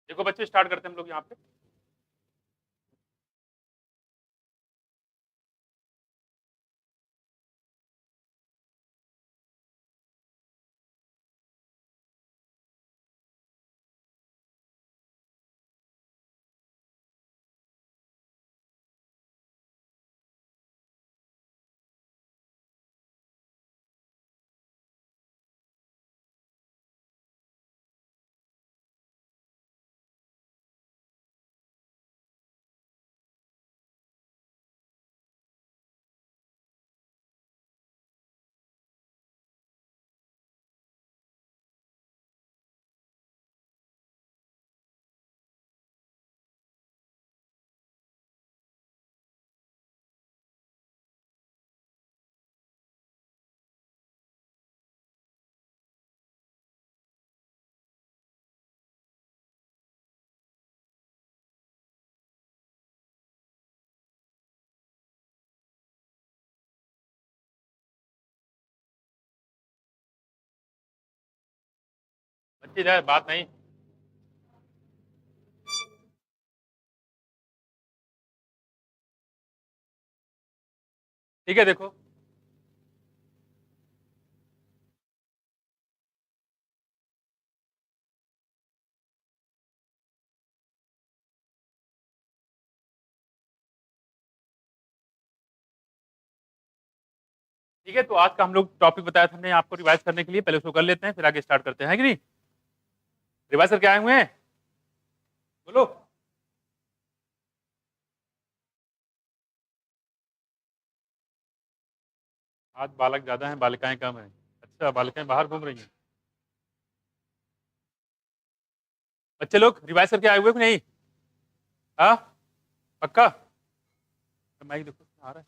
देखो बच्चे स्टार्ट करते हैं हम लोग यहाँ पे। बच्चे इधर बात नहीं। ठीक है देखो, ठीक है। तो आज का हम लोग टॉपिक बताया था हमने आपको रिवाइज करने के लिए, पहले उसको कर लेते हैं फिर आगे स्टार्ट करते हैं, कि नहीं? रिवाइज करके आए हुए हैं, बोलो। आज बालक ज्यादा हैं, बालिकाएं कम हैं। अच्छा, बालिकाएं बाहर घूम रही हैं। बच्चे लोग रिवाइज करके आए हुए कि नहीं? हाँ, पक्का? तो माइक देखो आ रहा है।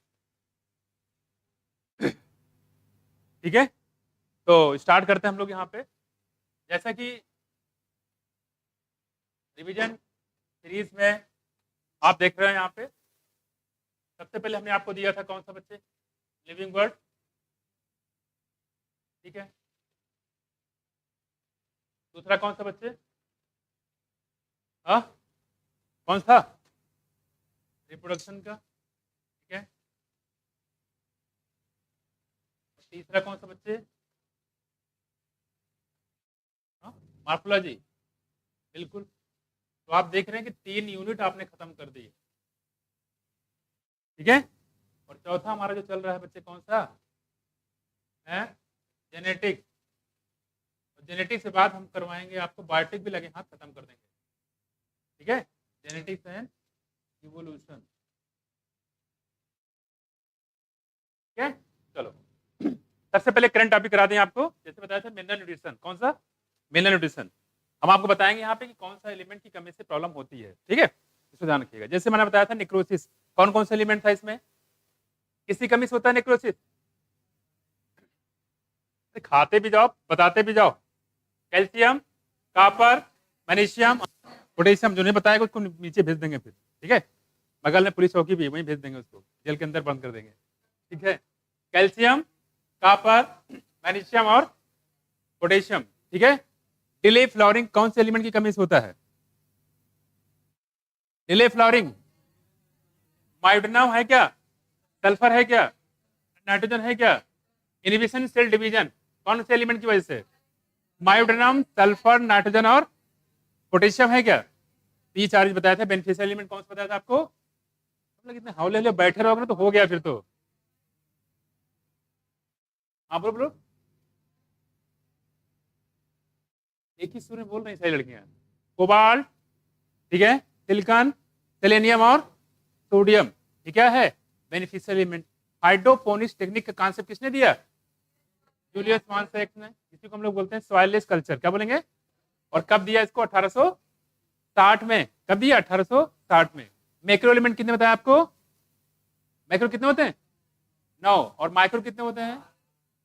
ठीक है, तो स्टार्ट करते हैं हम लोग यहाँ पे। जैसा कि रिवीजन सीरीज में आप देख रहे हैं यहाँ पे, सबसे पहले हमने आपको दिया था कौन सा बच्चे? Living word. ठीक है, दूसरा कौन सा बच्चे? हाँ, कौन सा? रिप्रोडक्शन का। ठीक है, तीसरा कौन सा बच्चे? हाँ, मार्फोलॉजी। बिल्कुल। तो आप देख रहे हैं कि 3 यूनिट आपने खत्म कर दी। ठीक है, और चौथा हमारा जो चल रहा है बच्चे कौन सा है? जेनेटिक। जेनेटिक्स के बाद हम करवाएंगे आपको बायोटिक भी, लगे हाथ खत्म कर देंगे। ठीक है, जेनेटिक्स एंड इवोल्यूशन। ठीक है, चलो। सबसे पहले करंट टॉपिक करा दें आपको, जैसे बताया था मिनरल न्यूट्रिशन। कौन सा? Mineral nutrition. हम आपको बताएंगे यहाँ पे कि कौन सा एलिमेंट की कमी से प्रॉब्लम होती है। ठीक है, इसको ध्यान रखिएगा। जैसे मैंने बताया था निक्रोसिस, कौन कौन सा एलिमेंट था इसमें? किसकी कमी से होता है निक्रोसिस? खाते भी जाओ बताते भी जाओ। Calcium, copper, magnesium, potassium. जो नहीं बताएगा उसको नीचे भेज देंगे फिर। ठीक है, बगल में पुलिस चौकी भी है, वहीं भेज देंगे उसको, जेल के अंदर बंद कर देंगे। ठीक है, कैल्शियम, कॉपर, मैग्नीशियम और पोटेशियम। ठीक है, डिले फ्लावरिंग कौन से एलिमेंट की कमी से होता है? डिले फ्लावरिंग माइडोनम है क्या? सल्फर है क्या? नाइट्रोजन है क्या? इनहिबिशन सेल डिवीजन कौन से एलिमेंट की वजह से? माइडोनम, सल्फर, नाइट्रोजन और पोटेशियम है क्या? ये चार बताया था। बेनिफिशियल एलिमेंट कौन सा बताया था आपको? हम लोग इतने हौले हौले बैठे रहोगे ना तो हो गया फिर तो। हाँ बोलो बोलो, एक ही सुर में बोल रही सारी लड़कियां। कोबाल्ट, ठीक है, सिलिकॉन, सेलेनियम और सोडियम। ये क्या है? Beneficial element. हाइड्रोपोनिक्स टेक्निक का कॉन्सेप्ट किसने दिया? जूलियस मॉन्सेट ने। इसी को हम लोग बोलते हैं सॉइललेस कल्चर। क्या बोलेंगे? और कब दिया इसको? 1860 में। कब दिया? 1860 में। मैक्रो एलिमेंट कितने बताया आपको? मैक्रो कितने होते हैं? 9। और माइक्रो कितने होते हैं?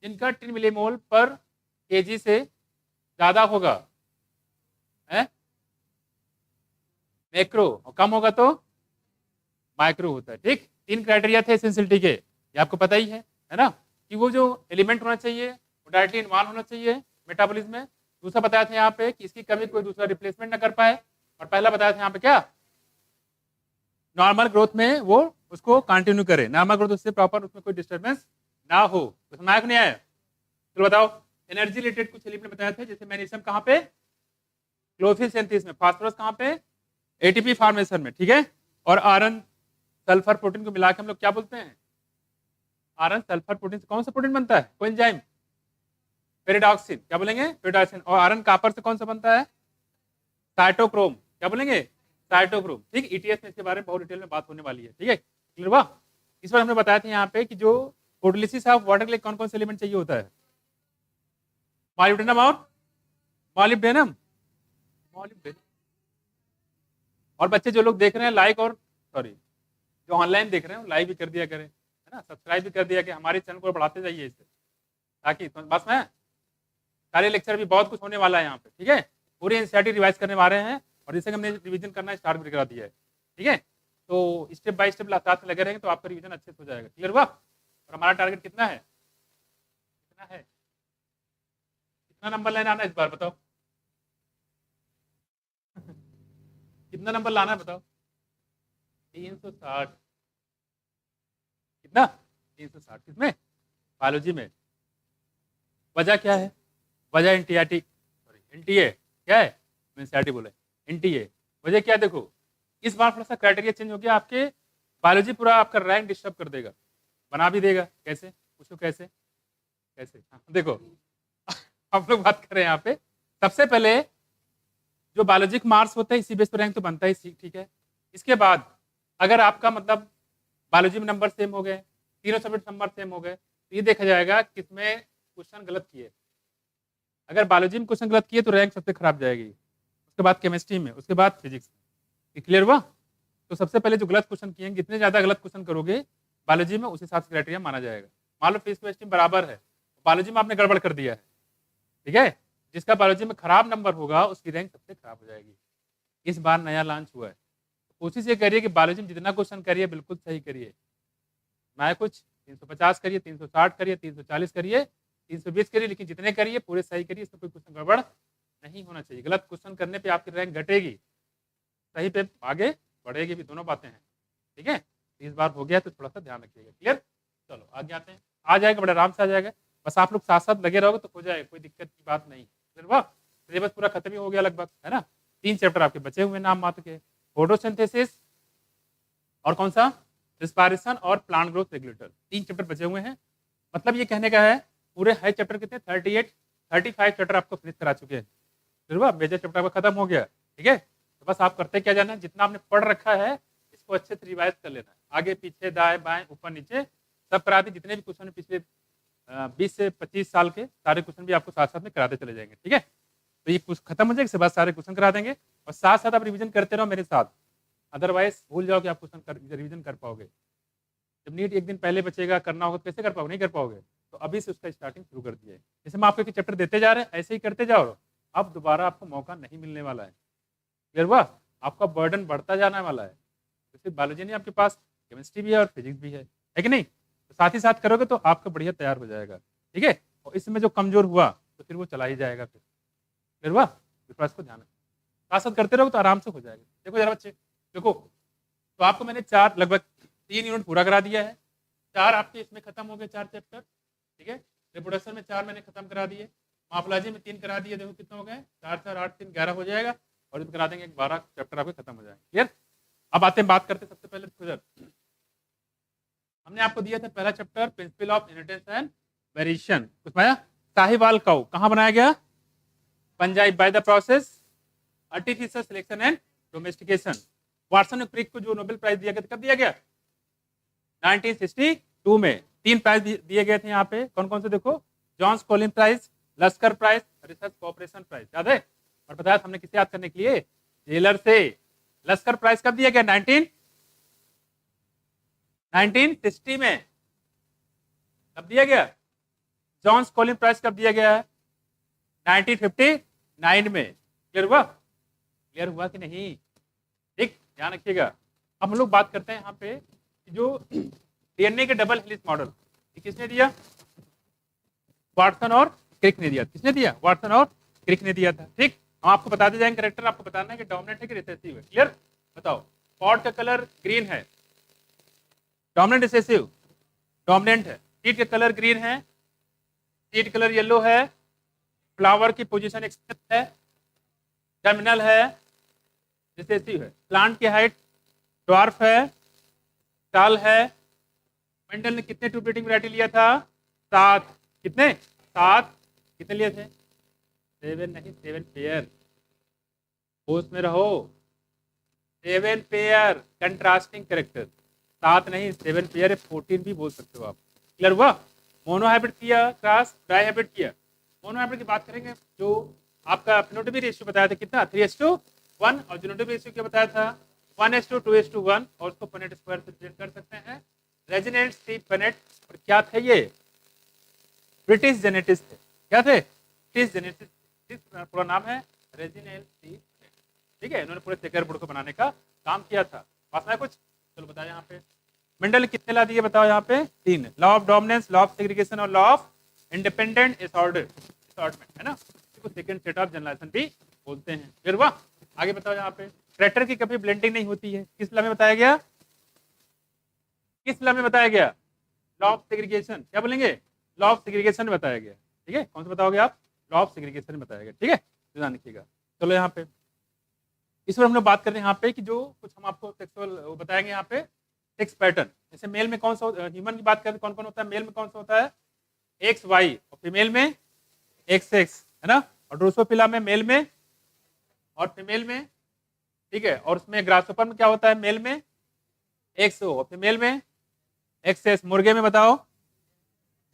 जिनका 10 मिलीमोल पर केजी से ज्यादा होगा है मैक्रो, और कम होगा तो माइक्रो होता है। ठीक, 3 क्राइटेरिया थे एसेंशियलिटी के, ये आपको पता ही है ना? कि वो जो एलिमेंट होना चाहिए वो डायरेक्टली इन्वॉल्व होना चाहिए मेटाबॉलिज्म में। दूसरा बताया था यहाँ पे कि इसकी कमी कोई दूसरा रिप्लेसमेंट ना कर पाए। और पहला बताया था यहाँ पे क्या, नॉर्मल ग्रोथ में वो उसको कंटिन्यू करे, नॉर्मल ग्रोथ उससे प्रॉपर उसमें कोई डिस्टर्बेंस ना हो। तो समझ नहीं आया? चलो बताओ, एनर्जी रिलेटेड कुछ एलिमेंट बताया था, जैसे मैग्नीशियम कहाँ पे, क्लोरोफिल सिंथेसिस में, फास्फोरस कहाँ पे, एटीपी फॉर्मेशन में, ठीक है। और आयरन सल्फर प्रोटीन को मिला के हम लोग क्या बोलते हैं, आयरन सल्फर प्रोटीन से कौन सा प्रोटीन बनता है, कोएंजाइम, पेरिडॉक्सिन, क्या बोलेंगे, पेरिडॉक्सिन। और आयरन कॉपर से कौन सा बनता है, साइटोक्रोम, क्या बोलेंगे, साइटोक्रोम। ठीक, ईटीएस में इसके बारे में बहुत डिटेल में बात होने वाली है, ठीक है, क्लियर हुआ। इस बार हमने बताया था यहाँ पे कि जो फोटोलिसिस ऑफ वाटर के लिए कौन कौन से एलिमेंट चाहिए होता है, मॉलिब्डेनम और मॉलिब्डेनम, मॉलिब्डेनम। और बच्चे जो लोग देख रहे हैं लाइक और सॉरी जो ऑनलाइन देख रहे हैं लाइक भी कर दिया करें, है ना, सब्सक्राइब भी कर दिया कि हमारे चैनल को बढ़ाते जाइए इससे, ताकि बस में सारे लेक्चर भी बहुत कुछ होने वाला है यहाँ पे, ठीक है। पूरी एनसीईआरटी रिवाइज करने वाले हैं और जैसे कि हमने रिवीजन करना स्टार्ट भी करा दिया है, ठीक है। तो स्टेप बाय स्टेप साथ में लगे रहेंगे तो आपका रिवीजन अच्छे से हो जाएगा, क्लियर हुआ। और हमारा टारगेट कितना है, कितना है, कितना नंबर लेना आना इस बार बताओ कितना नंबर लाना है बताओ, 360, कितना, 360 किसमें, बायोलॉजी में। वजह क्या है, वजह एनटीआरटी सॉरी एनटीए क्या है, एनसीईआरटी बोले एनटीए। वजह क्या, देखो इस बार थोड़ा सा क्राइटेरिया चेंज हो गया, आपके बायोलॉजी पूरा आपका रैंक डिस्टर्ब कर देगा, बना भी देगा, कैसे पूछो, कैसे कैसे, हाँ, देखो हम लोग बात कर रहे हैं यहाँ पे, सबसे पहले जो बायोलॉजी मार्क्स होता है इसी बेस पर रैंक तो बनता है, ठीक है। इसके बाद अगर आपका मतलब बायोलॉजी में नंबर सेम हो गए, तीनों सब्जेक्ट नंबर सेम हो गए, तो ये देखा जाएगा किसमें क्वेश्चन गलत किए। अगर बायोलॉजी में क्वेश्चन गलत किए तो रैंक सबसे खराब जाएगी, उसके बाद केमिस्ट्री में, उसके बाद फिजिक्स में, क्लियर हुआ। तो सबसे पहले जो गलत क्वेश्चन किए, जितने ज्यादा गलत क्वेश्चन करोगे बायोलॉजी में उस हिसाब से क्राइटेरिया माना जाएगा। मान लो फिजिक्स केमिस्ट्री बराबर है, बायोलॉजी में आपने गड़बड़ कर दिया है, ठीक है, जिसका बायोलॉजी में खराब नंबर होगा उसकी रैंक सबसे खराब हो जाएगी। इस बार नया लॉन्च हुआ है, तो कोशिश ये करिए कि बायोलॉजी में जितना क्वेश्चन करिए बिल्कुल सही करिए, मैं कुछ 350 करिए, 360 करिए, 340 करिए, 320 करिए, लेकिन जितने करिए पूरे सही करिए, इसमें कोई क्वेश्चन गड़बड़ नहीं होना चाहिए। गलत क्वेश्चन करने पे आपकी रैंक घटेगी, सही पे आगे बढ़ेगी भी, दोनों बातें हैं, ठीक है। इस बार हो गया तो थोड़ा सा ध्यान रखिएगा, क्लियर। चलो आगे आते हैं, आ जाएगा, बड़े आराम से आ जाएगा, बस आप लोग साथ साथ लगे रहोगे तो हो जाएगा, कोई दिक्कत की बात नहीं, फिर वाह सिलेबस पूरा खत्म ही हो गया लगभग, है ना। 3 चैप्टर आपके बचे हुए नाम मात्र के, फोटोसिंथेसिस और कौन सा, रिस्पायरेशन और प्लांट ग्रोथ रेगुलेटर, 3 चैप्टर बचे हुए हैं। मतलब ये कहने का है पूरे है चैप्टर कितने, 35 चैप्टर आपको फिनिश करा चुके हैं, फिर वाह मेजर चैप्टर आपका खत्म हो गया, ठीक है। तो बस आप करते क्या जाना है, जितना आपने पढ़ रखा है इसको अच्छे से रिवाइज कर लेना है, आगे पीछे दाएं बाएं ऊपर नीचे सब करा दी, जितने भी क्वेश्चन पिछले 20 से 25 साल के सारे क्वेश्चन भी आपको साथ साथ में कराते चले जाएंगे, ठीक है। तो ये कुछ खत्म हो जाएगा, इसके बाद सारे क्वेश्चन करा देंगे और साथ साथ आप रिवीजन करते रहो मेरे साथ, अदरवाइज भूल जाओ कि आप क्वेश्चन रिवीजन कर पाओगे। जब नीट एक दिन पहले बचेगा करना होगा तो कैसे कर पाओगे, नहीं कर पाओगे। तो अभी से उसका स्टार्टिंग शुरू कर दिया है, जैसे हम आपको एक चैप्टर देते जा रहे हैं ऐसे ही करते जाओ, अब दोबारा आपको मौका नहीं मिलने वाला है, क्लियर हुआ। आपका बर्डन बढ़ता जाने वाला है, तो सिर्फ बायोलॉजी नहीं आपके पास केमिस्ट्री भी है और फिजिक्स भी है कि नहीं। तो साथ ही साथ करोगे तो आपका बढ़िया तैयार हो जाएगा, ठीक है। और इसमें जो कमजोर हुआ तो फिर वो चला ही जाएगा, फिर क्लियर हुआ। थोड़ा इसको ध्यान साथ साथ करते रहोगे तो आराम से हो जाएगा। देखो जरा बच्चे देखो, तो आपको मैंने 4 लगभग 3 यूनिट पूरा करा दिया है, 4 आपके इसमें खत्म हो गए, 4 चैप्टर, ठीक है। रिप्रोडक्शन में 4 मैंने खत्म करा दिए, मॉर्फोलॉजी में 3 करा दिए, देखो कितना हो गए, 4 4 8 3 11 हो जाएगा, और इसमें करा देंगे 12 चैप्टर आपके खत्म हो जाएंगे, क्लियर। अब आते हैं बात करते सबसे पहले इधर हमने आपको दिया था पहला chapter principle of inheritance and variation, उसमें साहिवाल काऊ कहाँ बनाया गया, Punjab, by the process artificial selection and domestication. Watson और क्रिक को जो नोबेल प्राइज दिया गया कब दिया गया, 1962 में। 3 प्राइज दिए गए थे यहाँ पे, कौन कौन से देखो, Johns Colin prize, Lashkar prize, research cooperation prize, याद है। और बताया हमने किसे याद करने के लिए, टेलर से। लस्कर प्राइज कब दिया गया, 1960 में, कब दिया गया। जॉन्स कॉलिन प्राइज कब दिया गया है, 1959 में। क्लियर हुआ, क्लियर हुआ कि नहीं, ठीक, ध्यान रखिएगा। अब हम लोग बात करते हैं यहाँ पे जो डीएनए के डबल हेलिक्स मॉडल किसने दिया, वाटसन और क्रिक ने दिया, किसने दिया, वाटसन और क्रिक ने दिया था, ठीक। हम आपको बताते जाएंगे करेक्टर, आपको बताना है कि डोमिनेंट है कि रिसेसिव है। क्लियर? बताओ। पॉट का कलर ग्रीन है, डोमिनेंट रिसेसिव? डोमिनेंट है। सीड का कलर ग्रीन है, सीड कलर येलो है, फ्लावर की पोजीशन एक्सेप्ट है, टर्मिनल है, रिसेसिव है। प्लांट की हाइट ड्वार्फ है, टाल है। मेंडल ने कितने ट्यूब ब्रीडिंग वैरायटी लिया था? 7। कितने? 7। कितने लिए थे? 7 नहीं, 7 पेयर। होश में रहो। 7 पेयर कंट्रास्टिंग करेक्टर। 7 नहीं, 7 पेयर है, 14 भी बोल सकते हो आप। क्लियर हुआ? मोनो हाइब्रिड किया, क्रॉस डाई हाइब्रिड किया। मोनो हाइब्रिड की बात करेंगे, जो आपका फिनोटाइपिक रेशियो बताया था कितना? 3:1, और जीनोटाइपिक रेशियो क्या बताया था? 1:2:1, और उसको पनेट स्क्वायर से रिप्रेजेंट कर सकते हैं। रेजिनेंट सी पनेट, और क्या थे ये? ब्रिटिश जेनेटिस्ट थे। क्या थे? British geneticist. पूरा नाम है रेजिनेंट सी। ठीक है, इन्होंने पूरे चेकर बोर्ड को बनाने का काम किया था। पास में कुछ? चलो बताओ यहाँ पे मेंडल ने कितने ला दिए बताओ यहाँ पे? 3। Law of dominance, law of segregation और लॉ ऑफ इंडिपेंडेंट असॉर्टमेंट, है ना? इसको सेकंड सेट ऑफ जनरेशन भी बोलते हैं। फिर वाह, आगे बताओ यहाँ पे ट्रैक्टर की कभी ब्लेंडिंग नहीं होती है। किस लॉ में बताया गया? किस लॉ में बताया गया? Law of segregation. क्या बोलेंगे? लॉ ऑफ सेग्रीगेशन में बताया गया। ठीक है, कौन सा बताओगे आप? लॉ ऑफ सेग्रीगेशन में बताया गया। ठीक है, ध्यान रखिएगा। चलो यहाँ पे इस पर हम लोग बात कर रहे हैं यहाँ पे कि जो कुछ हम आपको सेक्सुअल बताएंगे यहाँ पे सेक्स पैटर्न। जैसे मेल में कौन सा, ह्यूमन की बात करें कौन कौन होता है? मेल में कौन सा होता है? एक्स वाई, और फीमेल में एक्स एक्स, है ना? और ड्रोसोफिला में मेल में और फीमेल में। ठीक है, और उसमें ग्रासोफर में क्या होता है? मेल में एक्स ओ और फीमेल में एक्स एस। मुर्गे में बताओ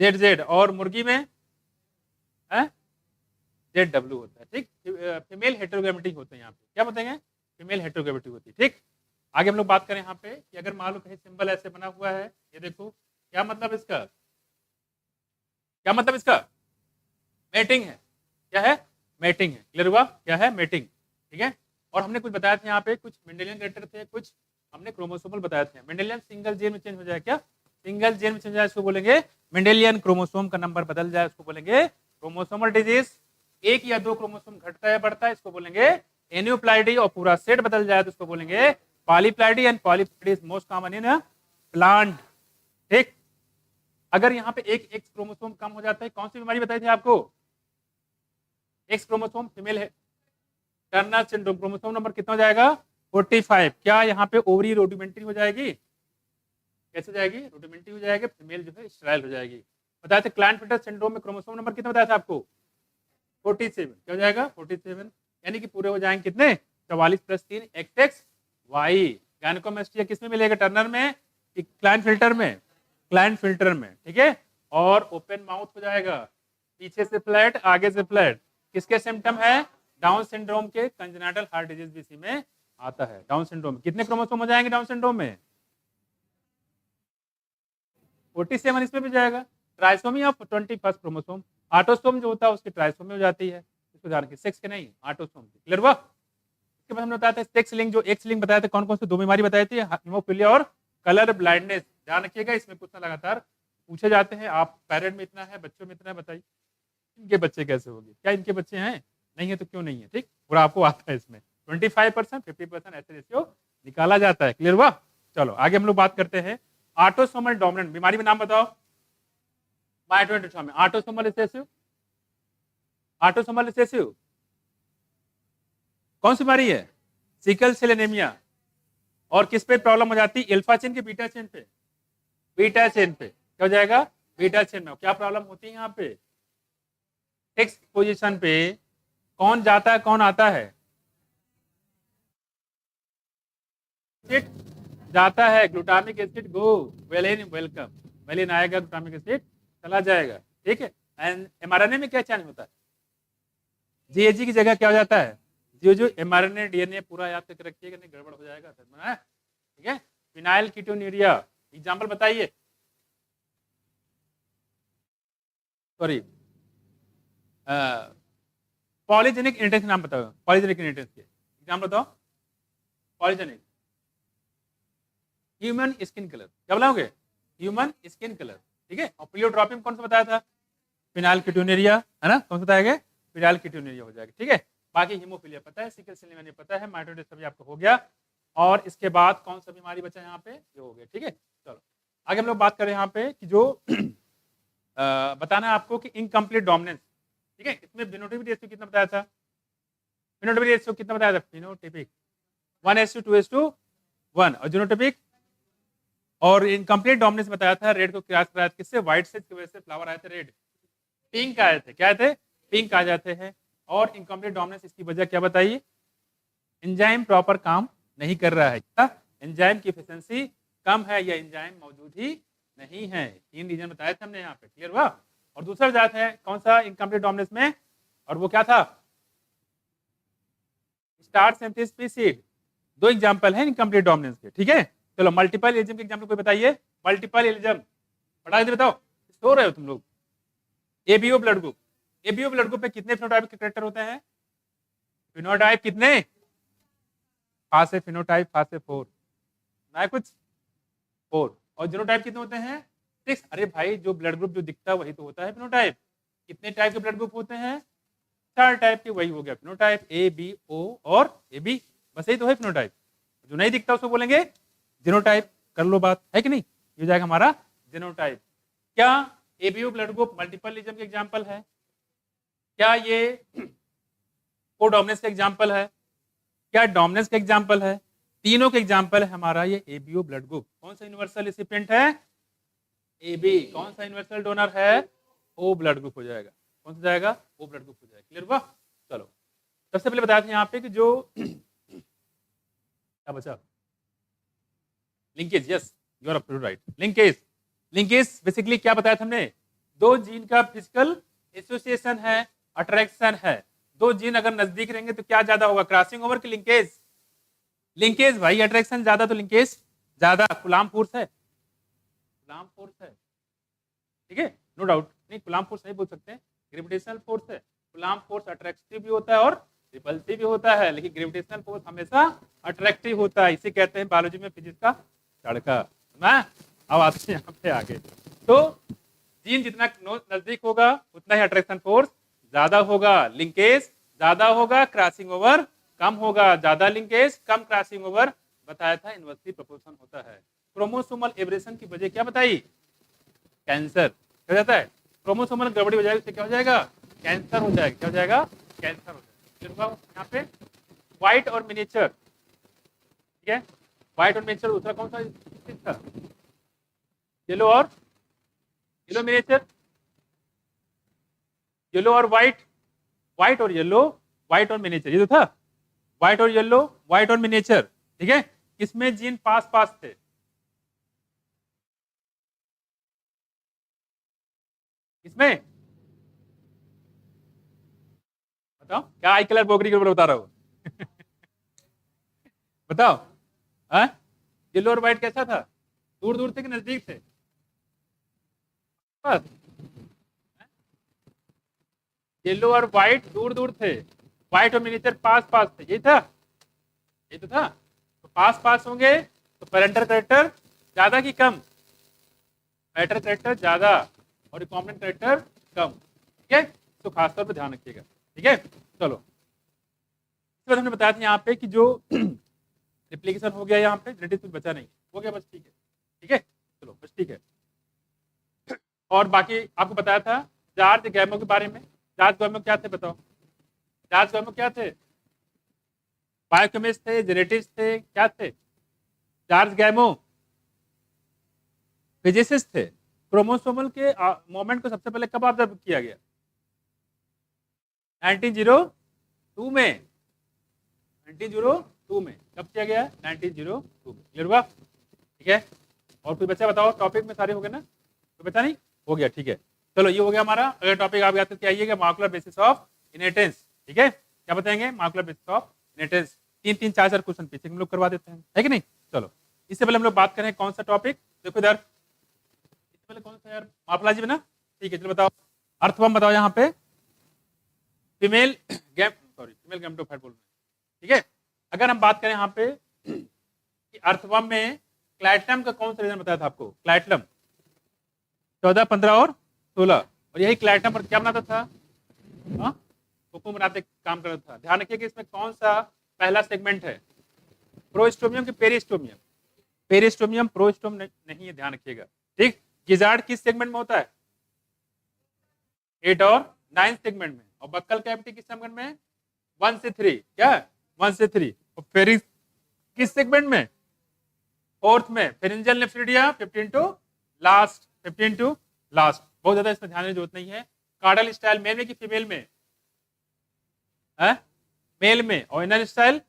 जेड जेड, और मुर्गी में जेड डब्ल्यू होता है। ठीक, फीमेल हेटेरोगैमेटिक होते हैं यहाँ पे। क्या बताएंगे? फीमेल हेटेरोगैमेटिक होती है। ठीक, आगे हम लोग बात करें यहाँ पे कि अगर मान लो कहीं सिंबल ऐसे बना हुआ है, ये देखो, क्या मतलब इसका? क्या मतलब इसका? मेटिंग है। क्या है? मेटिंग है। क्लियर हुआ? क्या है? मेटिंग। ठीक है, और हमने कुछ बताया था यहाँ पे, कुछ मेंडेलियन कैरेक्टर थे, कुछ हमने क्रोमोसोमल बताए थे। मेंडेलियन सिंगल जीन में चेंज हो जाए, क्या सिंगल जीन में चेंज हो जाए इसको बोलेंगे मेंडेलियन। क्रोमोसोम का नंबर बदल जाए उसको बोलेंगे क्रोमोसोमल डिजीज। एक या दो क्रोमोसोम घटता है बढ़ता है इसको बोलेंगे एन्यूप्लाइडी, और पूरा सेट बदल जाए तो उसको बोलेंगे polyploidy. And polyploidy is most common in plant. ठीक, अगर यहाँ पे एक एक्स क्रोमोसोम कम हो जाता है, कौन सी बीमारी बताई थी आपको? एक्स क्रोमोसोम फीमेल है, टर्नर सिंड्रोम। क्रोमोसोम नंबर कितना हो जाएगा? 45। क्या यहाँ पे ओवरी रोडिमेंट्री हो जाएगी? कैसे जाएगी? रोडिमेंट्री हो जाएगी, फीमेल जो है स्टेराइल हो जाएगी। बताया था क्लाइनफिल्टर सिंड्रोम में क्रोमोसोम नंबर कितना बताया था आपको? 47। क्या हो जाएगा? 47, यानी कि पूरे हो जाएंगे कितने? 44 + 3 XX Y। गायनेकोमेस्टिया किसमें मिलेगा? टर्नर में कि क्लाइनफिल्टर में? क्लाइनफिल्टर में। ठीक है, और ओपन माउथ हो जाएगा, पीछे से फ्लैट आगे से फ्लैट। किसके सिम्टम है? डाउन सिंड्रोम के। कंजेनिटल हार्ट डिजीज भी इसी में आता है। डाउन सिंड्रोम में कितने क्रोमोसोम हो जाएंगे? डाउन सिंड्रोम में 47 इसमें भी जाएगा। Trisomy of 21 chromosome. ऑटोसोम जो होता है उसकी ट्राइसोमी हो जाती है, इसको ध्यान रखिए। सेक्स के नहीं, ऑटोसोम। क्लियर हुआ? इसके बाद हमने बताया था सेक्स लिंक, जो एक्स लिंक बताया था, कौन कौन से 2 बीमारी बताई थी? हीमोफीलिया और कलर ब्लाइंडनेस। ध्यान रखिएगा, इसमें क्वेश्चन लगातार पूछे जाते हैं। आप पेरेंट में इतना है, बच्चों में इतना है, बताइए इनके बच्चे कैसे होंगे? क्या इनके बच्चे हैं? नहीं है तो क्यों नहीं है? ठीक, और आपको आता है इसमें 25%, 50% ऐसे रेशियो निकाला जाता है। क्लियर हुआ? चलो आगे हम लोग बात करते हैं ऑटोसोमल डोमिनेंट बीमारी में नाम बताओ। माइटोकॉन्ड्रिया में ऑटोसोमल रिसेसिव। ऑटोसोमल रिसेसिव कौन सी बीमारी है? Sickle cell anaemia. और किस पे प्रॉब्लम हो जाती है? अल्फा चेन के बीटा चेन पे? बीटा चेन पे। क्या हो जाएगा? बीटा चेन में। क्या प्रॉब्लम होती है यहाँ पे? फिक्स पोजीशन पे कौन जाता है कौन आता है? जाता है, ग्लूटामिक एसिड गो, वेलिन वेलकम। वेलिन आएगा, ग्लूटामिक एसिड चला जाएगा। ठीक है, एंड एमआरएनए में क्या चेंज होता है? जीएजी की जगह क्या हो जाता है? जो एमआरएनए डीएनए पूरा याद करके रखिएगा, नहीं गड़बड़ हो जाएगा। ठीक है, फिनाइल कीटोन्यूरिया एग्जांपल बताइए। सॉरी, पॉलीजेनिक इनहेरिटेंस नाम बताओ। पॉलीजेनिक इनहेरिटेंस के एग्जांपल बताओ। Polygenic human skin colour. क्या बोलोगे? Human skin colour. ठीक है, और प्लियोट्रॉपिन कौन सा बताया था? फिनाइल कीटोन्यूरिया, है ना? कौन सा बताया गया? फिनाइल कीटोन्यूरिया हो जाएगा। ठीक है, बाकी हीमोफीलिया पता है, सिकल सेल एनीमिया पता है, माइटोटिस सभी आपको हो गया। और इसके बाद कौन सा बीमारी बचा यहाँ पे, ये हो गया। ठीक है, चलो आगे हम लोग बात करें यहाँ पे कि जो बताना है आपको कि इनकम्प्लीट डोमिनेंस। ठीक है, इसमें फिनोटाइपिक रेशियो कितना बताया था, फिनोटाइपिक रेशियो कितना बताया था, फिनोटाइपिक 1:2:1, और जीनोटाइपिक और इनकम्प्लीट डोमिनेंस बताया था, रेड को क्रॉस कराया था किससे, व्हाइट से, की वजह से फ्लावर आए थे रेड, पिंक आए थे, क्या आए थे, पिंक आ जाते हैं। और इनकम्प्लीट डोमिनेंस इसकी वजह क्या बताइए, एंजाइम प्रॉपर काम नहीं कर रहा है, क्या एंजाइम की एफिशिएंसी कम है या एंजाइम मौजूद ही नहीं है। 3 रीजन बताए थे हमने यहाँ पे, क्लियर हुआ। और दूसरा जात है कौन सा इनकम्प्लीट डोमिनेंस में, और वो क्या था, स्टार्च सिंथेसिस स्पीसीड। 2 एग्जांपल हैं इनकम्प्लीट डोमिनेंस के। ठीक है, चलो मल्टीपल एलिज्म के एग्जांपल कोई बताइए, मल्टीपल एलिज्म पढ़ा दे, बताओ, सो रहे हो तुम लोग। ABO blood group, ABO blood group में कितने फिनोटाइप के कैरेक्टर होते हैं, फिनोटाइप कितने, 5 है फिनोटाइप, 5 है 4 ना, कुछ 4। और जीनोटाइप कितने होते हैं, 6। अरे भाई जो ब्लड ग्रुप जो दिखता है वही तो होता है फिनोटाइप। कितने टाइप के ब्लड ग्रुप होते हैं, 4 टाइप के, वही हो गया फिनोटाइप, ए बी ओ और ए बी, बस यही तो है फिनोटाइप। जो नहीं दिखता उसको बोलेंगे जीनोटाइप, कर लो बात, है कि नहीं, ये हो जाएगा हमारा जीनोटाइप। क्या ABO blood group multiple allelism के एग्जांपल है, क्या ये कोडोमिनेंस का एग्जांपल है, क्या डोमिनेंस का एग्जांपल है, तीनों के एग्जांपल है हमारा ये एबीओ ब्लड ग्रुप। कौन सा यूनिवर्सल रेसिपिएंट है, एबी। कौन सा यूनिवर्सल डोनर है, ओ ब्लड ग्रुप हो जाएगा। कौन सा जाएगा, ओ ब्लड ग्रुप हो जाएगा, क्लियर हुआ। चलो सबसे पहले बताया था यहाँ पे कि जो क्या बचा, linkage, yes you are absolutely right, linkage. Linkage basically क्या बताया था हमने, 2 जीन का फिजिकल एसोसिएशन है, अट्रैक्शन है। 2 जीन अगर नजदीक रहेंगे तो क्या ज्यादा होगा, क्रॉसिंग ओवर की लिंकेज, लिंकेज भाई, अट्रैक्शन ज्यादा तो लिंकेज ज्यादा। कुलाम फोर्स है, कुलाम फोर्स है, ठीक है, नो डाउट, नहीं कुलाम फोर्स नहीं बोल सकते, ग्रेविटेशनल फोर्स है। कुलाम फोर्स अट्रैक्टिव भी होता है और रिपल्सिव भी होता है, लेकिन ग्रेविटेशनल फोर्स हमेशा अट्रैक्टिव होता है, इसे कहते हैं बायोलॉजी में फिजिक्स का तड़का। मैं अब आते हैं यहाँ पे आगे। तो जीन जितना नजदीक होगा उतना ही अट्रैक्शन फोर्स ज्यादा होगा, लिंकेज ज्यादा होगा, क्रॉसिंग ओवर कम होगा, ज्यादा लिंकेज कम क्रॉसिंग ओवर, बताया था इनवर्सली प्रोपोर्शन होता है। क्रोमोसोमल एब्रेशन की वजह क्या बताई, कैंसर। क्या जाता है, क्रोमोसोमल गड़बड़ी हो जाएगी तो क्या हो जाएगा, कैंसर हो जाएगा। क्या हो जाएगा, कैंसर हो जाएगा। यहाँ पे व्हाइट और मिनिएचर, ठीक है, व्हाइट और मिनिएचर। दूसरा कौन सा था, येलो और येलो मिनिएचर, येलो और व्हाइट, व्हाइट और येलो, व्हाइट और मिनिएचर, ये तो था, व्हाइट और येलो, व्हाइट और मिनिएचर। ठीक है, किसमें जीन पास पास थे, इसमें बताओ, क्या आई कलर बोगरी के ऊपर बता रहा हूं बताओ, हाँ येलो और व्हाइट कैसा था, दूर दूर थे कि नजदीक थे, बस येलो और व्हाइट दूर दूर थे, व्हाइट और मिनिएचर पास पास थे, यही था, यही तो था। तो पास पास होंगे तो पेरेंटल कैरेक्टर ज्यादा कि कम, पैरेंटल कैरेक्टर ज्यादा और रिकॉम्बिनेंट कैरेक्टर कम, ठीक है, तो खासतौर पर ध्यान रखिएगा। ठीक है, चलो इसके बाद हमने बताया था यहाँ पे कि जो रिप्लिकेशन हो गया यहाँ पे, जेनेटिक कुछ बचा नहीं, हो गया बस, ठीक है, ठीक है, चलो बस ठीक है। और बाकी आपको बताया था चार्ज गैमो के बारे में। चार्ज गैमो क्या थे बताओ, चार्ज गैमो क्या थे, बायोकेमिस्ट थे, जेनेटिक्स थे, क्या थे, चार्ज गैमो फिजिसिस्ट थे। क्रोमोसोमल के मोमेंट को सबसे पहले कब ऑब्जर्व किया गया, 1902 में, 1902 में कब किया गया, 1902 में, क्लियर हुआ। ठीक है, और कोई बच्चा बताओ, टॉपिक में सारे हो गए ना, कोई बच्चा नहीं हो गया, ठीक है, चलो ये हो गया हमारा। अगर टॉपिक आप याद करके आइएगा, मॉलिक्यूलर बेसिस ऑफ इनहेरिटेंस, ठीक है, क्या बताएंगे, molecular basis of inheritance. 3-3 4-4 question पीछे हम लोग करवा देते हैं, है कि नहीं। चलो इससे पहले हम लोग बात करें कौन सा टॉपिक, देखो इधर, इससे पहले कौन सा यार, मार्फोलॉजी में ना, ठीक है, चलो बताओ, अर्थवर्म बताओ यहाँ पे, female gam, sorry female gametophyte बोल रहे हैं, ठीक है। अगर हम बात करें यहाँ पे कि अर्थवर्म में क्लाइटम का कौन सा रीजन बताया था आपको, क्लाइटम 14, 15 और 16, और यही क्लाइटम पर क्या बनाता था, हाँ कोको बनाते काम कर रहा था। ध्यान रखिए कि इसमें कौन सा पहला सेगमेंट है, प्रोस्टोमियम कि पेरिस्टोमियम? पेरिस्टोमियम, प्रोस्टोम नहीं है, ध्यान रखिएगा। ठीक, गिजार्ड किस सेगमेंट में होता है? 8 और 9 सेगमेंट में। और बक्कल कैविटी किस सेगमेंट में? 1 से 3। क्या? 1 से 3। और फेरिंक्स किस सेगमेंट में? 4th में। Pharyngeal nephridia 15 to last, 15 to last. बहुत ज्यादा इसमें ध्यान देने की जरूरत नहीं है। कार्डल स्टाइल मेल में कि फीमेल में? है मेल में। और इनर स्टाइल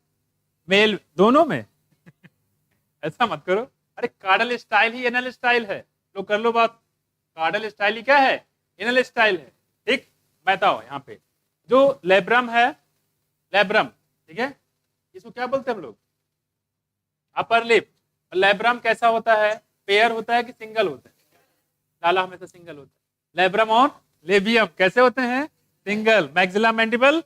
मेल, दोनों में। ऐसा मत करो, अरे कार्डल स्टाइल ही एनल स्टाइल है। लो कर लो बात, कार्डल स्टाइल ही क्या है? एनल स्टाइल है। ठीक, बताओ यहाँ पे जो लेब्रम है, लेब्रम, ठीक है, इसको क्या बोलते हैं हम लोग? Upper lip. लेब्रम कैसा होता है? पेयर होता है कि सिंगल होता है? लाला हमेशा सिंगल होता है। लेब्रम और लेबियम कैसे होते हैं? सिंगल। मैक्सिला मैंडिबल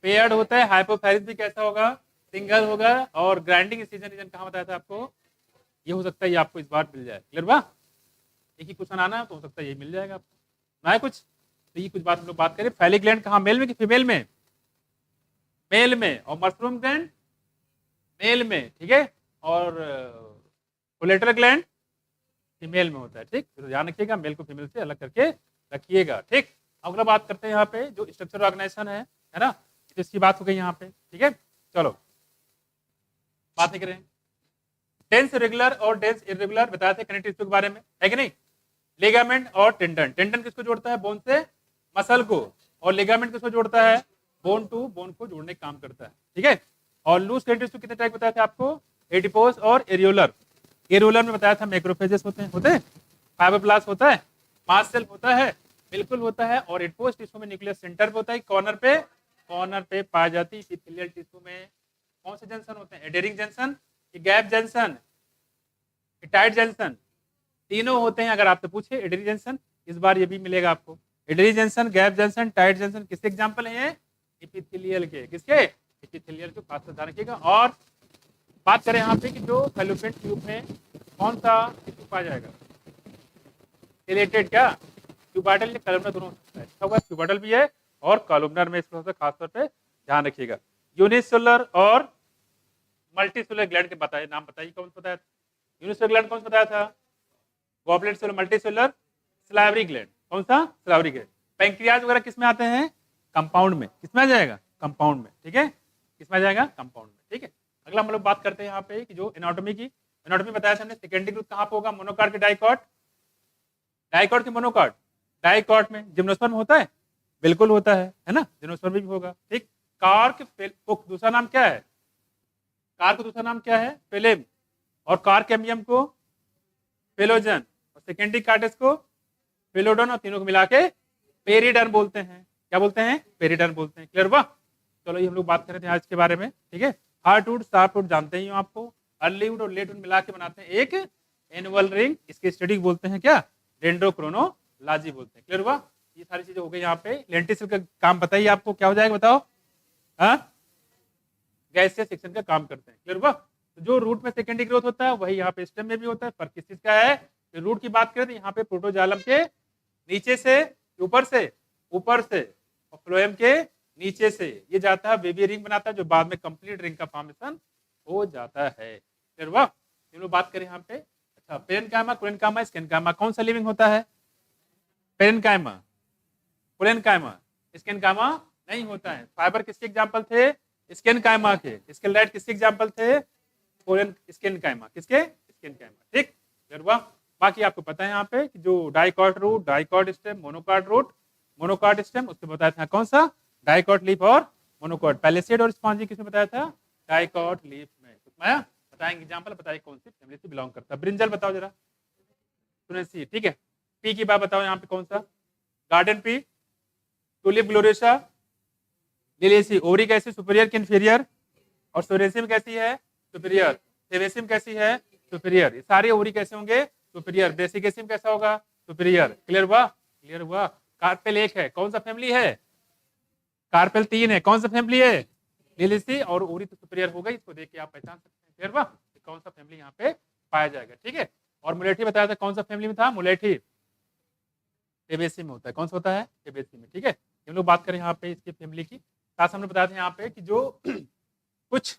पेयर्ड होता है। हाइपोफेरिस भी कैसा होगा? सिंगल होगा। और ग्राइंडिंग सीजन रीजन कहाँ बताया था आपको? ये हो सकता है ये आपको इस बार मिल जाए। क्लियर बा? एक ही क्वेश्चन आना है तो हो सकता है ये मिल जाएगा आपको, ना है कुछ? तो ये कुछ बात हम लोग बात करें। फैलिक ग्लैंड कहाँ, मेल में कि फीमेल में? मेल में। और मशरूम ग्लैंड मेल में, ठीक है। और कोलेटरल ग्लैंड फीमेल में होता है। ठीक, तो ध्यान रखिएगा, मेल को फीमेल से अलग करके रखिएगा। ठीक, अगला बात करते हैं यहाँ पे जो स्ट्रक्चर ऑर्गेनाइजेशन है ना, तो इसकी बात हो गई यहाँ पे। ठीक है, चलो बात नहीं करें। डेंस रेगुलर और डेंस इरेगुलर बताए थे कनेक्टिव टिश्यू के बारे में, है कि नहीं? लिगामेंट और टेंडन। टेंडन किसको जोड़ता है? बोन से मसल को। और लिगामेंट किसको जोड़ता है? बोन टू बोन को जोड़ने का काम करता है। ठीक है। और लूज कनेक्टिव टिश्यू कितने टाइप बताए थे आपको? एडिपोस और एरियोलर। एरियोलर में बताया था मैक्रोफेजेस होते हैं, फाइब्रोब्लास्ट होता है, मास्ट सेल होता है, बिल्कुल होता है। और एडिपोस टिश्यू में न्यूक्लियस सेंटर पे होता है, कॉर्नर पे पाई जाती है। इपिथेलियल टिश्यू में कौन से जंक्शन होते हैं? Aiding junction, gap junction, tight junction, तीनों होते हैं। अगर आपसे पूछे एडरी जंक्शन, इस बार ये भी मिलेगा आपको। Adherens junction, gap junction, tight junction किसके एग्जांपल हैं? ये एपिथेलियल के। किसके? एपिथेलियल के। खास ध्यान रखिएगा। और बात करें यहाँ पे कि जो फैलोपियन ट्यूब में कौन सा टिश्यू पाया जाएगा? रिलेटेड क्या? ट्यूबाइडल या कॉलमनर दोनों हो सकता है। अच्छा हुआ ट्यूबाइडल भी है और कॉलमनर में इसको खासतौर पे ध्यान रखिएगा। यूनिसेलुलर और मल्टीसेलुलर ग्लैंड के बताइए, नाम बताइए कौन सा बताया था? यूनिसेलुलर ग्लैंड कौन सा बताया था? Goblet cellular, multicellular, salivary gland. कौन सा? Salivary gland. पैंक्रियाज वगैरह किसमें आते हैं? कंपाउंड में। किसमें आ जाएगा? कंपाउंड में। ठीक है, किसमें आ जाएगा? कंपाउंड में। ठीक है, अगला हम लोग बात करते हैं यहाँ पे कि जो एनाटॉमी की, एनाटॉमी बताया था हमने। सेकेंडरी ग्रुप कहाँ पे होगा? मोनोकॉट के डाइकॉट, डाइकॉट के मोनोकॉट। डाइकॉट में जिम्नोस्पर्म होता है? बिल्कुल होता है ना, जिम्नोस्पर्म भी होगा। ठीक, कार्क को दूसरा नाम क्या है? कार्क का दूसरा नाम क्या है? फिलिम। और कार्केमियम को फिलोजन, और सेकेंडरी कार्टेस को फिलोडन, और तीनों को मिला के पेरिडर्म बोलते हैं। क्या बोलते हैं? पेरिडर्म बोलते हैं। क्लियर हुआ? चलो ये हम लोग बात कर रहे थे आज के बारे में। ठीक है, हार्टवुड, सॉफ्टवुड जानते ही हो आपको। अर्लीवुड और लेटवुड मिला के बनाते हैं एक एनुअल रिंग। इसकी स्टडी बोलते हैं क्या? डेंड्रोक्रोनोलॉजी बोलते हैं। क्लियर हुआ? ये सारी चीजें हो गई यहाँ पे। लेंटिसिल का काम बताइए आपको क्या हो जाएगा, बताओ? गैसियस सेक्शन का काम करते हैं। क्लियर हुआ? तो जो रूट में सेकेंडरी ग्रोथ होता है वही यहाँ पे स्टेम में भी होता है। फर्क किस चीज का है? तो रूट की बात करें तो यहाँ पे प्रोटोजालम के नीचे से, ऊपर से, और फ्लोएम के नीचे से ये जाता है, बेबी रिंग बनाता है, जो बाद में कंप्लीट रिंग का फॉर्मेशन हो जाता है। फिर वाह, चलो बात करें यहाँ पे। अच्छा, पेरेन्काइमा, कोलेनकाइमा, स्केनकाइमा, कौन सा लिविंग होता है? पेरेन्काइमा, कोलेनकाइमा, स्केनकाइमा नहीं होता है। फाइबर किसके एग्जाम्पल थे? स्केनकाइमा के। स्केलेट किसके एग्जाम्पल थे? स्केनकाइमा। किसके? स्केनकाइमा। ठीक, फिर वाह, बाकी आपको पता है यहाँ पे कि जो dicot root, dicot stem, monocot root, monocot stem, उसके बताया था कौन सा? डाइकॉट लीफ और मोनोकॉट। पैलिसेड और स्पॉन्जी किसमें बताया था? डाइकॉट लीफ में। बताएंगे एग्जांपल, बताइए कौन सी फैमिली से बिलोंग करता है? ब्रिंजल बताओ जरा, सुनेसी। ठीक है, पी की बात बताओ यहाँ पे कौन सा? Garden pea, tulip gloriosa, Liliaceae. ओरी कैसी? सुपीरियर कि इंफीरियर? और सोरेसियम कैसी है? सुपीरियर। सेवेसियम कैसी है? सुपीरियर। सारे ओरी कैसे होंगे? सुपीरियर। बेसिकेसियम कैसा होगा? सुपीरियर। क्लियर हुआ? क्लियर हुआ। कार्पेल एक है, कौन सा फैमिली है? कार्पेल 3 है, कौन सा फैमिली है? लिलियसी। और ओरी तो सुपीरियर होगा, इसको देख के आप पहचान सकते हैं। क्लियर हुआ? कौन सा फैमिली यहाँ पे पाया जाएगा। ठीक है, और मुलेठी बताया था कौन सा फैमिली में था? मुलेठी टेबेसी में होता है। कौन सा होता है? टेबेसी में। ठीक है, हम लोग बात करें यहाँ पे इसकी फैमिली की, साथ हमने बताया था यहाँ पे कि जो कुछ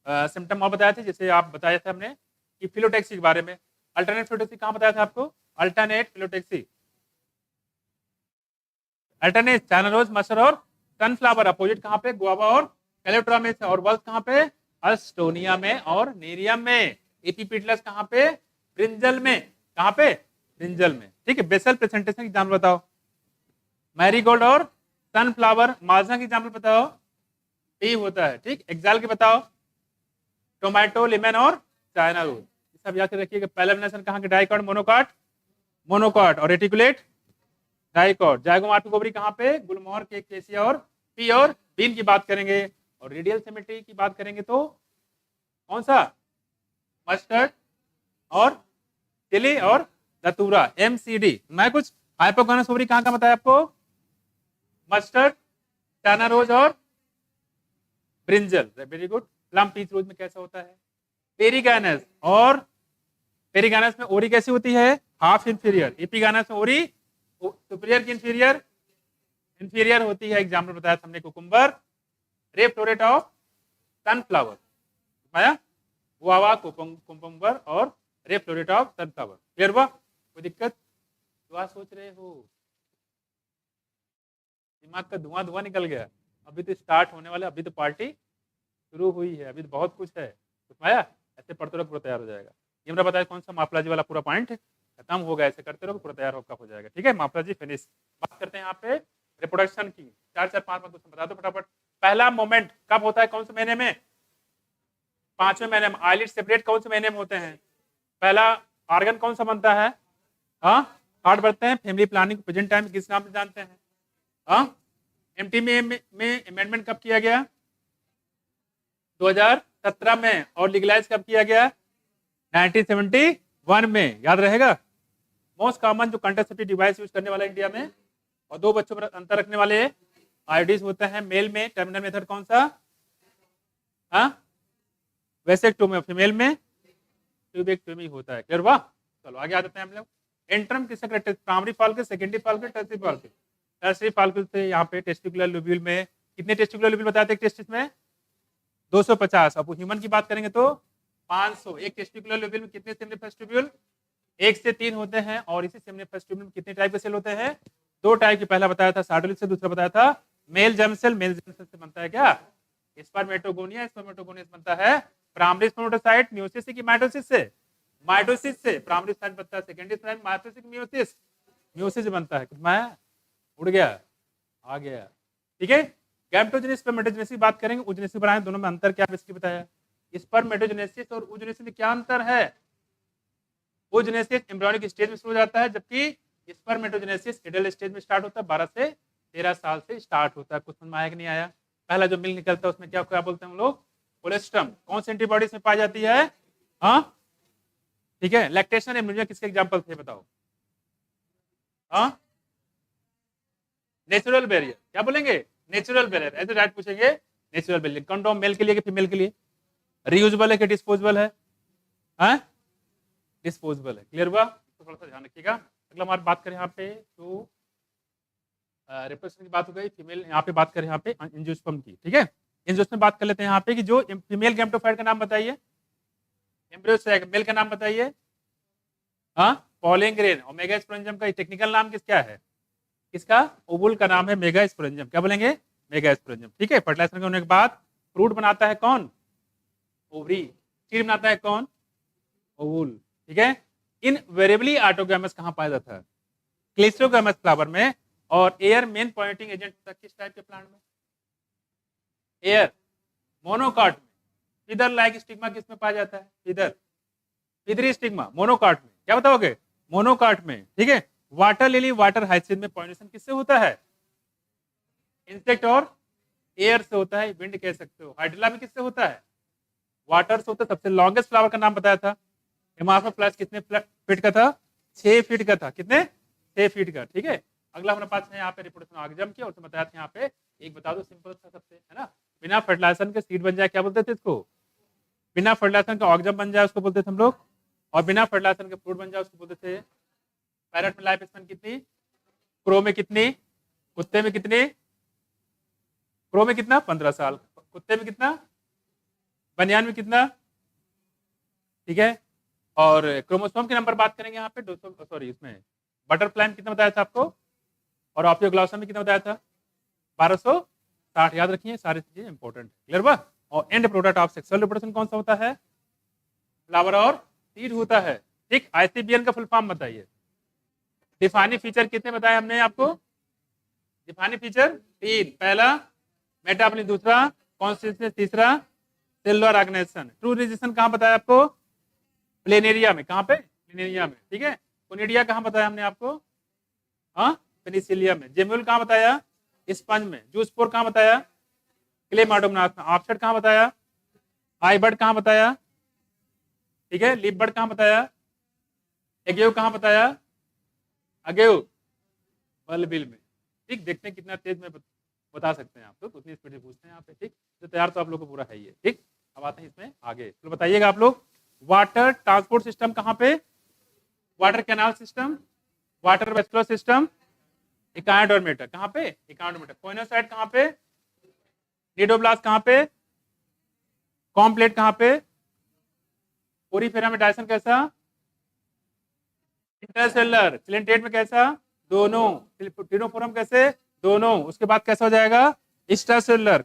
सिम्टम और बताए थे, जैसे आप बताया था हमने कि फिलोटैक्सी के बारे में। अल्टरनेट फिलोटैक्सी कहाँ बताया था आपको? Alternate phyllotaxy, alternate China rose, mustard और सनफ्लावर अपोजिट कहाँ पे? गुआवा और कैलेट्रा में। और वर्ल्स कहाँ पे? अल्स्टोनिया में और नेरियम में। एपिपिटलस कहाँ पे? ब्रिंजल में। कहाँ पे? ब्रिंजल में। ठीक है, बेसल प्रेजेंटेशन एग्जाम्पल बताओ। मैरीगोल्ड और सनफ्लावर। माजा की एग्जाम्पल बताओ। पी होता है। ठीक, एक्साल के बताओ। टोमेटो, लेमन और चाइना रोज। सब याद रखिएगा। पहला कहाँ के? डाइकॉट, मोनोकॉट, मोनोकॉट और रेटिकुलेट डाइकॉट। जाइगोमार्टोगोबरी कहाँ पे? गुलमोहर के केसिया और पी और बीन की बात करेंगे। और रेडियल सिमेट्री की बात करेंगे तो कौन सा? मस्टर्ड और चिली और दतूरा, एमसीडी। मैं कुछ हाइपोगोनस ओवरी कहाँ का बताया आपको? मस्टर्ड, चाइना रोज और brinjal. Very good. Plum peach rose में कैसा होता है? पेरिगैनस। और पेरिगैनस में ओरी कैसी होती है? Half inferior. एपिगैनस में ओरी सुपीरियर की इंफीरियर? इंफीरियर होती है। एग्जाम्पल बताया था हमने, cucumber, ray floret of sunflower, पाया गुआवा, कुकुम्बर और ray floret of sunflower. Clear हुआ? कोई दिक्कत? दुआ सोच रहे हो? दिमाग का धुआं धुआं निकल गया। अभी तो स्टार्ट होने वाला, अभी तो पार्टी शुरू हुई है, अभी तो बहुत कुछ है। पाया? ऐसे पढ़ते रहो पूरा तैयार हो जाएगा। ये मेरा बताया कौन सा? मापलाजी वाला पूरा पॉइंट खत्म होगा। ऐसे करते रहो पूरा तैयार होकर हो जाएगा। ठीक है, मापलाजी फिनिश। बात करते हैं यहाँ पे रिप्रोडक्शन की। 4-4-5 में क्वेश्चन बता दो फटाफट। पहला मोमेंट कब होता है? कौन से महीने में? 5वें महीने में। आईलिड सेपरेट कौन से महीने में होते हैं? पहला ऑर्गन कौन सा बनता है? हाँ, हार्ट बढ़ते हैं। फैमिली प्लानिंग प्रेजेंट टाइम किस नाम से जानते हैं? हाँ, एमटी में अमेंडमेंट कब किया गया? 2017 में। और लीगलाइज कब किया गया? 1971 में। याद रहेगा। मोस्ट कॉमन जो कंट्रासेप्टिव डिवाइस यूज करने वाला इंडिया में और 2 बच्चों पर अंतर रखने वाले आईडीज होते हैं। मेल में टर्मिनल मेथड कौन सा? हाँ, वेसेक्टोमी। फीमेल में ट्यूबेक्टोमी होता है। क्लियर हुआ? चलो आगे आ जाते हैं हम लोग। एंट्रम किससे करते हैं? Primary follicle, secondary follicle, tertiary follicle. Tertiary follicle से यहाँ पे टेस्टिकुलर लोब्यूल में कितने टेस्टिकुलर लोब्यूल बताते हैं टेस्टिस में? 250। अब ह्यूमन की बात करेंगे तो 500। एक टेस्टिकुलर लोब्यूल में कितने सेमिनिफरस ट्यूब्यूल? 1 से 3 होते हैं। और इसी सेमिनिफरस ट्यूब्यूल में कितने टाइप के सेल होते हैं? 2 टाइप के। पहला बताया था सार्डोलिस से, दूसरा बताया था male germ cell. Male germ cell से बनता है क्या? स्पर्मेटोगोनिया। स्पर्मेटोगोनिया बनता है प्राइमरी स्पर्मेटोसाइट मियोसिस की माइटोसिस से। माइटोसिस से प्राइमरी साइट बनता है। Secondary cyte mitosis meiosis, meiosis बनता है। मैं उड़ गया, आ गया। ठीक है, गैमेटोजेनेसिस स्पर्मेटोजेनेसिस की बात करेंगे। ओजेनेसिस बनाए, दोनों में अंतर क्या है इसकी बताया। स्पर्मेटोजेनेसिस और ओजेनेसिस में क्या अंतर है? ओजेनेसिस एम्ब्रियोनिक स्टेज में शुरू हो जाता है, जबकि स्पर्मेटोजेनेसिस एडल्ट स्टेज में स्टार्ट होता है। 12 से 13 साल से स्टार्ट होता है। कुछ समझ में आया कि नहीं आया? पहला जो मिल्क निकलता है उसमें क्या क्या बोलते हैं हम लोग? कोलेस्ट्रम। कौन सी एंटीबॉडीज में पाई जाती है? हाँ, ठीक है। लैक्टेशन एमोनिया किसके एग्जांपल थे बताओ? हाँ, नेचुरल बैरियर। क्या बोलेंगे? Natural barrier. ऐसे राइट पूछेंगे। Natural barrier. कंडोम मेल के लिए कि फीमेल के लिए? रीयूजेबल है कि डिस्पोजेबल है? हाँ, डिस्पोजेबल है। क्लियर हुआ? तो थोड़ा सा ध्यान रखिएगा। अगला हमारी बात करें यहाँ पे तो रिप्रोडक्शन की बात हो गई। फीमेल यहाँ पे बात करें यहाँ पे एंजियोस्पर्म की। ठीक है, एंजियोस्पर्म बात कर लेते हैं यहाँ पे कि जो फीमेल गैमेटोफाइट का नाम बताइए। Embryo sac. मेल का नाम बताइए। हाँ, पॉलिंग्रेन। और मेगा स्पोरेंजियम का टेक्निकल नाम किसका है? किसका? ओवुल का नाम है मेगा स्पोरेंजियम। क्या बोलेंगे? Mega sporangium. ठीक है, फर्टिलाइजेशन होने के बाद फ्रूट बनाता है कौन? ओवरी। सीड बनाता है कौन? ओवुल। ठीक है, इनवेरिएबली ऑटोगैमस कहाँ पाया जाता है? क्लेस्ट्रोगैमस फ्लावर में। और एयर मेन पॉइंटिंग एजेंट किस टाइप के प्लांट में? एयर। मोनोकाट में। इधर लाइक स्टिग्मा किस में पाया जाता है? इधर इधरी स्टिग्मा मोनोकाट में। क्या बताओगे? मोनोकाट में। ठीक है, वाटर लिली, वाटर हाइसिंथ में पॉलिनेशन किससे होता है? इंसेक्ट और एयर से होता है। विंड कह सकते हो। हाइड्रिला में किससे होता है? वाटर से होता है। सबसे लॉन्गेस्ट फ्लावर का नाम बताया था। हेमाफोफ्लास कितने फीट का था? 6 फीट का था। कितने? 6 फीट का। ठीक है, अगला हमारे पास है यहाँ पे रिप्रोडक्शन ऑर्गेनिज्म की। और बताया था यहाँ पे एक बता दो सिंपल सा सबसे, है ना? बिना फर्टिलाइजेशन के सीड बन जाए क्या बोलते थे इसको? बिना फर्टिलाइजेशन के ऑर्गेनिज्म बन जाए उसको बोलते थे हम लोग। और बिना फर्टिलाइजेशन के फ्रूट बन जाए उसको बोलते थे। पैरेट में लाइफ स्पैन कितनी? क्रो में कितनी? कुत्ते में कितनी? क्रो में कितना 15 साल, कुत्ते में कितना, बनियान में कितना, ठीक है। और क्रोमोसोम के नंबर बात करेंगे यहाँ पे 200, सॉरी इसमें बटरफ्लाई में कितना बताया था आपको, और ऑप्टियोग्लॉसा में कितना बताया था 1260। याद रखिए सारी चीजें इंपॉर्टेंट, क्लियर हुआ। और and product of sexual reproduction कौन सा होता है, फ्लावर और सीड होता है, ठीक। आईसीबीएन का फुल फॉर्म बताइए। डिफाइनिंग फीचर कितने बताए हमने आपको, डिफाइनिंग फीचर 3, पहला मेटाबॉलिज्म, दूसरा कॉन्स्टिट्यूशन, तीसरा सेलुलर ऑर्गेनाइजेशन। ट्रू रिलेशन कहाँ बताया आपको, प्लेनेरिया में, कहाँ पे, प्लेनेरिया में, ठीक है। कोनिडिया कहाँ बताया हमने आपको, हाँ पेनिसिलिया में। जेम्यूल कहाँ बताया, स्पंज में। जूस्पोर कहाँ बताया, क्लेमाइडोमोनास में। ऑप्शेट कहाँ बताया, आईबर्ड कहाँ बताया, ठीक है। लिपबर्ड कहाँ बताया, एगेव कहाँ बताया, अगेव बल्बिल में, ठीक। देखते हैं कितना तेज में बता सकते हैं आप लोग, उतनी स्पीड से पूछते हैं यहाँ पे, ठीक। तो तैयार तो आप लोग को पूरा है ही है, ठीक। अब आते हैं इसमें आगे, तो बताइएगा आप लोग, वाटर ट्रांसपोर्ट सिस्टम कहाँ पे, water canal system, water vascular system, echinodermata कहाँ पे, इकाइडोर्मेटर। कोइनोसाइट कहाँ पे, निडोब्लास्ट कहाँ पे, कॉम्प्लेट कहाँ पे, पोरीफेरा में डायसन कैसा, इंटरसेलुलर, सिलेंटेट में कैसा, दोनों, टिनोफोरम कैसे, दोनों। उसके बाद कैसा हो जाएगा, एक्स्ट्रासेलुलर।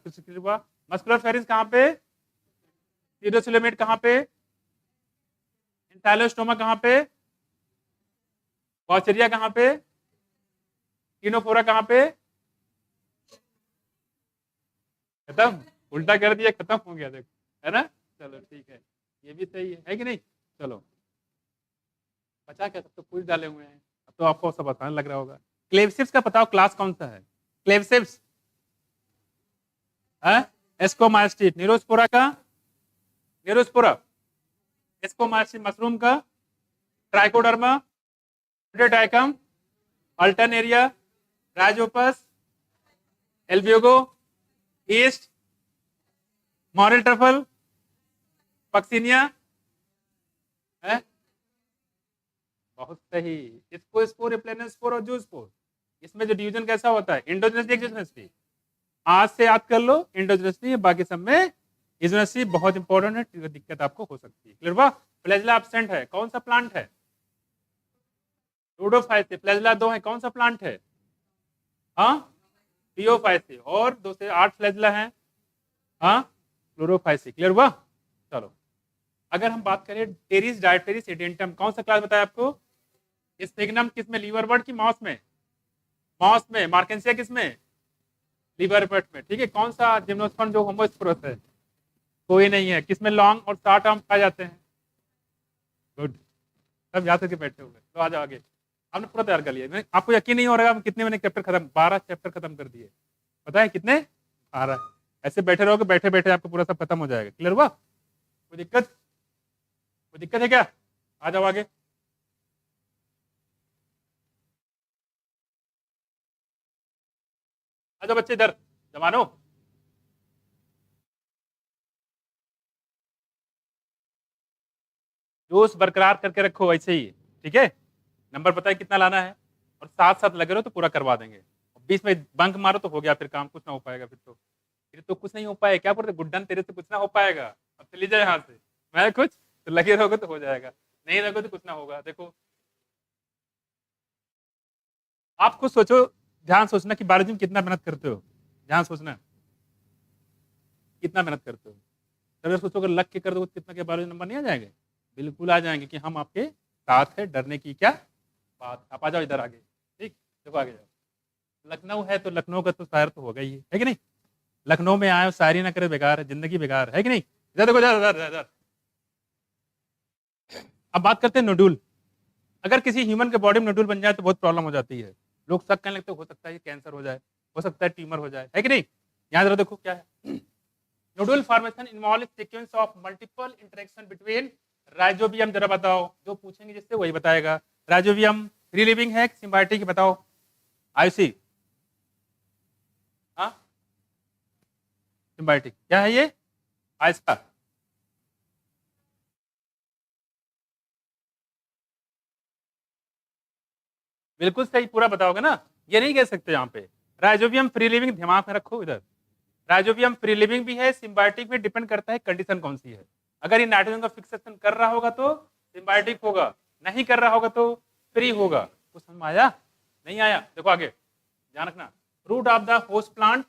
मस्कुलर फेरिंज कहाँ पे, सीरोसिलोमेट कहाँ पे, इंटाइलोस्टोमा कहाँ पे, वॉचरिया कहाँ पे, टिनोफोरा कहाँ पे, खत्म, उल्टा कर दिया, खत्म हो गया, देखो, है ना। चलो ठीक है, ये भी सही है कि नहीं। चलो बचा क्या, सब तो पूछ डाले हुए हैं, अब तो आपको सब आसान लग रहा होगा। क्लेवसिप्स का बताओ क्लास कौन सा है, क्लेवसिप्स, एस्कोमास्टिस। न्यूरोस्पोरा का, न्यूरोस्पोरा, एस्कोमास्टिस मशरूम का, ट्राइकोडर्मा, डाइकम, alternaria, rhizopus, albugo, yeast, morel truffle, puccinia, है बहुत सही। इसको स्पोर, प्लेनोस्पोर और जूस्पोर। इसमें जो डिवीजन कैसा होता है, एंडोजेनस एक्सोजेनस। आज से याद कर लो, एंडोजेनस नहीं है, बाकी सब में एक्सोजेनस बहुत इंपॉर्टेंट है, दिक्कत आपको हो सकती है, क्लियर हुआ। फ्लैजेला एब्सेंट है, कौन सा प्लांट है, रोडोफाइसी। फ्लैजेला 2 है, कौन सा प्लांट है, हाँ पियोफाइसी। और 2 से 8 फ्लैजेला है, हाँ क्लोरोफाइसी, क्लियर हुआ। चलो अगर हम बात करें टेरिस डायटेरिस एडेंटम, कौन सा क्लास बताया आपको, स्फिग्नम किसमें, लीवर बर्ड की माउस में, माउस में। मार्केंसिया किसमें, लीवर बर्ड में, ठीक है। कौन सा जिम्नोस्पर्म जो होमोस्पोरस है, कोई नहीं है। किसमें लॉन्ग और शॉर्ट आर्म पाए जाते हैं, गुड, सब याद करके बैठे हुए। तो आ जाओ आगे, आपने पूरा तैयार कर लिया। आपको यकीन नहीं हो रहा है कितने मैंने चैप्टर खत्म, 12 चैप्टर खत्म कर दिए, पता है कितने, 12। ऐसे बैठे रहोगे, बैठे बैठे आपको पूरा सब खत्म हो जाएगा, क्लियर हुआ। कोई दिक्कत, कोई दिक्कत है क्या, आ जाओ आगे। आ जाओ बच्चे इधर, जवानो। जोश बरकरार करके रखो ऐसे ही, ठीक है। नंबर पता है कितना लाना है, और साथ साथ लगे रहो तो पूरा करवा देंगे। बीच में बंक मारो तो हो गया, फिर काम कुछ ना हो पाएगा, फिर तो कुछ नहीं हो पाएगा। क्या बोलते गुड्डन, तेरे से कुछ ना हो पाएगा, अब चली जाए यहाँ से। मैं कुछ तो लगे रहोगे तो हो जाएगा, नहीं रहोगे तो कुछ ना होगा। देखो आप खुद सोचो, ध्यान सोचना कि बायोलॉजी में कितना मेहनत करते हो, ध्यान सोचना कितना मेहनत करते हो। अगर सोचो अगर लग के कर दो कितना के बायोलॉजी नंबर नहीं आ जाएंगे, बिल्कुल आ जाएंगे, कि हम आपके साथ है, डरने की क्या बात। आप आ जाओ इधर आगे, ठीक। देखो आगे जाओ, लखनऊ है तो लखनऊ का तो शायर तो होगा ही है कि नहीं। लखनऊ में आए शायरी ना करे बेकार है, जिंदगी बेकार है कि नहीं। इधर देखो, इधर इधर इधर। अब बात करते हैं नोडुल। अगर किसी ह्यूमन के बॉडी में नोडुल बन जाए तो बहुत प्रॉब्लम हो जाती है। लोग शक करने लगते हो सकता है कैंसर हो जाए, हो सकता है ट्यूमर हो जाए, है कि नहीं। यहाँ जरा देखो क्या है, nodule formation involve sequence of multiple interaction between, rhizobium, जरा बताओ, जो पूछेंगे जिससे वही बताएगा। राइजोबियम फ्री लिविंग है, सिम्बायोटिक, बताओ आयुषी, हाँ सिम्बायोटिक क्या है ये, आयस्का, बिल्कुल सही, पूरा बताओगे ना, ये नहीं कह सकते यहाँ पे। राइजोबियम फ्री लिविंग, दिमाग में रखो इधर, राइजोबियम फ्री लिविंग भी है, सिम्बायोटिक में डिपेंड करता है कंडीशन कौन सी है। अगर ये नाइट्रोजन का फिक्सेशन कर रहा होगा तो सिम्बायोटिक होगा, नहीं कर रहा होगा तो फ्री होगा। कुछ समझ में आया? नहीं आया? देखो आगे ध्यान रखना। Root of the host plant,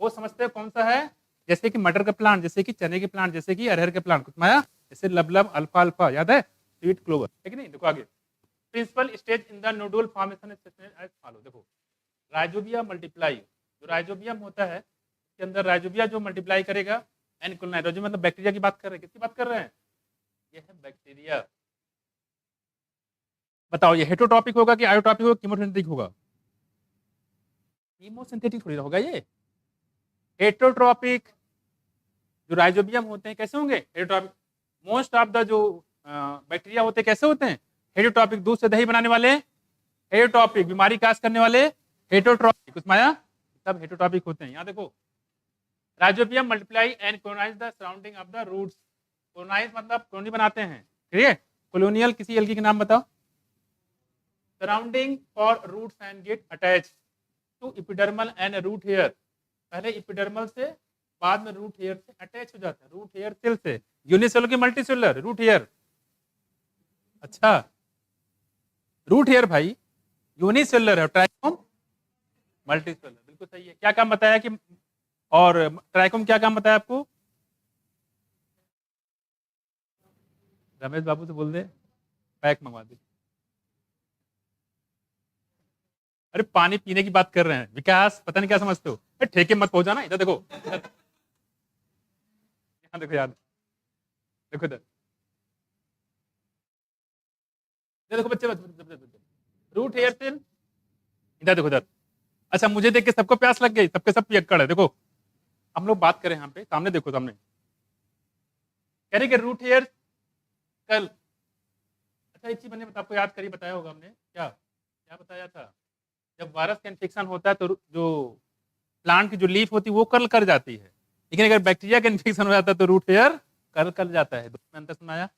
वो समझते हो कौन सा है? जैसे कि मटर का प्लांट, जैसे कि चने के प्लांट, जैसे कि अरहर के प्लांट, कुछ माया जैसे लबलब, अल्फा अल्फा, याद है? स्वीट क्लोवर है कि नहीं? देखो आगे, principal stage in the nodule formation as follow. देखो राइजोबिया मल्टीप्लाई, जो राइजोबियम होता है के अंदर राइजोबिया जो मल्टीप्लाई करेगा एन नाइट्रोजन, मतलब बैक्टीरिया की बात कर रहे हैं। किसकी बात कर रहे हैं? ये है बैक्टीरिया। बताओ ये हेटरोटॉपिक होगा कि आयोटॉपिक होगा, कीमोसिंथेटिक होगा? कीमोसिंथेटिक थोड़ी होगा ये। हेटरोट्रॉपिक जो राइजोबियम होते हैं कैसे होंगे? हेटरोट्रॉपिक। मोस्ट ऑफ द जो बैक्टीरिया होते हैं कैसे होते हैं? हेटरोट्रॉपिक। दूध से दही बनाने वाले हेटरोट्रॉपिक, बीमारी काज करने वाले हेटरोट्रॉपिक, कुछ माया सब हेटरोट्रॉपिक होते हैं। यहाँ देखो rhizobium multiply and colonise the surrounding of the roots. Colonise मतलब कॉलोनी बनाते हैं, ठीक है? कॉलोनियल किसी एल्गी के नाम बताओ। Surrounding for roots and get attach to epidermal and root hair. पहले एपिडर्मल से, बाद में रूट हेयर से अटैच हो जाते हैं। रूट हेयर सेल से, यूनिसेलुलर की मल्टीसेलुलर? Root hair. अच्छा रूट हेयर भाई यूनिसेलुलर है, ट्राइकोम मल्टीसेलुलर, बिल्कुल सही है। क्या काम बताया कि, और ट्राइकोम क्या काम बताया आपको? रमेश बाबू से बोल दे पैक मंगवा दे। अरे पानी पीने की बात कर रहे हैं विकास, पता नहीं क्या समझते हो। ठेके मत पहुंचाना, इधर देखो, यहाँ देखो यार, देखो इधर, देखो बच्चे रूट हेयर सेल, इधर देखो इधर। अच्छा मुझे देख के सबको प्यास लग गई, सबके सब पियक्कड़ है। देखो हम लोग बात करें यहाँ पे, सामने देखो, सामने कह रहे कि रूट हेयर कल। अच्छा एक चीज मैंने आपको याद करी, बताया होगा हमने, क्या क्या बताया था? जब वायरस का इन्फेक्शन होता है तो जो प्लांट की जो लीफ होती है वो कर्ल कर जाती है, लेकिन अगर बैक्टीरिया का इन्फेक्शन हो जाता है तो रूट हेयर कर्ल कर जाता है। दोनों में अंतर सुनाया?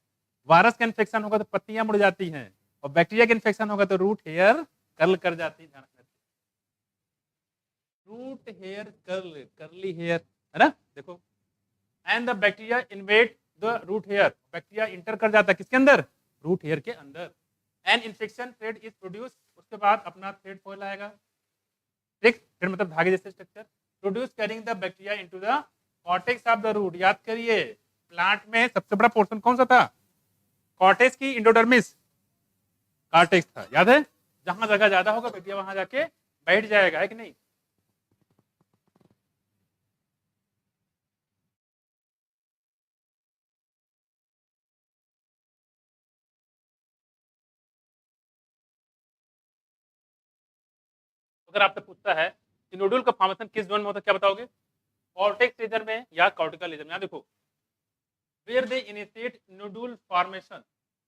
वायरस का इन्फेक्शन होगा तो पत्तियां मुड़ जाती हैं, और बैक्टीरिया का इन्फेक्शन होगा तो रूट हेयर कर्ल कर जाती है। Root hair curl, curly hair, है ना? देखो and the bacteria invade the root hair, bacteria enter कर जाता है किसके अंदर? रूट हेयर के अंदर। And infection thread is produce, उसके बाद अपना थ्रेड फैलाएगा, ठीक? थ्रेड मतलब धागे जैसे structure, produce carrying the bacteria into the cortex of the root. याद करिए प्लांट में सबसे बड़ा पोर्शन कौन सा था? कॉर्टेक्स की इंडोडर्मिस? कॉर्टेक्स था, याद है? जहां जगह ज्यादा होगा बैक्टीरिया वहां जाके बैठ जाएगा, है कि नहीं? अगर आपसे पूछता है कि नोडुल का फॉर्मेशन किस जोन में होता है, क्या बताओगे? कॉर्टेक्स रीजन में या कॉर्टिकल रीजन में? यहाँ देखो where they initiate nodule formation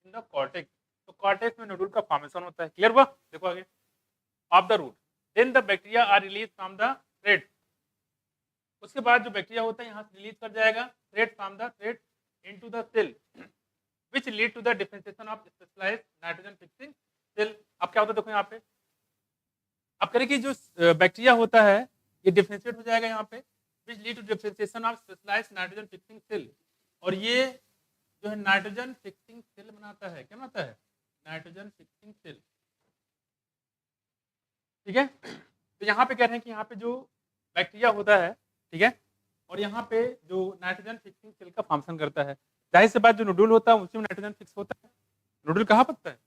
in the cortex, तो कॉर्टेक्स में नोडुल का फॉर्मेशन होता है। क्लियर हुआ? देखो आगे, of the root then the bacteria are release from the thread. उसके बाद जो बैक्टीरिया होता है यहाँ से रिलीज कर जाएगा thread from the thread into the cell which lead to the differentiation of specialised nitrogen fixing cell. अब क्या होता है देखो यहाँ पे, अब करें कि जो बैक्टीरिया होता है ये डिफरेंशिएट हो जाएगा यहाँ पे, which lead to differentiation of specialised nitrogen fixing cell, और ये जो है नाइट्रोजन फिक्सिंग सेल बनाता है। क्या बनाता है? नाइट्रोजन फिक्सिंग सेल, ठीक है? तो यहाँ पे कह रहे हैं कि यहाँ पे जो बैक्टीरिया होता है, ठीक है, और यहाँ पे जो नाइट्रोजन फिक्सिंग सेल का फंक्शन करता है। जाहिर सी बात जो नोडुल होता है उसमें नाइट्रोजन फिक्स होता है। नोडुल कहाँ पड़ता है?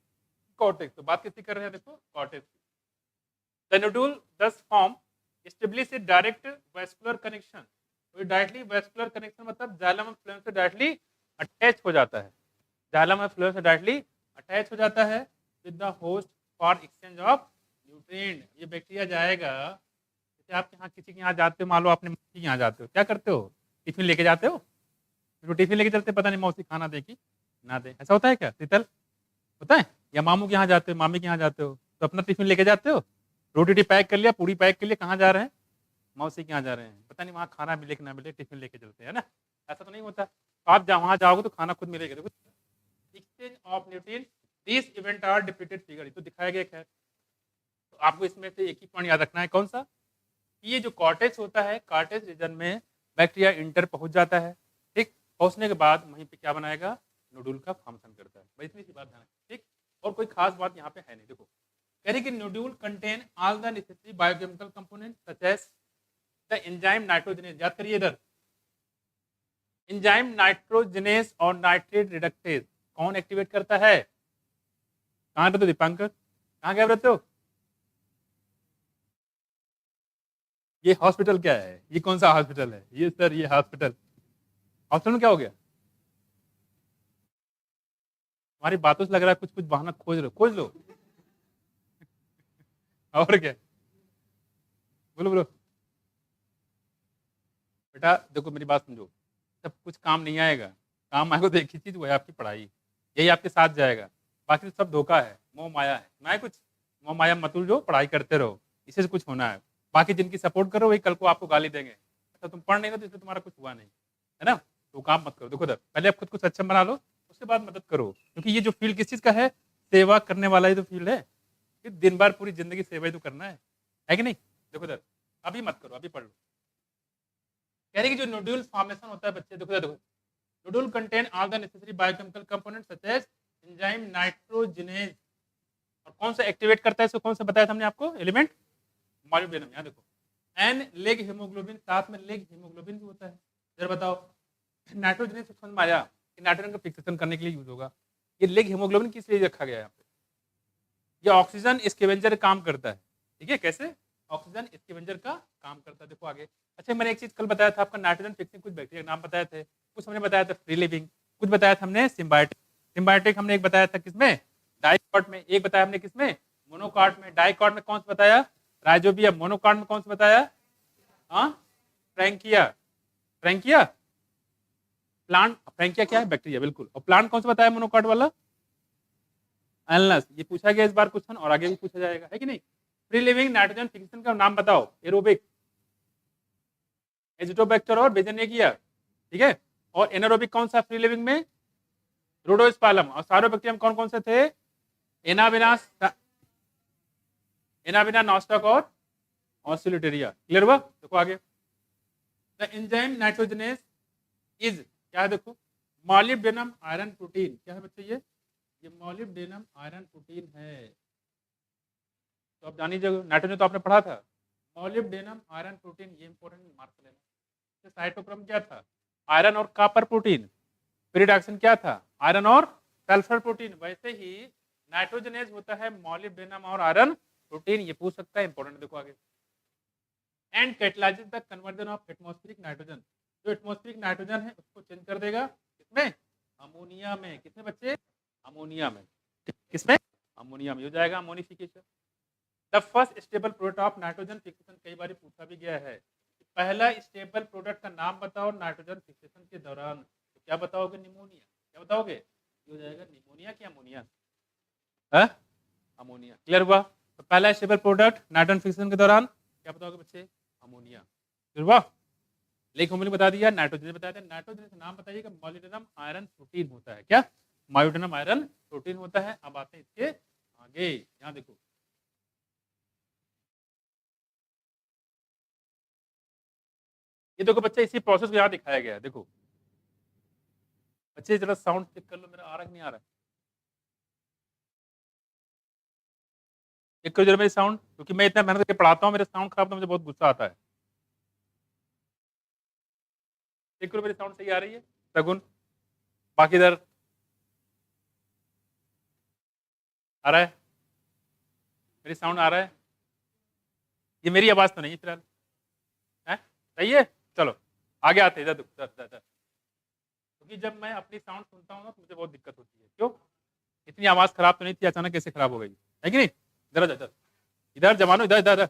कॉर्टेक्स। तो बात किसकी कर रहे हैं? देखो कॉर्टेक्स। द नोडुल दस फॉर्म एस्टेब्लिश ए डायरेक्ट वेस्कुलर कनेक्शन। तो डायरेक्टली वेस्कुलर कनेक्शन मतलब जाइलम ऑफ फ्लोएम से डायरेक्टली अटैच हो जाता है, जाइलम ऑफ फ्लोएम से डायरेक्टली अटैच हो जाता है with the host for exchange of nutrient. ये बैक्टीरिया जाएगा, जैसे आप यहाँ किसी के यहाँ जाते हो, मान लो आपने मौसी के यहाँ जाते हो, क्या करते हो? टिफिन लेके जाते हो, तो टिफिन लेके चलते, पता नहीं मौसी खाना दे कि ना दे, ऐसा होता है क्या शीतल? होता है? या मामू के यहाँ जाते हो, मामी के यहाँ जाते हो, तो अपना टिफिन लेके जाते हो, रोटी पैक कर लिया, पूरी पैक कर लिया, कहाँ जा रहे हैं? मौसी के यहाँ जा रहे हैं, पता नहीं वहाँ खाना मिले कि ना मिले, टिफिन लेके चलते हैं ना। ऐसा तो नहीं होता? आप जहाँ वहाँ जाओगे तो खाना खुद मिलेगा। देखो exchange of nutrient, this event are depicted figure, तो दिखाया गया। खैर तो आपको इसमें से एक ही पॉइंट याद रखना है, कौन सा? ये जो कॉर्टेक्स होता है, कॉर्टेक्स रीजन में बैक्टीरिया इंटर पहुंच जाता है। ठीक, पहुंचने के बाद वहीं पे क्या बनाएगा, नोडुल का फॉर्मेशन करता है। भाई इतनी सी बात ध्यान रखें। ठीक, और कोई खास बात यहाँ पे है नहीं। देखो कह रही कि nodule contain all the necessary biochemical component such as the enzyme nitrogenase. याद करिए इधर, एंजाइम नाइट्रोजनेज और नाइट्रेट रिडक्टेज कौन एक्टिवेट करता है? कहाँ रहते हो दीपांकर, कहाँ गए रहते हो? ये हॉस्पिटल क्या है, ये कौन सा हॉस्पिटल है? ये सर ये हॉस्पिटल, हॉस्पिटल में क्या हो गया? हमारी बातों से लग रहा है कुछ कुछ बहाना खोज लो, खोज लो। और क्या, बोलो बोलो। बेटा देखो मेरी बात समझो, सब कुछ काम नहीं आएगा, काम आएगा तो एक ही चीज, वो है आपकी पढ़ाई। यही आपके साथ जाएगा, बाकी तो सब धोखा है, मोह माया है। मैं कुछ मोह माया मत जो, पढ़ाई करते रहो, इसे से कुछ होना है। बाकी जिनकी सपोर्ट करो वही कल को आपको गाली देंगे, अच्छा तुम पढ़ नहीं रहे तो इसलिए तुम्हारा कुछ हुआ नहीं है ना, तो काम मत करो। देखो इधर पहले आप खुद को सक्षम बना लो, उसके बाद मदद करो, क्योंकि ये जो फील्ड किस चीज का है, सेवा करने वाला ही तो फील्ड है। कि दिन भर पूरी जिंदगी सेवा ही तो करना है कि नहीं? देखो इधर, अभी मत करो, अभी पढ़ लो। कह रहे कि जो नोड्यूल फॉर्मेशन होता है बच्चे, देखो देखो, nodule contain all the necessary biochemical components such as enzyme nitrogenase. और कौन सा एक्टिवेट करता है इसको, कौन सा बताया था हमने आपको एलिमेंट? मॉलिब्डेनम। यहाँ देखो एन लेग हीमोग्लोबिन, साथ में लेग हीमोग्लोबिन भी होता है। जरा बताओ, नाइट्रोजनेज से समझ में आया कि नाइट्रोजन का फिक्सेशन करने के लिए यूज होगा। ये लेग हीमोग्लोबिन किस लिए रखा गया है यहाँ पे? ये ऑक्सीजन स्कैवेंजर काम करता है। ठीक है, कैसे ऑक्सीजन स्कैवेंजर का काम करता है, देखो आगे। अच्छा मैंने एक चीज कल बताया था, आपका नाइट्रोजन फिक्सिंग कुछ बैक्टीरिया नाम बताए थे, कुछ हमने बताया था फ्री लिविंग, कुछ बताया था हमने सिम्बायोटिक। सिम्बायोटिक हमने एक बताया था किसमें, डाइकॉट में, एक बताया हमने किसमें, मोनोकॉट में। डाइकॉट में कौन सा बताया, राइजोबियम। मोनोकॉट में कौन सा बताया, हाँ फ्रैंकिया। फ्रैंकिया प्लांट, फ्रैंकिया क्या है, बैक्टीरिया, बिल्कुल। और प्लांट कौन सा बताया मोनोकॉट वाला, एलनस। ये पूछा गया इस बार क्वेश्चन, और आगे भी पूछा जाएगा, है कि नहीं? फ्री लिविंग नाइट्रोजन फिक्सेशन का नाम बताओ, एरोबिक, एजिटोबैक्टर और बेजनिया। ठीक है, और एनारोबिक कौन सा फ्री लिविंग में, रोडोस्पालम। और सारोबैक्टीरियम कौन कौन से थे, एनाबिना, एनाबिना, नॉस्टॉक और ऑसिलिटेरिया। क्लियर हुआ? देखो आगे, द एंजाइम नाइट्रोजनेज इज क्या है, देखो मॉलिब्डेनम आयरन प्रोटीन। क्या है बच्चे, ये मॉलिब्डेनम आयरन प्रोटीन है। तो आप जानिए, नाइट्रोजन तो आपने पढ़ा था, मॉलिब्डेनम आयरन प्रोटीन, ये इंपॉर्टेंट मार्क लेना। तो साइटोक्रोम क्या था, आयरन और कॉपर प्रोटीन। रिडक्शन क्या था, आयरन और सल्फर प्रोटीन। वैसे ही नाइट्रोजनेज होता है मॉलिब्डेनम और आयरन प्रोटीन, ये पूछ सकता है, इंपॉर्टेंट। देखो आगे, and कैटलाइजेस the conversion of atmospheric nitrogen. जो एटमॉस्फेरिक नाइट्रोजन है उसको चेंज कर देगा किसमें, अमोनिया में। किसमें बच्चे, अमोनिया में। किसमें, अमोनिया में हो जाएगा ammonification. The first stable product of nitrogen fixation, कई बार पूछा भी गया है, पहला स्टेबल प्रोडक्ट का नाम बताओ नाइट्रोजन फिक्सेशन के दौरान। तो क्या बताओगे, निमोनिया। क्या बताओगे, हो जाएगा निमोनिया क्या अमोनिया, अमोनिया। क्लियर हुआ? तो पहला स्टेबल प्रोडक्ट नाइट्रोजन फिक्सेशन के दौरान क्या बताओगे बच्चे, अमोनिया। क्लियर हुआ? लेकिन हमने बता दिया, नाइट्रोजन बताया था। नाइट्रोजन का नाम बताइएगा, मॉलिब्डेनम आयरन प्रोटीन होता है। क्या, मॉलिब्डेनम आयरन प्रोटीन होता है। अब आते हैं इसके आगे, यहाँ देखो, ये देखो बच्चे, इसी प्रोसेस को यहाँ दिखाया गया है। देखो बच्चे जरा साउंड चेक कर लो, मेरा आ रहा है नहीं आ रहा है, चेक करो जरा मेरी साउंड, क्योंकि मैं इतना मेहनत करके पढ़ाता हूँ, मेरा साउंड खराब तो मुझे बहुत गुस्सा आता है। चेक करो मेरी साउंड सही आ रही है, सगुन, बाकी इधर आ रहा है, मेरी साउंड आ रहा है, ये मेरी आवाज तो नहीं फिलहाल है, सही है? चलो आगे आते हैं, इधर। क्योंकि जब मैं अपनी साउंड सुनता हूँ ना तो मुझे बहुत दिक्कत होती है। क्यों, इतनी आवाज खराब तो नहीं थी, अचानक कैसे खराब हो गई, है कि नहीं? इधर इधर इधर जमानो, इधर इधर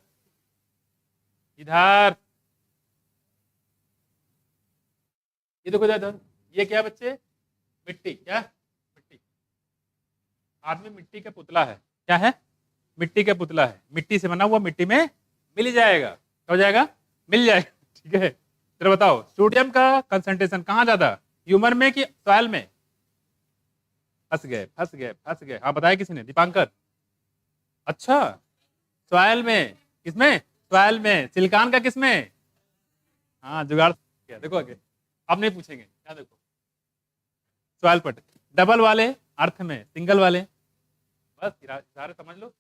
इधर, ये देखो इधर इधर, ये क्या है बच्चे, मिट्टी। क्या, मिट्टी। आदमी मिट्टी का पुतला है। क्या है, मिट्टी का पुतला है, मिट्टी से बना हुआ, मिट्टी में मिल जाएगा। क्या हो जाएगा, मिल जाएगा। ठीक है, फिर बताओ सोडियम का कंसंट्रेशन कहाँ ज्यादा, ह्यूमर में कि सॉइल में? फंस गए फंस गए फंस गए। हाँ बताया किसी ने, दीपांकर। अच्छा, सॉइल में। किसमें, सॉइल में, सिलिकॉन का किस में? हाँ जुगाड़ किया। देखो आगे, अब नहीं पूछेंगे, क्या देखो सॉइल पर, डबल वाले अर्थ में, सिंगल वाले, बस सारे समझ लो।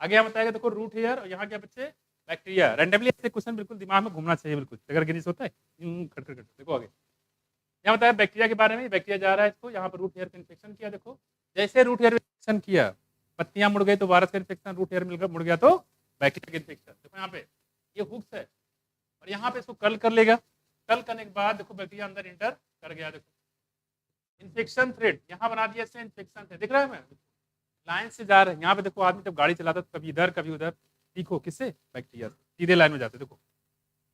आगे यहाँ बताएगा, देखो रूट हेयर और यहाँ क्या बच्चे, बैक्टीरिया। रैंडमली ऐसे क्वेश्चन बिल्कुल दिमाग में घूमना चाहिए, बिल्कुल अगर गिनीस होता है खट खट खट। देखो आगे यहाँ बताया बैक्टीरिया के बारे में, बैक्टीरिया जा रहा है इसको यहाँ पर रूट हेयर का इन्फेक्शन किया। देखो जैसे रूट हेयर इन्फेक्शन किया, पत्तियां मुड़ गई तो वायरस का इन्फेक्शन, रूट हेयर मिलकर मुड़ गया तो बैक्टीरिया का इन्फेक्शन। देखो यहाँ पे ये हुक्स है और यहाँ पे इसको कर्ल कर लेगा, कर्ल करने के बाद देखो बैक्टीरिया अंदर इंटर कर गया। देखो इन्फेक्शन थ्रेड यहाँ बना दिया इससे, इन्फेक्शन थ्रेड दिख रहा है, मैं लाइन से जा रहा है। यहाँ पे देखो आदमी जब गाड़ी चलाता है तो कभी इधर कभी उधर, ठीक हो किससे, बैक्टीरिया से, सीधे लाइन में जाते। देखो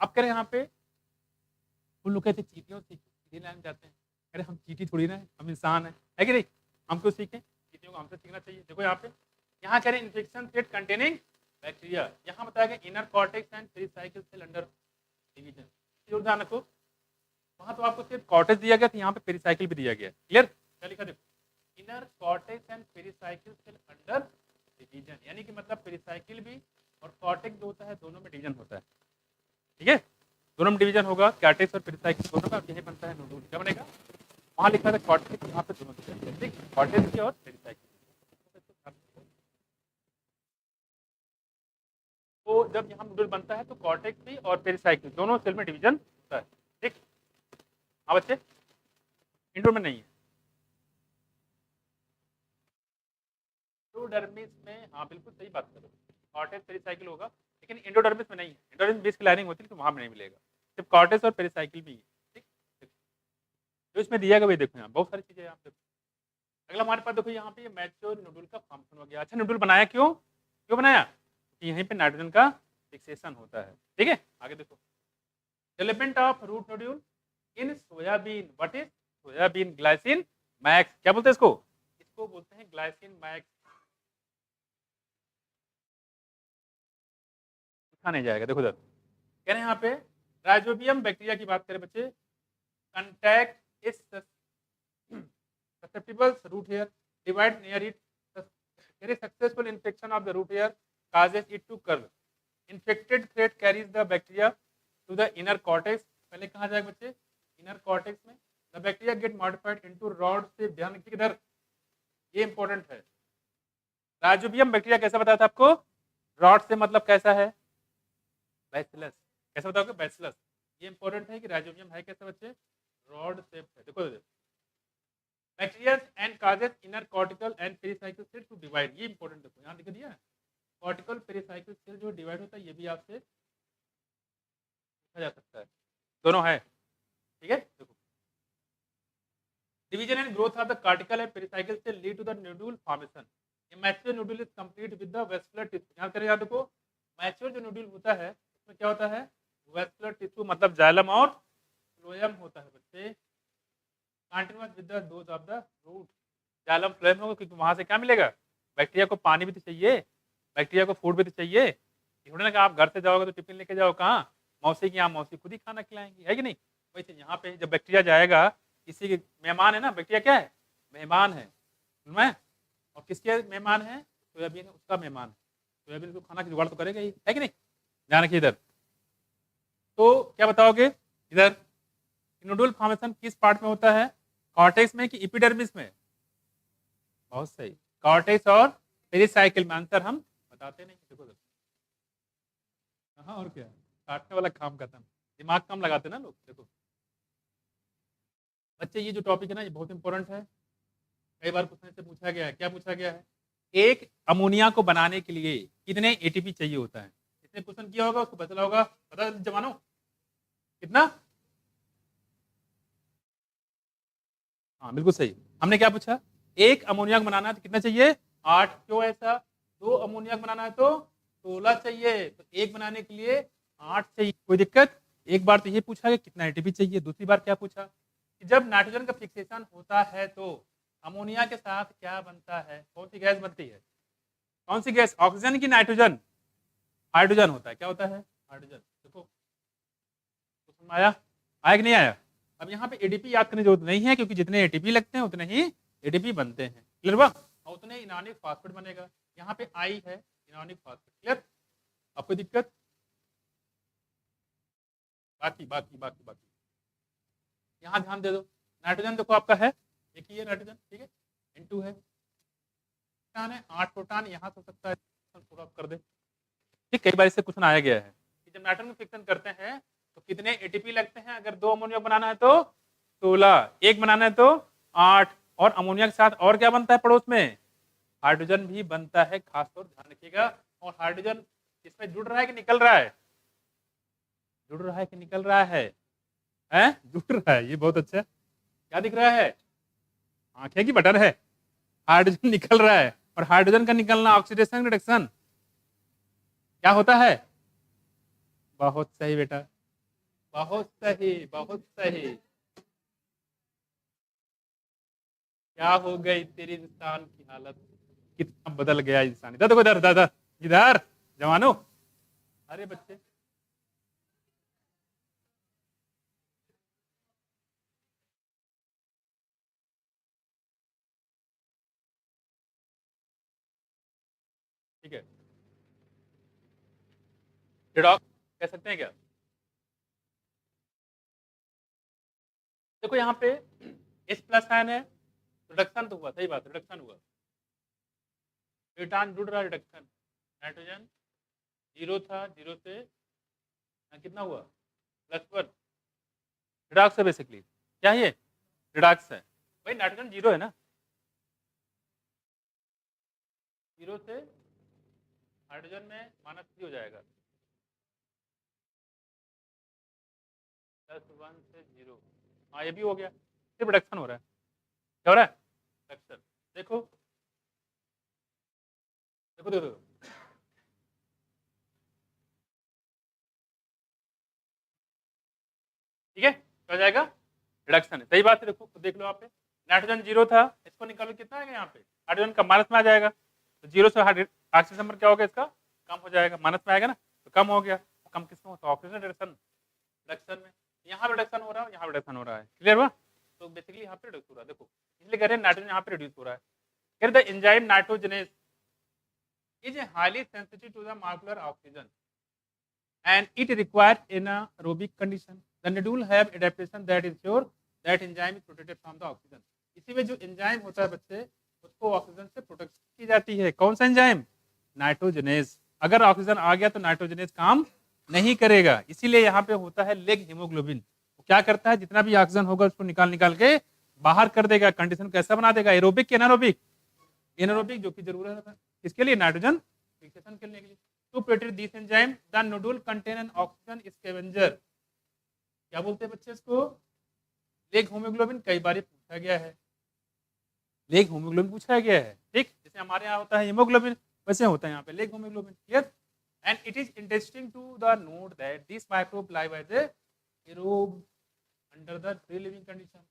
अब करें यहाँ पे, उन लोग कहते चीटियों से सीधे लाइन में जाते हैं। अरे हम चीटी थोड़ी ना है, हम इंसान है कि नहीं, हम क्यों सीखें, चीटियों को हमसे सीखना चाहिए। देखो यहाँ पे, यहाँ करें इन्फेक्शन थ्रेड कंटेनिंग बैक्टीरिया, यहाँ बताया गया inner cortex and pericycle cell under division. ध्यान रखो वहां तो आपको सिर्फ कॉर्टेक्स दिया गया था, यहाँ पे पेरिसाइकिल भी दिया गया। क्लियर, क्या लिखा देखो, inner cortex and pericycle cell under division, यानी कि मतलब पेरिसाइकिल भी और कॉर्टेक्स जो होता है दोनों में डिवीजन होता है। ठीक है, दोनों में डिवीजन होगा, कॉर्टेक्स और पेरिसाइकिल दोनों का, यही बनता है नोडूल। क्या बनेगा, वहां लिखा था कॉर्टेक्स, यहाँ पे दोनों ठीक, कॉर्टेक्स और पेरिसाइकिल। तो जब यहाँ नोडूल बनता है तो कॉर्टेक्स भी और पेरिसाइकिल दोनों सेल में डिवीजन होता है। ठीक, हाँ बच्चे, इंडोर में नहीं है, एंडोडर्मिस में, हाँ बिल्कुल सही बात करो, कॉर्टेक्स पेरिसाइकिल होगा, लेकिन एंडोडर्मिस में नहीं है। एंडोडर्मिस बेस की लाइनिंग होती है तो वहां में नहीं मिलेगा, सिर्फ कॉर्टेक्स और पेरिसाइकिल भी है। ठीक, तो इसमें दिया गया, देखो यहाँ बहुत सारी चीजें यहाँ पे। अगला हमारे पास देखो यहाँ पे मैच्योर नोडुल का फॉर्मेशन हो गया। अच्छा नोडुल बनाया क्यों, क्यों बनाया, कि यहीं पे नाइट्रोजन का फिक्सेशन होता है। ठीक है, आगे देखो, development of root nodule in soybean, what is soybean glycine max, क्या बोलते हैं इसको, इसको बोलते हैं ग्लाइसिन मैक्स। लिखा नहीं जाएगा, देखो इधर कह रहे हैं यहाँ पे, राइजोबियम बैक्टीरिया की बात करें बच्चे, कंटैक्ट इस susceptible root hair, divide near it, very successful infection of the root hair causes it to curl. Infected thread carries the bacteria to the inner cortex. पहले कहाँ जाएगा बच्चे, inner cortex में। The bacteria get modified into rod से, ध्यान रखिए किधर, ये इंपॉर्टेंट है। राइजोबियम बैक्टीरिया कैसा बताया था आपको, रॉड से मतलब कैसा है, बैसिलस, कैसा बताओगे, बैसिलस। ये इंपॉर्टेंट है कि राइजोबियम है कैसा बच्चे, रॉड शेप है। देखो bacteria and causes inner cortical and pericycle cell to divide, ये इंपॉर्टेंट देखो यहाँ लिख दिया है, कॉर्टिकल पेरिसाइकिल सेल जो डिवाइड होता है, ये भी आपसे पूछा जा सकता है, दोनों है। ठीक है, देखो division and growth of the cortical and pericycle cell lead to the nodule formation. ये mature nodule is complete with the vascular tissue. यहाँ करें याद देखो, मैच्योर जो नोड्यूल होता है उसमें क्या होता है, वेस्कुलर टिश्यू मतलब जाइलम और फ्लोएम होता है बच्चे, continuous with the those of the root. Xylem phloem होगा क्योंकि वहां से क्या मिलेगा, बैक्टीरिया को पानी भी तो चाहिए, बैक्टीरिया को फूड भी तो चाहिए। थोड़ी ना कि आप घर से जाओगे तो टिफिन लेके जाओ कहाँ, मौसी की यहाँ, मौसी खुद ही खाना खिलाएंगी, है कि नहीं। वैसे यहाँ पे जब बैक्टीरिया जाएगा, किसी के मेहमान है ना, बैक्टीरिया क्या है, मेहमान है, मैं और किसके मेहमान है, सोयाबीन उसका मेहमान है, सोयाबीन को खाना की जुगाड़ तो करेगा ही, है कि नहीं। ध्यान रखिए इधर, तो क्या बताओगे इधर, नोडुल फॉर्मेशन किस पार्ट में होता है, कॉर्टेक्स में कि एपिडर्मिस में, बहुत सही, कॉर्टेक्स और पेरिसाइकिल में। आंसर हम बताते नहीं, देखो हाँ और क्या, काटने वाला काम खत्म, दिमाग कम लगाते ना लोग। देखो बच्चे ये जो टॉपिक है ना, ये बहुत इंपॉर्टेंट है, कई बार क्वेश्चन से पूछा गया है। क्या पूछा गया है, एक अमोनिया को बनाने के लिए कितने एटीपी चाहिए होता है, इसने क्वेश्चन किया होगा, उसको पता होगा, पता जवानों कितना, हाँ बिल्कुल सही। हमने क्या पूछा, एक अमोनिया को बनाना है तो कितना चाहिए, 8, क्यों ऐसा, 2 अमोनिया को बनाना है तो 16 चाहिए, तो एक बनाने के लिए 8 चाहिए, कोई दिक्कत। एक बार तो ये पूछा कि कितना एटीपी चाहिए, दूसरी बार क्या पूछा कि जब नाइट्रोजन का फिक्सेशन होता है तो अमोनिया के साथ क्या बनता है, कौन सी गैस बनती है, कौन सी गैस, ऑक्सीजन की नाइट्रोजन, हाइड्रोजन होता है, क्या होता है, हाइड्रोजन। देखो आया, आया कि नहीं आया। अब यहाँ पे एडीपी याद करने की जरूरत नहीं है, क्योंकि जितने एटीपी लगते हैं उतने ही एडीपी बनते हैं, क्लियर हुआ, और उतने इनॉर्गेनिक फास्फेट बनेगा। यहाँ पे आई है इनॉर्गेनिक फास्फेट, क्लियर, आपको दिक्कत, बाकी बाकी बाकी बाकी यहाँ ध्यान दे दो, नाइट्रोजन देखो आपका है एक ही है नाइट्रोजन, ठीक है, N2 है, प्रोटॉन है 8 प्रोटॉन, यहाँ तो सकता है थोड़ा कर दे, ठीक। कई बार इससे क्वेश्चन आया गया है कि जब नाइट्रोजन फिक्शन करते हैं तो कितने एटीपी लगते हैं, अगर 2 अमोनिया बनाना है तो 16, एक बनाना है तो 8, और अमोनिया के साथ और क्या बनता है पड़ोस में, हाइड्रोजन भी बनता है, खास तौर ध्यान रखिएगा। और हाइड्रोजन इसमें जुड़ रहा है कि निकल रहा है, जुड़ रहा है कि निकल रहा है, हैं जुड़ रहा है, ये बहुत अच्छा है। क्या दिख रहा है, आंखें की बटन है, हाइड्रोजन निकल रहा है, और हाइड्रोजन का निकलना ऑक्सीडेशन रिडक्शन क्या होता है, बहुत सही बेटा, बहुत सही बहुत सही। क्या हो गई तेरी इंसान की हालत, कितना बदल गया इंसान, इधर देखो, इधर इधर इधर जवानो, अरे बच्चे ठीक है, रिडॉक्स कह सकते हैं क्या, देखो यहाँ पे H प्लस आयन है, रिडक्शन तो हुआ, सही बात, रिडक्शन हुआ, प्रोटॉन जुड़ रहा है, रिडक्शन, नाइट्रोजन जीरो था, जीरो से कितना हुआ +1, रिडॉक्स है बेसिकली, क्या ये रिडॉक्स है, भाई नाइट्रोजन जीरो है ना, जीरो से हाइड्रोजन में -3 हो जाएगा, +1 से 0, हाँ ये भी हो गया, सिर्फ रिडक्शन हो रहा है, क्या हो रहा है, रिडक्शन, देखो देखो देखो, ठीक है, क्या हो जाएगा, रिडक्शन है, सही बात है, देखो देख लो आप पे, नाइट्रोजन जीरो था, इसको निकालो कितना आएगा यहाँ पे, हाइड्रोजन का माइनस में आ जाएगा, तो जीरो से ऑक्सीजन नंबर क्या होगा इसका, कम हो जाएगा, माइनस में आएगा ना, तो कम हो गया, तो कम किसमें होता है, ऑक्सीजन रिडक्शन, रिडक्शन में, यहाँ रिडक्शन हो रहा है, यहाँ रिडक्शन हो रहा है, क्लियर हुआ, तो बेसिकली यहाँ पे रिड्यूस हो रहा है, देखो इसलिए कह रहे हैं नाइट्रोजन यहाँ पे रिड्यूस हो रहा है, कह रहे the enzyme nitrogenase is highly sensitive to the molecular oxygen and it requires anaerobic condition. The nodule have adaptation that ensure that enzyme is protected from the oxygen. इसी में जो एंजाइम होता है बच्चे, उसको ऑक्सीजन से प्रोटेक्ट की जाती है, कौन सा एंजाइम, नाइट्रोजनेस, अगर ऑक्सीजन आ गया तो नाइट्रोजनेस काम नहीं करेगा, इसीलिए यहाँ पे होता है लेग हीमोग्लोबिन, क्या करता है जितना भी ऑक्सीजन होगा उसको निकाल निकाल के बाहर कर देगा, कंडीशन कैसा बना देगा, एरोबिक या एनारोबिक, एनारोबिक जो कि जरूरत है किसके लिए, नाइट्रोजन फिक्सेशन करने के लिए, to protect this enzyme the nodule contain an oxygen scavenger, क्या बोलते हैं बच्चे इसको, लेग हीमोग्लोबिन, कई बार पूछा गया है, लेग हीमोग्लोबिन पूछा गया है, ठीक, जैसे हमारे यहाँ होता है हीमोग्लोबिन, वैसे होता है यहाँ पे leghaemoglobin, clear, and it is interesting to the note that this microbe live as a aerobe under the free living condition,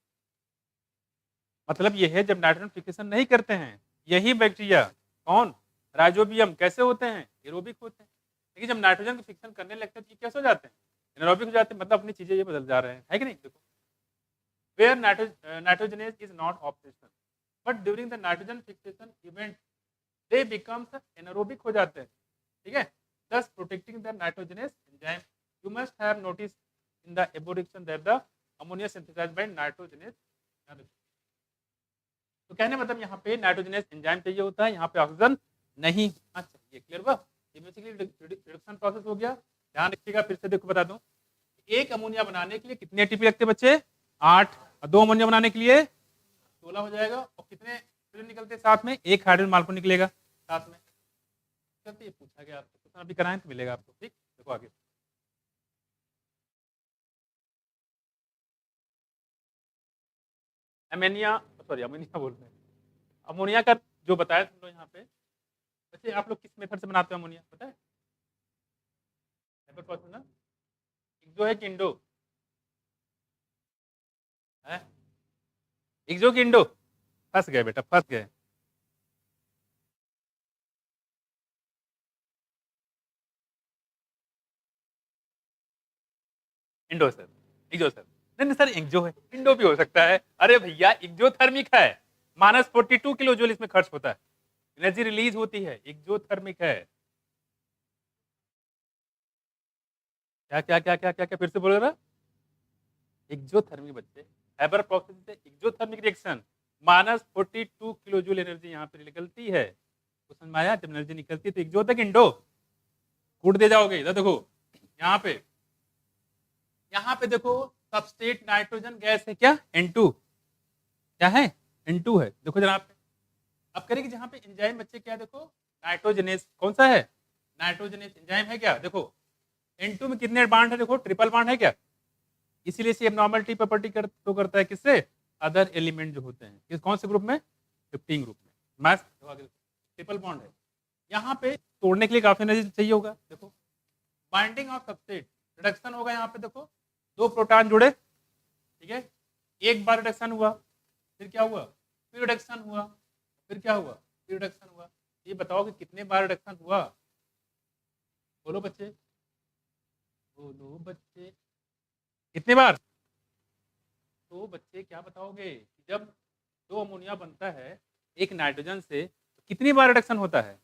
मतलब ये है जब नाइट्रोजन फिक्सेशन नहीं करते हैं, यही बैक्टीरिया कौन, राइजोबियम, कैसे होते हैं, एरोबिक होते हैं, लेकिन जब नाइट्रोजन को फिक्शन करने लगते हैं तो कैसे हो जाते हैं, एनारोबिक हो जाते हैं, मतलब अपनी चीजें ये बदल जा रहे हैं, है कि नहीं, देखो where nitrogenase is not operational but during the nitrogen fixation event they becomes anaerobic हो जाते हैं, ठीक है, thus protecting the nitrogenase enzyme. You must have noticed in the above reaction that the ammonia synthesized by nitrogenase. तो कहने मतलब यहाँ पे नाइट्रोजनेस एंजाइम चाहिए होता है, यहाँ पे ऑक्सीजन नहीं चाहिए, क्लियर हुआ, ये बेसिकली रिडक्शन प्रोसेस हो गया, ध्यान रखिएगा, फिर से देखो बता दूं, एक अमोनिया बनाने के लिए कितने एटीपी लगते बच्चे, 8, और 2 अमोनिया बनाने के लिए 16 हो जाएगा, और कितने निकलते साथ में, एक हाइड्रोजन मॉलिक्यूल निकलेगा साथ में, ये पूछा गया आपको, क्वेश्चन अभी कराएं तो मिलेगा आपको, ठीक, देखो आगे, अमोनिया, सॉरी अमोनिया बोल रहे हैं, अमोनिया का जो बताया तुम लोग यहाँ पे, वैसे आप लोग किस मेथड से बनाते हो अमोनिया पता है, ना, एक्सो है कि इंडो है, एक्सो कि इंडो, फंस गए बेटा, फंस गए, इंडो सर, एक्सो सर, नहीं नहीं सर एक्सो है, इंडो भी हो सकता है, अरे भैया एक्सोथर्मिक है, -42 किलो जूल इसमें खर्च होता है, एनर्जी रिलीज होती है, एक्सोथर्मिक है, क्या क्या क्या क्या क्या क्या फिर से बोल रहा? एक्सोथर्मिक बच्चे, हैबर प्रोसेस से exothermic reaction -42 kilo joule energy यहाँ पे निकलती है। तो समझ में आया? जब एनर्जी निकलती है तो एक्सो तक इंडो कूट दे जाओगे। इधर देखो, यहाँ पे देखो, सबस्ट्रेट नाइट्रोजन गैस है क्या? N2। क्या है? N2 है। देखो जरा आप, अब करेंगे जहाँ पे एंजाइम बच्चे क्या, देखो नाइट्रोजनेस कौन सा है? नाइट्रोजनेस एंजाइम है क्या? देखो N2 में कितने बाड है? देखो ट्रिपल बाड है क्या? इसीलिए से एबनॉर्मलिटी प्रॉपर्टी तो करता है किससे? अदर एलिमेंट जो होते हैं। किस कौन से ग्रुप में? 15 ग्रुप में। मैथ ट्रिपल बॉन्ड है। यहाँ पे तोड़ने के लिए काफी एनर्जी चाहिए होगा। देखो बाइंडिंग ऑफ सबस्ट्रेट, रिडक्शन होगा यहाँ पे। देखो दो प्रोटॉन जुड़े, ठीक है, एक बार रिडक्शन हुआ, फिर क्या हुआ? फिर रिडक्शन हुआ, फिर क्या हुआ? फिर रिडक्शन हुआ। ये बताओ कि कितने बार रिडक्शन हुआ? बोलो बच्चे, बोलो बच्चे, कितने बार? तो बच्चे क्या बताओगे कि जब दो अमोनिया बनता है एक नाइट्रोजन से, तो कितनी बार रिडक्शन होता है?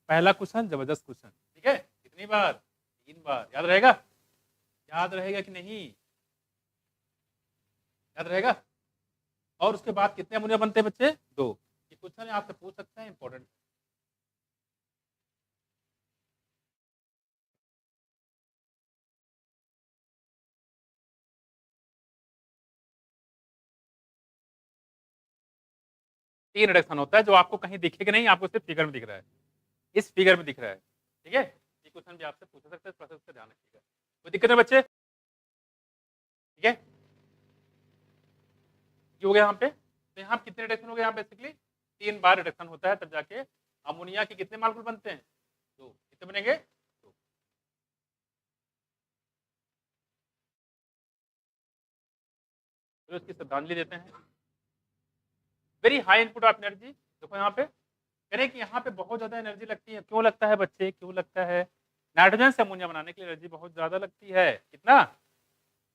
पहला क्वेश्चन, जबरदस्त क्वेश्चन, ठीक है। कितनी बार? 3 बार। याद रहेगा? याद रहेगा कि नहीं? याद रहेगा? और उसके बाद कितने अमोनिया बनते हैं बच्चे? 2। ये क्वेश्चन आपसे पूछ सकते हैं, इंपॉर्टेंट। तीन रिडक्शन होता है जो आपको कहीं दिखेगा नहीं, आपको सिर्फ फिगर में दिख रहा है। इस फिगर में दिख रहा है, ठीक है। ये क्वेश्चन भी आपसे पूछ सकते हैं, प्रोसेस का ध्यान रखिएगा। कोई दिक्कत है बच्चे? ठीक है, ये हो गया यहाँ पे। तो यहाँ कितने रिडक्शन हो गए? यहाँ बेसिकली 3 बार रिडक्शन होता है, तब जाके अमोनिया के कितने मॉलिक्यूल बनते हैं? 2। कितने बनेंगे? 2। तो इसकी श्रद्धांजलि देते हैं। Very high input of energy. देखो यहाँ पे कह रहे हैं कि यहाँ पे बहुत ज्यादा एनर्जी लगती है। क्यों लगता है बच्चे? क्यों लगता है? नाइट्रोजन से अमोनिया बनाने के लिए एनर्जी बहुत ज्यादा लगती है। कितना?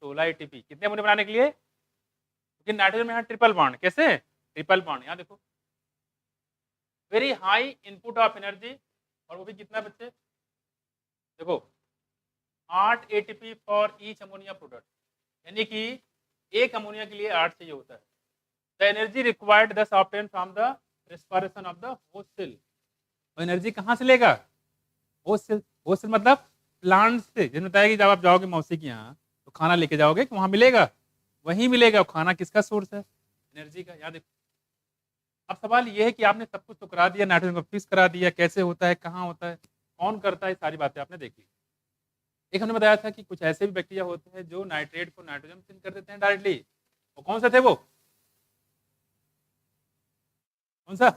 16 एटीपी। कितने अमोनिया बनाने के लिए? क्योंकि नाइट्रोजन में यहाँ ट्रिपल बॉन्ड। कैसे? Triple bond. यहाँ देखो very high input of energy, और वो भी कितना बच्चे? देखो 8 ATP for each ammonia product, यानी कि एक अमोनिया के लिए 8 चाहिए होता है। The energy required thus obtain from the respiration of the host cell. Energy कहाँ से लेगा? Host cell. होस्ट सेल मतलब प्लांट से। जैसे बताया कि जब आप जाओगे मौसी के यहाँ तो खाना लेके जाओगे कि वहां मिलेगा, वहीं मिलेगा। खाना किसका सोर्स है? एनर्जी का। याद देखो, अब सवाल ये है कि आपने सब कुछ तो करा दिया, नाइट्रोजन को फिक्स करा दिया, कैसे होता है, कहाँ होता है, कौन करता है, सारी बातें आपने देख ली। एक हमने बताया था कि कुछ ऐसे भी बैक्टीरिया होते हैं जो नाइट्रेट को नाइट्रोजन में चेंज कर देते हैं डायरेक्टली। वो कौन से थे? वो कौन सा?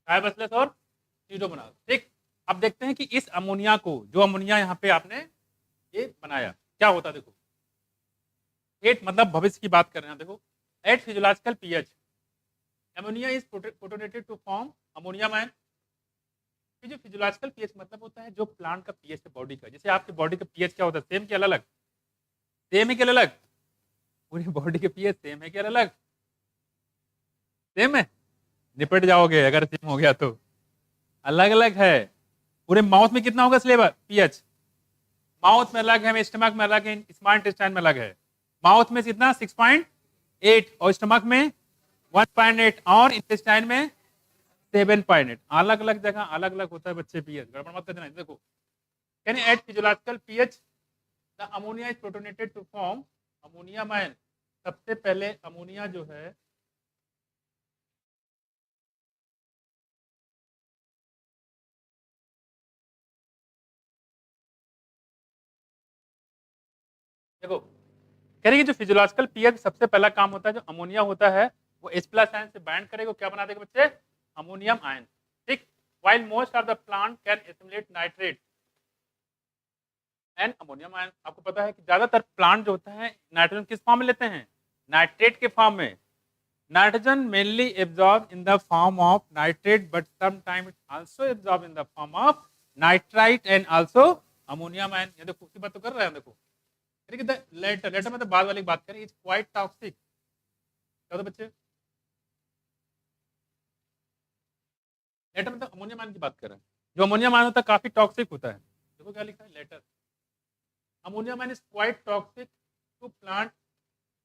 ट्राइबसलस और सीडोमोनास। ठीक। अब देखते हैं कि इस अमोनिया को, जो अमोनिया यहाँ पे आपने ये बनाया, क्या होता है। देखो एट मतलब भविष्य की बात कर रहे हैं। देखो at physiological pH ammonia is protonated to form ammonium. ये जो फिजियोलॉजिकल पीएच मतलब होता है जो प्लांट का पीएच है बॉडी का। जैसे आपकी बॉडी का पीएच क्या होता है? सेम क्या अलग? सेम है क्या अलग? पूरी बॉडी के पीएच सेम है क्या अलग? सेम है। निपट जाओगे अगर सेम हो गया तो। अलग अलग है। पूरे माउथ में कितना होगा स्लेबर पीएच? माउथ में अलग है, स्टमक में अलग है, स्मॉल इंटेस्टाइन में अलग है। माउथ में कितना? 6.8 और स्टमक में 1.8 और इंटेस्टाइन में 7.8। अलग अलग जगह अलग अलग होता है बच्चे पीएच। गड़बड़ मत कर देना। देखो can at physiological pH the ammonia is protonated to form ammonium. सबसे पहले अमोनिया जो है देखो कह रही है जो फिजियोलॉजिकल पीएच सबसे पहला काम होता है, जो अमोनिया होता है वो H प्लस आयन से बाइंड करेगा, क्या बना देगा बच्चे? Ammonium ion. ठीक। while most of the plant can assimilate nitrate and ammonium ion। आपको पता है कि ज्यादातर प्लांट जो होता है नाइट्रोजन किस फॉर्म में लेते हैं? नाइट्रेट के फॉर्म में। Nitrogen mainly absorb in the form of nitrate but sometime it also absorb in the form of nitrite and also ammonium ion. ये देखो उसी बात तो कर रहे हैं। देखो लेटर लेटर मतलब बाद वाली बात करें, इज क्वाइट टॉक्सिक। क्या होता बच्चे? लेटर मतलब अमोनियम आयन की बात कर रहे हैं। जो अमोनियम आयन होता है काफी टॉक्सिक होता है। देखो क्या लिखा है, latter ammonium ion is quite toxic to plant.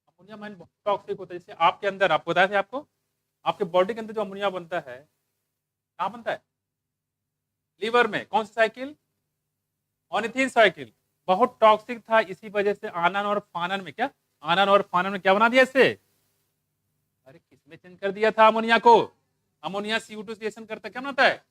Ammonium ion बहुत टॉक्सिक होता है। जैसे आपके अंदर, आपको बताया था आपको, आपके बॉडी के अंदर जो अमोनिया बनता है, कहाँ बनता है? लीवर में। कौन सी साइकिल? Ornithine cycle. बहुत टॉक्सिक था, इसी वजह से आनन और फानन में क्या, आनन और फानन में क्या बना दिया इसे? अरे किसमें चेंज कर दिया था अमोनिया को? अमोनिया CO2 रिएक्शन करता क्या बनाता है?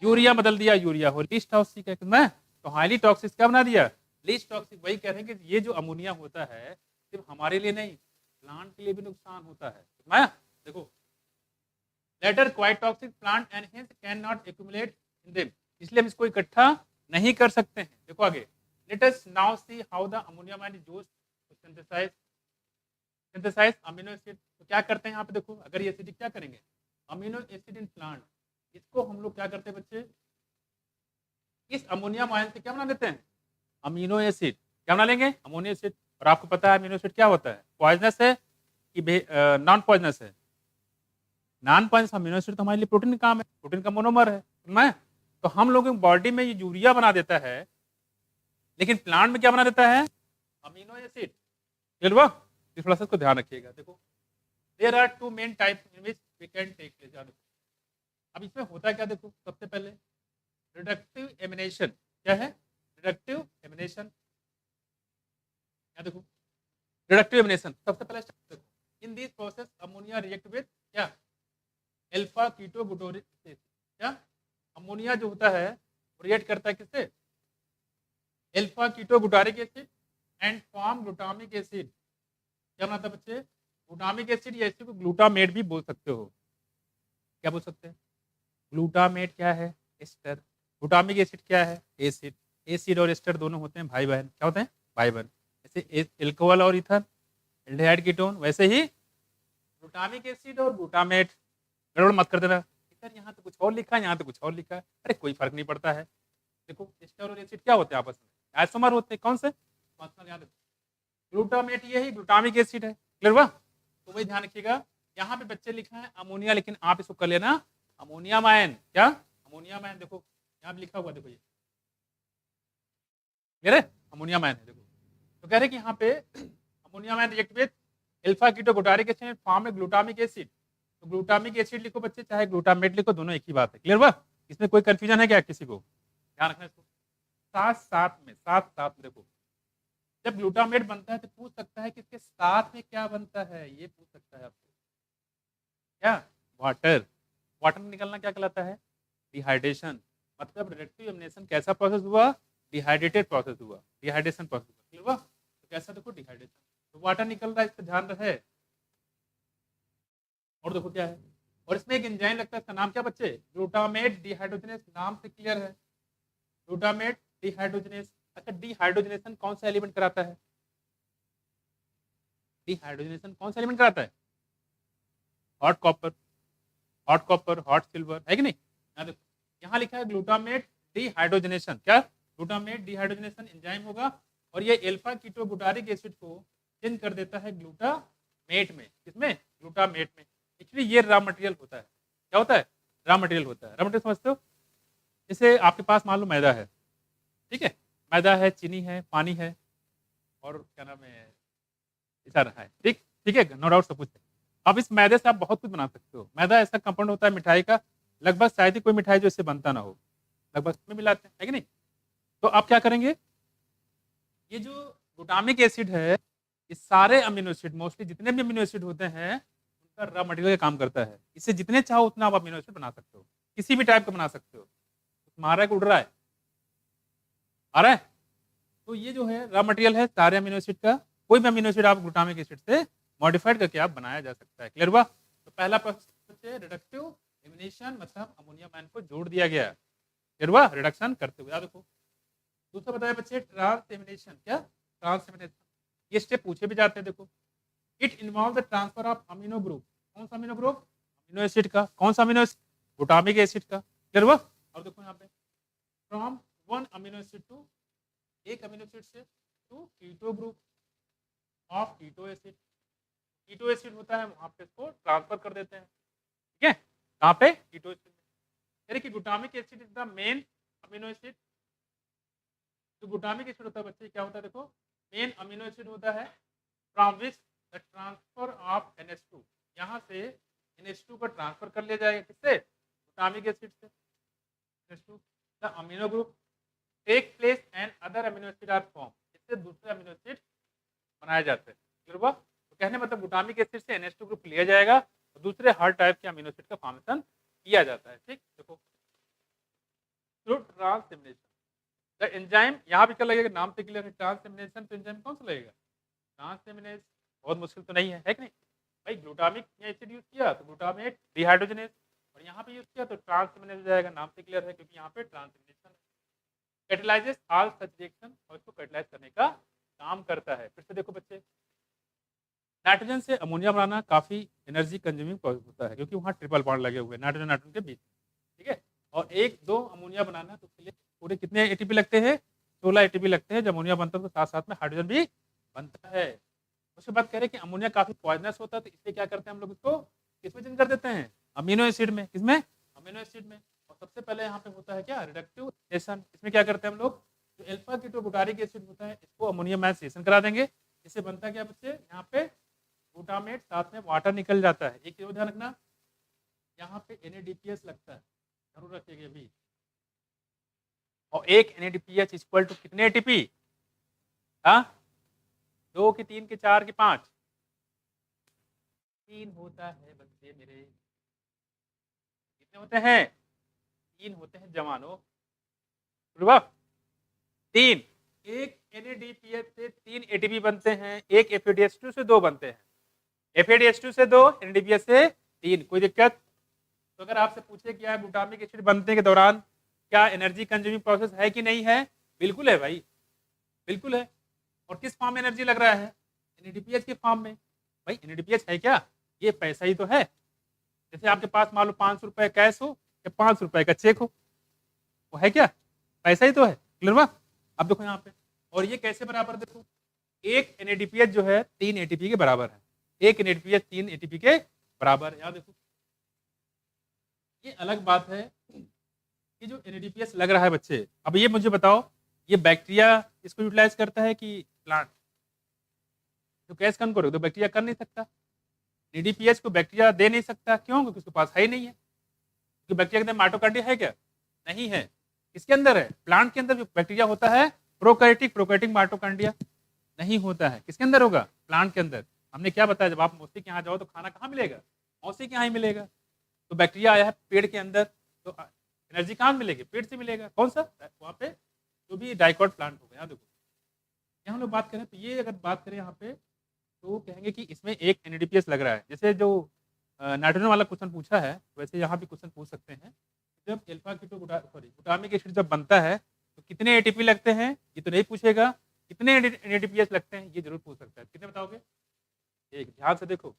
यूरिया बदल दिया, यूरिया हो लीस्ट टॉक्सिक है कितना? तो हाईली टॉक्सिक क्या बना दिया? Least toxic. वही कह रहे हैं कि ये जो अमोनिया होता है सिर्फ हमारे लिए नहीं, प्लांट के लिए भी नुकसान होता है। मैं देखो, latter quite toxic plant and hence can not accumulate in them, इसलिए हम इसको इकट्ठा नहीं कर सकते हैं। देखो आगे, let us now see how the ammonium ion is used to synthesise amino acid. तो क्या करते हैं यहाँ पे देखो, अगर ये एसिड क्या करेंगे, अमीनो एसिड इन प्लांट, इसको हम लोग क्या करते हैं बच्चे, इस अमोनियम आयन से क्या बना देते हैं? Amino acid. क्या बना लेंगे? अमोनियो एसिड। और आपको पता है अमीनो एसिड क्या होता है, पॉइजनस है कि नॉन पॉइजनस है? नॉन पॉइजनस अमीनो एसिड तो हमारे लिए प्रोटीन का काम है, प्रोटीन का मोनोमर है ना। तो हम लोगों की बॉडी में ये यूरिया बना देता है, लेकिन प्लांट में क्या बना देता है? Amino acid. क्लियर हुआ? इस प्रोसेस को ध्यान रखिएगा। देखो, there are two main type in which we can take place. अब इसमें होता है क्या, देखो सबसे पहले रिडक्टिव एमिनेशन। क्या है? Reductive amination. क्या देखो, रिडक्टिव एमिनेशन सबसे पहले देखो, in this process ammonia react with क्या? Alpha keto butyric acid. क्या? अमोनिया जो होता है वो रिएक्ट करता है किससे? Alpha keto butyric acid and form glutamic acid. क्या बनाता है बच्चे? ग्लूटामिक एसिड, या इसी को ग्लूटामेट भी बोल सकते हो। क्या बोल सकते हैं? ग्लूटामेट क्या है? एस्टर। ग्लूटामिक एसिड क्या है? एसिड। एसिड और एस्टर दोनों होते हैं भाई बहन। क्या होते हैं? भाई बहन। जैसे एल्कोहल और ईथर, एल्डिहाइड कीटोन, वैसे ही ग्लूटामिक एसिड और ग्लूटामेट। गड़बड़ मत कर देना सर, यहाँ तो कुछ और लिखा है, यहाँ तो कुछ और लिखा है। अरे कोई फर्क नहीं पड़ता है। देखो, एस्टर और एसिड क्या होते हैं आपस में? आइसोमर होते हैं। कौन से? याद रखो, ग्लूटामेट ये ही ग्लूटामिक एसिड है। क्लियर हुआ? तो वही ध्यान रखिएगा। यहाँ पे बच्चे लिखा है अमोनिया, लेकिन आप इसको कर लेना अमोनियम आयन। क्या? Ammonium ion. देखो यहाँ पे लिखा हुआ, देखो ये क्लियर है, अमोनियम आयन है। देखो तो कह रहे कि यहाँ पे ammonium ion react with alpha keto butyric acid form में ग्लूटामिक एसिड। तो ग्लूटामिक एसिड लिखो बच्चे, चाहे ग्लूटामेट लिखो, दोनों एक ही बात है। क्लियर हुआ? इसमें कोई कंफ्यूजन है क्या किसी को? ध्यान रखना इसको। साथ साथ में, साथ साथ में देखो, जब ग्लूटामेट बनता है तो पूछ सकता है कि इसके साथ में क्या बनता है, ये पूछ सकता है आपको। क्या? वाटर। वाटर निकलना क्या कहलाता है? डिहाइड्रेशन। मतलब रिडक्टिव एमिनेशन कैसा प्रोसेस हुआ? डिहाइड्रेटेड प्रोसेस हुआ, डिहाइड्रेशन प्रोसेस हुआ। क्लियर हुआ? तो कैसा देखो, डिहाइड्रेशन। तो वाटर निकल रहा है, इस पर ध्यान रहे। और देखो क्या है, और इसमें एक एंजाइम लगता है, इसका नाम क्या बच्चे? Glutamate dehydrogenase. नाम से क्लियर है, ग्लूटामेट डिहाइड्रोजनेस। अच्छा, डिहाइड्रोजनेशन कौन सा एलिमेंट कराता है? डिहाइड्रोजनेशन कौन सा एलिमेंट कराता है? Hot copper, hot copper, hot silver, है कि नहीं? यहाँ देखो, यहाँ लिखा है ग्लूटामेट डिहाइड्रोजनेशन। क्या? ग्लूटामेट डिहाइड्रोजनेशन एंजाइम होगा, और ये अल्फा कीटो बुटारिक एसिड को चेंज कर देता है ग्लूटामेट में। किसमें? ग्लूटामेट में। एक्चुअली ये रॉ मटेरियल होता है। क्या होता है? रॉ मटेरियल होता है। रॉ मटेरियल समझते हो? जैसे आपके पास मान लो मैदा है, ठीक है, मैदा है, चीनी है, पानी है, और क्या नाम है, रहा है। ठीक, ठीक है, नो डाउट सब कुछ है। अब इस मैदे से आप बहुत कुछ बना सकते हो। मैदा ऐसा कंपाउंड होता है मिठाई का, लगभग शायद ही कोई मिठाई जो इससे बनता ना हो, लगभग में मिलाते हैं, है कि नहीं? तो आप क्या करेंगे, ये जो ग्लूटामिक एसिड है, ये सारे अमीनो एसिड, मोस्टली जितने भी अमीनो एसिड होते हैं, उनका रॉ मटेरियल का काम करता है। इससे जितने चाहो उतना आप अमीनो एसिड बना सकते हो, किसी भी टाइप का बना सकते हो। मारा है कि उड़ रहा है? आ रहा है? तो ये जो है रॉ मटेरियल है सारे अमीनो एसिड का। कोई भी अमीनो एसिड आप ग्लूटामिक एसिड से मॉडिफाइड करके आप बनाया जा सकता है। क्लियर हुआ? तो पहला प्रोसेस है रिडक्टिव एलिमिनेशन, मतलब अमोनियम आयन को जोड़ दिया गया। क्लियर हुआ? रिडक्शन करते हुए। देखो दूसरा बताया बच्चे, ट्रांसएमिनेशन। क्या? ट्रांसएमिनेशन। ये स्टेप पूछे भी जाते हैं। देखो, it involve the transfer of amino group. कौन सा अमीनो ग्रुप? अमीनो एसिड का। कौन सा अमीनो एसिड? ग्लूटामिक एसिड का। क्लियर हुआ? और देखो यहाँ पे, from one amino acid to, एक अमीनो एसिड से, to keto group of keto acid. Keto acid होता है, वहां पे इसको ट्रांसफर कर देते हैं। ठीक है? कहाँ पे? Keto acid. कह रहे कि glutamic acid is the main amino acid. तो ग्लूटामिक एसिड होता है बच्चे, क्या होता है देखो, मेन अमीनो एसिड होता है from which the transfer of NH2, यहाँ से NH2 को ट्रांसफर कर लिया जाएगा, किससे, ग्लूटामिक एसिड से। NH2 the amino group take place and other amino acid are form, इससे दूसरे अमीनो एसिड बनाए जाते हैं। क्लियर हुआ? तो कहने मतलब ग्लूटामिक एसिड से NH2 ग्रुप लिया जाएगा और दूसरे हर टाइप के अमीनो एसिड का फॉर्मेशन किया जाता है। ठीक, देखो थ्रू ट्रांसएमिनेशन द एंजाइम, यहाँ भी क्या लगेगा, नाम से क्लियर है, ट्रांसएमिनेशन। तो एंजाइम कौन सा लगेगा, ट्रांसएमिनेज। बहुत मुश्किल तो नहीं है कि नहीं भाई, ग्लूटामिक एसिड यूज किया तो ग्लूटामेट डिहाइड्रोजनेज, और यहाँ पे यूज किया तो ट्रांसएमिनेज हो जाएगा, नाम से क्लियर है, क्योंकि यहाँ पे ट्रांसएमिनेशन कैटलाइजेस ऑल सच रिएक्शन, और इसको कैटलाइज करने का काम करता है। फिर से देखो बच्चे, नाइट्रोजन से अमोनिया बनाना काफी एनर्जी कंज्यूमिंग होता है, क्योंकि वहाँ ट्रिपल बॉन्ड लगे हुए हैं नाइट्रोजन नाइट्रोजन के बीच, ठीक है। और एक दो अमोनिया बनाना तो उसके लिए पूरे कितने एटीपी लगते हैं, 16 एटीपी लगते हैं। जब अमोनिया बनता है तो साथ साथ में हाइड्रोजन भी बनता है। उसके बाद कह रहे हैं कि अमोनिया काफी पॉइजनस होता है, तो इसलिए क्या करते हैं हम लोग, इसको किसमें चेंज कर देते हैं, अमीनो एसिड में। किसमें, अमीनो एसिड में। और सबसे पहले यहाँ पे होता है क्या, रिडक्टिव रिएक्शन। इसमें क्या करते हैं हम लोग, जो अल्फा कीटोग्लूटारिक एसिड होता है इसको अमोनिया में रिएक्शन करा देंगे। इससे बनता क्या बच्चे, यहाँ पे ग्लूटामेट साथ में वाटर निकल जाता है। एक ध्यान रखना, यहाँ पे NADPH लगता है, जरूर रखिएगा अभी। और एक NADPH इक्वल टू कितने एटीपी, हाँ 2 की 3 की 4 की 5, 3 होता है बच्चे मेरे। कितने होते हैं, 3 होते हैं जवानों, 3। एक NADPH से 3 ATP बनते हैं, एक FADH2 से 2 बनते हैं, FADH2 से 2, NADPH से 3। कोई दिक्कत? तो अगर आपसे पूछे क्या ग्लूटामिक एसिड बनने के दौरान क्या एनर्जी कंज्यूमिंग प्रोसेस है कि नहीं है, बिल्कुल है भाई, बिल्कुल है। और किस फॉर्म में एनर्जी लग रहा है, NADPH के फॉर्म में। भाई NADPH है क्या, ये पैसा ही तो है। जैसे आपके पास मान लो 500 रुपए कैश हो या 500 रुपए का चेक हो, वो है क्या, पैसा ही तो है। क्लियर हुआ? अब देखो यहाँ पे, और ये कैसे बराबर, देखो एक NADPH जो है 3 ATP के बराबर है, एक NADPH 3 ATP के बराबर है। यहाँ देखो, ये अलग बात है कि जो NADPH लग रहा है बच्चे, अब ये मुझे बताओ, ये बैक्टीरिया इसको यूटिलाइज करता है कि प्लांट, तो कैसे कम करोगे, तो बैक्टीरिया कर नहीं सकता। NADPH को बैक्टीरिया दे नहीं सकता, क्यों, क्योंकि उसके पास है ही नहीं है। क्योंकि बैक्टीरिया के अंदर माइटोकॉन्ड्रिया है क्या, नहीं है। किसके अंदर है, प्लांट के अंदर जो बैक्टीरिया होता है प्रोकैरियोटिक, प्रोकैरियोटिक माइटोकॉन्ड्रिया नहीं होता है। किसके अंदर होगा, प्लांट के अंदर। हमने क्या बताया, जब आप मौसी के यहाँ जाओ तो खाना कहाँ मिलेगा, मौसी के यहाँ ही मिलेगा। तो बैक्टीरिया आया है पेड़ के अंदर, तो एनर्जी कहाँ मिलेगी, पेड़ से मिलेगा। कौन सा, वहाँ पे जो भी डाइकॉट प्लांट होगा। यहाँ देखो, यहाँ हम लोग बात करें तो ये अगर बात करें यहाँ पे, तो कहेंगे कि इसमें एक NADPH लग रहा है। जैसे जो नाइट्रोजन वाला क्वेश्चन पूछा है, वैसे यहाँ भी क्वेश्चन पूछ सकते हैं। जब अल्फा कीटो ग्लूटामिक एसिड जब बनता है तो कितने ATP लगते हैं, ये तो नहीं पूछेगा। कितने NADPH लगते हैं, ये जरूर पूछ सकता है। कितने बताओगे, एक। ध्यान से देखो,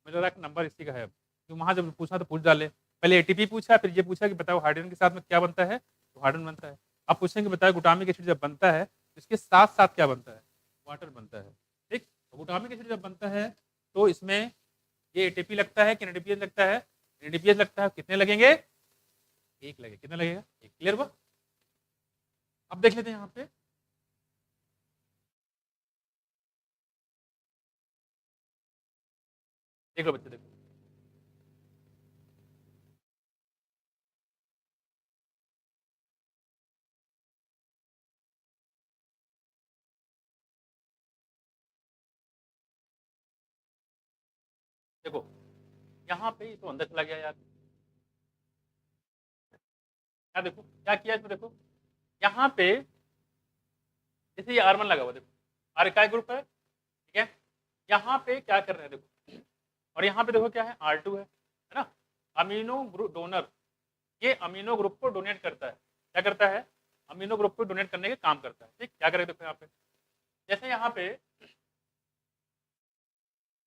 मुझे लगा नंबर इसी का है। तो वहाँ जब पूछा तो पूछ डाले, पहले ATP पूछा, फिर ये पूछा कि बताओ हाइड्रोजन के साथ में क्या बनता है, तो हाइड्रोजन बनता है। अब पूछेंगे बताओ ग्लूटामिक एसिड जब बनता है तो इसके साथ साथ क्या बनता है, वाटर बनता है। ठीक, ग्लूटामिक एसिड जब बनता है तो इसमें ये ATP लगता है कि NADPH लगता है, NADPH लगता है। कितने लगेंगे, एक लगेगा। कितना लगेगा, एक। क्लियर हुआ? अब देख लेते हैं यहाँ पे, देख लो बच्चे, देखो देखो, यहाँ पे ये तो अंदर चला गया यार। क्या देखो क्या किया इसमें, देखो यहाँ पे जैसे ये R1 लगा हुआ, देखो R इकाई ग्रुप है, ठीक है। यहाँ पे क्या कर रहे हैं देखो, और यहाँ पे देखो क्या है, R2 है ना। अमीनो ग्रुप डोनर, ये अमीनो ग्रुप को डोनेट करता है। क्या करता है, अमीनो ग्रुप को डोनेट करने के काम करता है। ठीक, क्या करेगा देखो यहाँ पे, जैसे यहाँ पे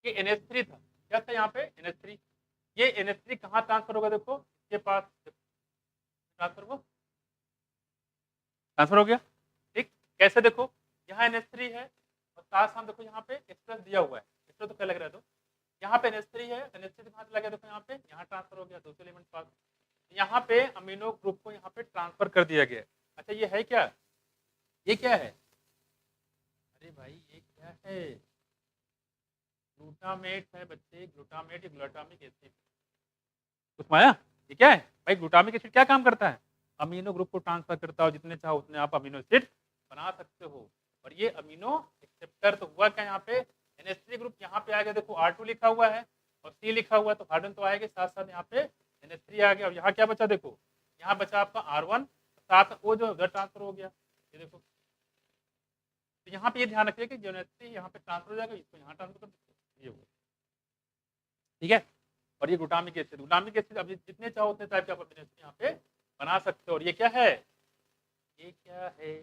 ये NH3 था, क्या था यहाँ पे NH3, ये NH3 कहाँ ट्रांसफर होगा, देखो के पास ट्रांसफर हो, ट्रांसफर हो गया। ठीक, कैसे देखो, यहाँ NH3 है और साथ साथ देखो यहाँ पे एक्सप्रेस दिया हुआ है, एक्सप्रेस तो क्या लग रहा है, तो यहाँ पे NH3 है, NH3 कहाँ चला गया, देखो यहाँ पे, यहाँ ट्रांसफर हो गया, दूसरे एलिमेंट पास। यहाँ पे अमीनो ग्रुप को यहाँ पे ट्रांसफर कर दिया गया है। अच्छा ये है क्या, ये क्या है, अरे भाई ये क्या है, ग्लूटामेट है बच्चे, ग्लूटामेट ग्लूटामिक एसिड, उसमें आया, ये क्या है भाई, ग्लूटामिक एसिड क्या काम करता है, अमीनो ग्रुप को ट्रांसफर करता हो, जितने चाहो उतने आप अमीनो एसिड बना सकते हो। और ये अमीनो एक्सेप्टर तो हुआ क्या यहाँ पे, NH3 ग्रुप यहाँ पे आ गया, देखो R2 लिखा हुआ है और C लिखा हुआ है, तो हाइड्रोजन तो आएगा, साथ साथ यहाँ पे NH3 आ गया। और यहाँ क्या बचा, देखो यहाँ बचा आपका R1, साथ वो जो उधर ट्रांसफर हो गया, ये देखो। तो यहाँ पे ये ध्यान रखिए कि जो NH3 यहाँ पे ट्रांसफर हो जाएगा, इसको यहाँ ट्रांसफर कर दो, ये हुआ, ठीक है। और ये ग्लूटामिक एसिड अब जितने चाहो उतने टाइप के आप अमीनो एसिड यहाँ पे बना सकते हो। और ये क्या है, ये क्या है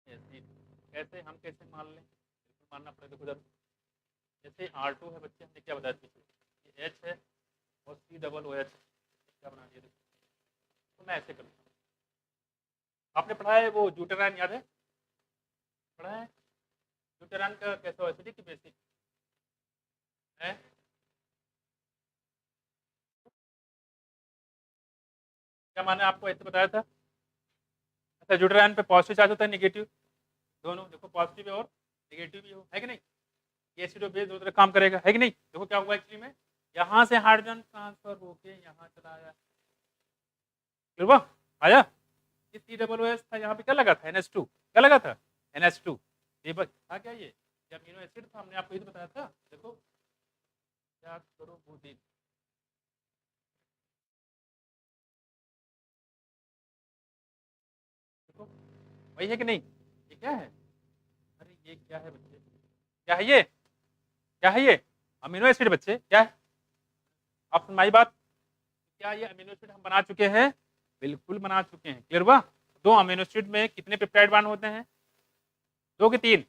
एसिड, कैसे हम कैसे मान लें, बिल्कुल मानना पड़ेगा। देखो जब जैसे R2 है बच्चे, हमने क्या बताया पीछे, ये H है और COOH क्या बना दिया, तो मैं ऐसे करता हूँ। आपने पढ़ा है वो ड्यूटेरान, याद है, पढ़ा है ड्यूटेरान का कैसा एसिडिक की बेसिक है, क्या माना आपको, ऐसे बताया था। अच्छा ड्यूटेरान पे पॉजिटिव चार्ज होता है, नेगेटिव, दोनों देखो, पॉजिटिव है और नेगेटिव भी हो, है कि नहीं, ये एसिड और बेस दोनों तरह काम करेगा, है कि नहीं। देखो क्या हुआ एक्चुअली में, यहाँ से हाइड्रोजन ट्रांसफर होके यहाँ चला आया, हुआ आया, ये COOH था, यहाँ पे क्या लगा था, NH2, क्या लगा था, NH2, ये बस था क्या, ये अमीनो एसिड था, हमने आपको ये तो बताया था। देखो क्या करो बुदीन, देखो वही है कि नहीं, ये क्या है, अरे ये क्या है बच्चे, क्या है ये, क्या है ये, अमीनो एसिड बच्चे, क्या है, आप सुनवाई बात, क्या ये अमीनो एसिड हम बना चुके हैं, बिल्कुल बना चुके हैं, क्लियर हुआ। दो अमीनो एसिड में कितने पेप्टाइड बांड होते हैं, दो की तीन,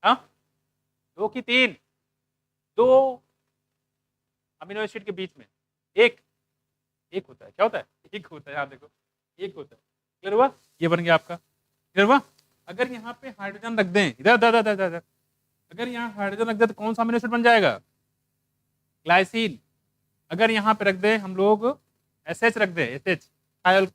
हाँ दो की तीन, दो अमीनो एसिड के बीच में एक, एक होता है, क्या होता है, एक होता है, आप देखो एक होता है, क्लियर हुआ, ये बन गया आपका, क्लियर हुआ। अगर यहाँ पे हाइड्रोजन रख दें, इधर इधर इधर इधर, अगर यहाँ हाइड्रोजन रख दें तो कौन सा अमीनो एसिड बन जाएगा, ग्लाइसिन। अगर यहाँ पे रख दें हम लोग SH रख दें, SH थायल,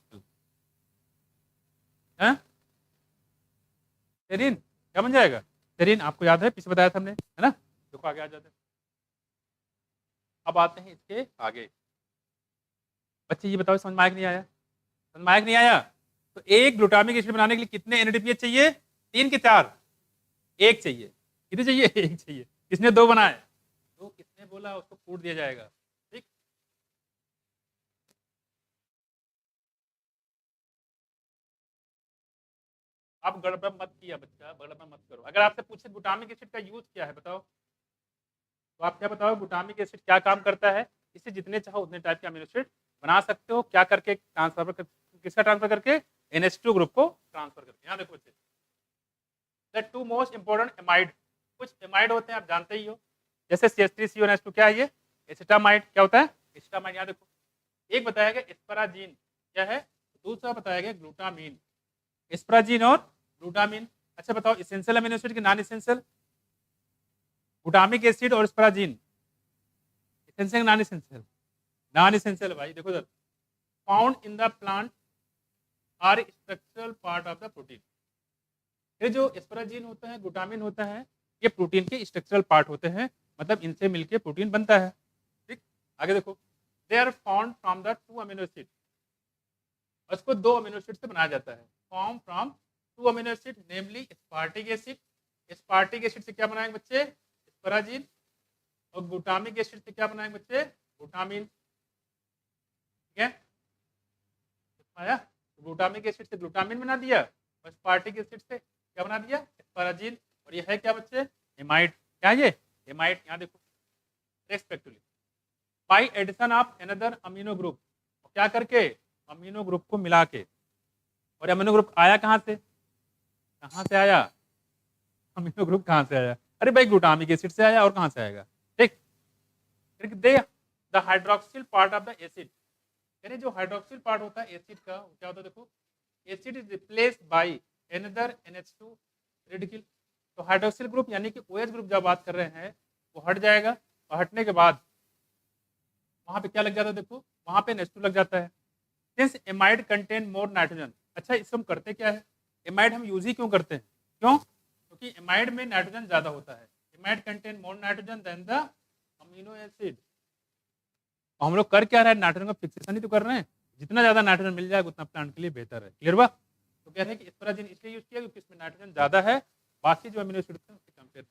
सेरीन, क्या बन जाएगा, सेरीन, आपको याद है पीछे बताया था हमने, है ना, देखो आगे आ जाते हैं। अब आते हैं इसके आगे, बच्चे ये बताओ समझ में आया कि नहीं आया, समझ में आया कि नहीं आया। तो एक ग्लूटामिक एसिड बनाने के लिए कितने NADPH चाहिए, तीन के चार, एक चाहिए, कितने चाहिए, एक चाहिए, किसने दो बनाए, तो किसने बोला उसको कूट दिया जाएगा, ठीक। आप गड़बड़ मत किया बच्चा, गड़बड़ मत करो। अगर आपसे पूछे ग्लूटामिक एसिड का यूज क्या है बताओ, तो आप क्या बताओ, ग्लूटामिक एसिड क्या काम करता है, इससे जितने चाहो उतने टाइप के अमीनो एसिड बना सकते हो, क्या करके ट्रांसफर कर, किसका ट्रांसफर करके, NH2 ग्रुप को ट्रांसफर करके। यहाँ देखो बच्चे, the two most important amide, कुछ एमाइड होते हैं आप जानते ही हो, जैसे CH3CONH2, क्या है ये, एसिटामाइड, क्या होता है, एसिटामाइड। यहाँ देखो एक बताया गया एस्पराजीन, क्या है, दूसरा बताया गया ग्लूटामीन, एस्पराजीन और ग्लूटामीन। अच्छा बताओ इसेंशियल अमीनो एसिड के नॉन इसेंशियल, ग्लूटामिक एसिड और asparagine, essential non essential, non essential भाई, देखो sir, found in the plant are structural part of the protein. ये जो एस्पराजीन होता है, ग्लूटामिन होता है, ये प्रोटीन के स्ट्रक्चरल पार्ट होते हैं, मतलब इनसे मिलके प्रोटीन बनता है, ठीक। आगे देखो, they are found from the two amino acid, उसको दो अमीनो एसिड से बनाया जाता है, form from two amino acid namely aspartic acid, aspartic acid से क्या बनाएंगे बच्चे, एस्पराजीन, और ग्लूटामिक एसिड से क्या बनाएंगे बच्चे, ग्लूटामिन, ठीक है, आया, ग्लूटामिक एसिड से ग्लूटामिन बना दिया और स्पार्टिक एसिड से क्या बना दिया, एस्पराजीन। और ये है क्या बच्चे, हेमाइड, क्या है ये, हेमाइड। यहाँ देखो respectively by addition of another amino group, क्या करके, अमीनो ग्रुप को मिला के। और अमीनो ग्रुप आया कहाँ से, कहाँ से आया, अमीनो ग्रुप कहाँ से आया, अरे भाई ग्लूटामिक एसिड से आया, और कहाँ से आएगा, ठीक। दे the hydroxyl part of the acid, यानी जो हाइड्रोक्सिल पार्ट होता है एसिड का, क्या होता है, देखो acid is replaced by another NH2 radical. तो हाइड्रोक्सिल ग्रुप यानी कि OH ग्रुप जब बात कर रहे हैं वो हट जाएगा, और हटने के बाद वहां पे क्या लग जाता है, देखो वहां पे NH2 लग जाता है। Since amide contain more nitrogen, अच्छा इसको हम करते क्या है, एमाइड हम यूज ही क्यों करते हैं, क्यों, क्योंकि एमाइड में नाइट्रोजन ज्यादा होता है। Amide contain more nitrogen than the amino acid. हम लोग कर क्या रहे हैं, नाइट्रोजन का फिक्सेशन ही तो कर रहे हैं। जितना ज्यादा नाइट्रोजन मिल जाएगा उतना प्लांट के लिए बेहतर है। क्लियर बा? तो कह रहे हैं कि एस्पराजिन इसलिए यूज किया क्योंकि इसमें नाइट्रोजन ज्यादा है, बाकी जो अमीनो एसिड उससे compare.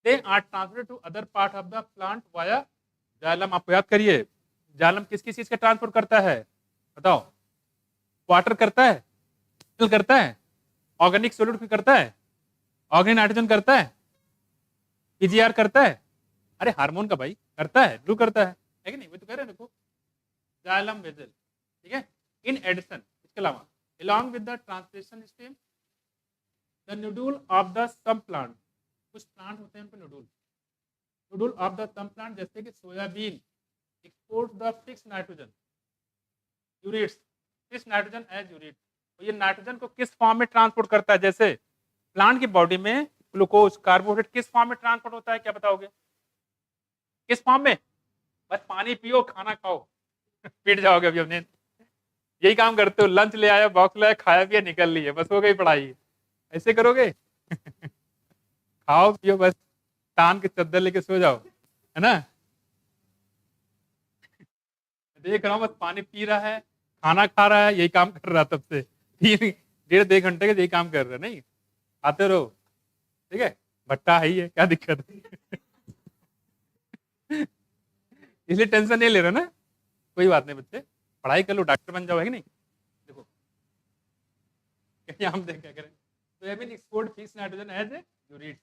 They are transferred to other part of the plant via xylem. आपको याद करिए, जाइलम किस किस चीज का ट्रांसपोर्ट करता है, बताओ? वाटर करता है, करता है, ऑर्गेनिक सोल्यूट करता है, ऑर्गेनिक नाइट्रोजन करता है, पीजीआर करता है, अरे हार्मोन का भाई करता है, ब्लू करता है कि नहीं? वो तो कह रहे हैं देखो, जाइलम वेजल, ठीक है। इन एडिशन, इसके अलावा along with the transpiration stream the nodule of the some plant, कुछ प्लांट होते हैं उन पे nodule, nodule of the some plant, जैसे कि soybean export the fix nitrogen ureides, fix nitrogen as ureide. तो ये नाइट्रोजन को किस फॉर्म में ट्रांसपोर्ट करता है, जैसे प्लांट की बॉडी में ग्लूकोज कार्बोहाइड्रेट किस फॉर्म में ट्रांसपोर्ट होता है, क्या बताओगे? किस फॉर्म में? बस पानी पियो, खाना खाओ, पीट जाओगे अभी हमने। यही काम करते हो, लंच ले आया, बॉक्स लाया, खाया पिया, निकल लिए, बस हो गई पढ़ाई। ऐसे करोगे? खाओ पियो बस, तान के चद्दर लेके सो जाओ, है ना? देख रहा हूँ बस पानी पी रहा है, खाना खा रहा है, यही काम कर रहा है तब से, 1.5 घंटे के यही काम कर रहा है। नहीं आते रहो, ठीक है, भट्टा है ही है, क्या दिक्कत है? इसलिए टेंशन नहीं ले रहे ना, कोई बात नहीं बच्चे, पढ़ाई कर लो, डॉक्टर बन जाओ, है कि नहीं? देखो हम देख क्या करें, soybean export fix nitrogen as a ureide,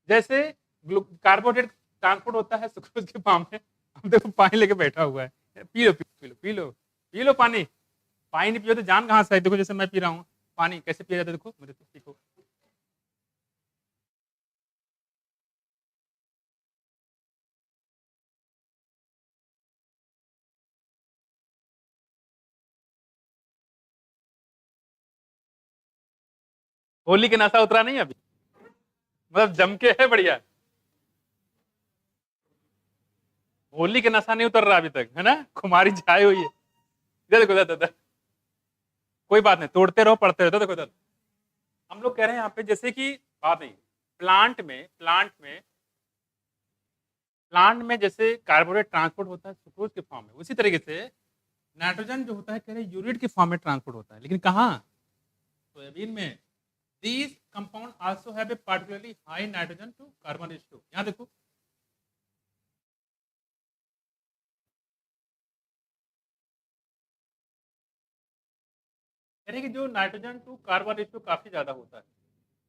जैसे कार्बोहाइड्रेट ट्रांसपोर्ट होता है सुक्रोज के फॉर्म में। अब देखो पानी लेके बैठा हुआ है, P low P low P low P low पानी, पानी नहीं पियो तो जान कहाँ से आई? देखो जैसे मैं पी रहा हूँ पानी, कैसे पिया जाता है, देखो मेरे, तो सीखो। होली के नशा उतरा नहीं अभी, मतलब जम के है बढ़िया। होली के नशा नहीं उतर रहा अभी तक, है ना? खुमारी छाई हुई है। इधर देखो, इधर इधर, कोई बात नहीं, तोड़ते रहो, पढ़ते रहो। देखो इधर, हम लोग कह रहे हैं यहाँ पे जैसे कि बात नहीं, प्लांट में जैसे कार्बोहाइड्रेट ट्रांसपोर्ट होता है सुक्रोज के फॉर्म में, उसी तरीके से नाइट्रोजन जो होता है कह रहे हैं यूरिट के फॉर्म में ट्रांसपोर्ट होता है, लेकिन कहाँ? सोयाबीन में। These compound also have a particularly high nitrogen to carbon ratio. यहाँ देखो, यानी कि जो नाइट्रोजन टू कार्बन रेशियो काफी ज्यादा होता है,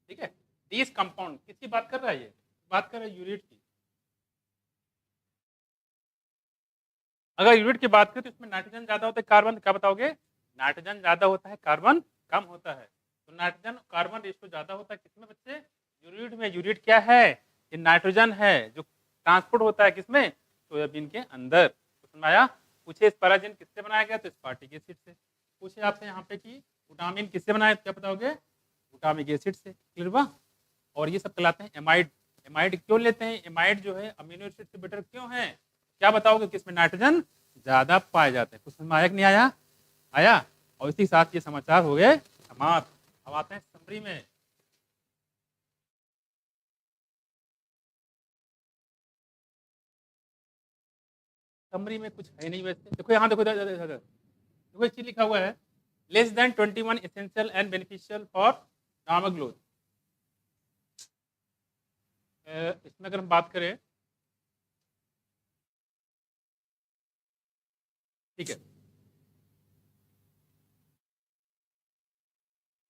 ठीक है। दीज कंपाउंड किसकी बात कर रहा है ये? बात कर रहा है यूरिट की। अगर यूनिट की बात करें तो इसमें नाइट्रोजन ज्यादा होता है, कार्बन क्या बताओगे? नाइट्रोजन ज्यादा होता है, कार्बन कम होता है। तो नाइट्रोजन कार्बन रेशियो ज्यादा होता है किसमें बच्चे? यूरिट में। यूरिट क्या है? ये नाइट्रोजन है जो ट्रांसपोर्ट होता है किसमें? सोयाबीन के अंदर। तो समझ आया? पूछे स्पराजिन किससे बनाया गया, तो स्पार्टिक एसिड से। पूछे आपसे यहाँ पे कि विटामिन किससे बनाया, क्या बताओगे? विटामिक एसिड से। क्लियर हुआ? और ये सब कहलाते हैं एमाइड। एमाइड क्यों लेते हैं? एमाइड जो है अमीनो एसिड से बेटर क्यों है, क्या बताओगे? किसमें नाइट्रोजन ज्यादा पाए जाते हैं। कुछ समझ में आया कि नहीं आया? आया। और इसी के साथ ये समाचार हो गए समाप्त। अब आते हैं समरी में। समरी में कुछ है नहीं वैसे, देखो यहाँ देखो, देखो एक चीज लिखा हुआ है, less than 21 essential and beneficial for normal growth. इसमें अगर हम बात करें, ठीक है,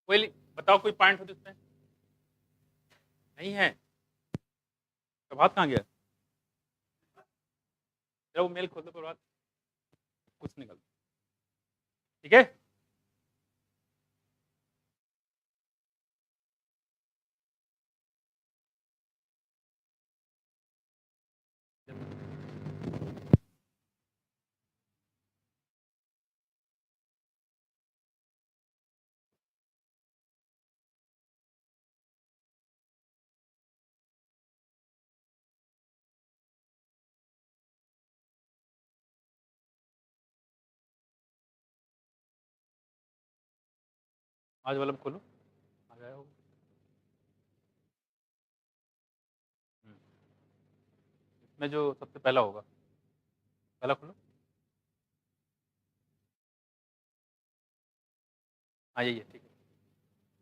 कोई बताओ कोई पॉइंट हो तो इसमें नहीं है। प्रभात कहाँ गया? जरा वो मेल खोल दो प्रभात, कुछ निकल, ठीक है। आज वाला में खोलो, आ गया होगा। इसमें जो सबसे पहला होगा, पहला खोलो। हाँ यही है, ठीक है।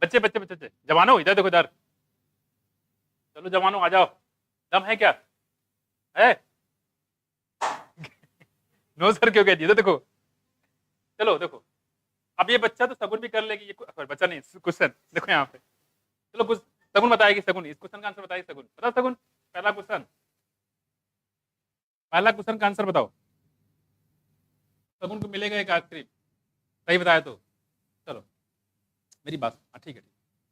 बच्चे बच्चे बच्चे बच्चे, जवानों इधर देखो इधर, चलो जवानों आ जाओ, दम है क्या है? नो सर क्यों कह दिया? देखो, चलो देखो, अब ये बच्चा तो सगुन भी कर लेगी, ये बच्चा नहीं, क्वेश्चन देखो यहाँ पे। चलो कुछ सगुन बताएगी, सगुन, इस क्वेश्चन का आंसर बताएगी सगुन, बताओ सगुन, पहला क्वेश्चन, पहला क्वेश्चन का आंसर बताओ। सगुन को मिलेगा एक आइसक्रीम, सही बताया तो। चलो मेरी बात, हाँ ठीक है, ठीक,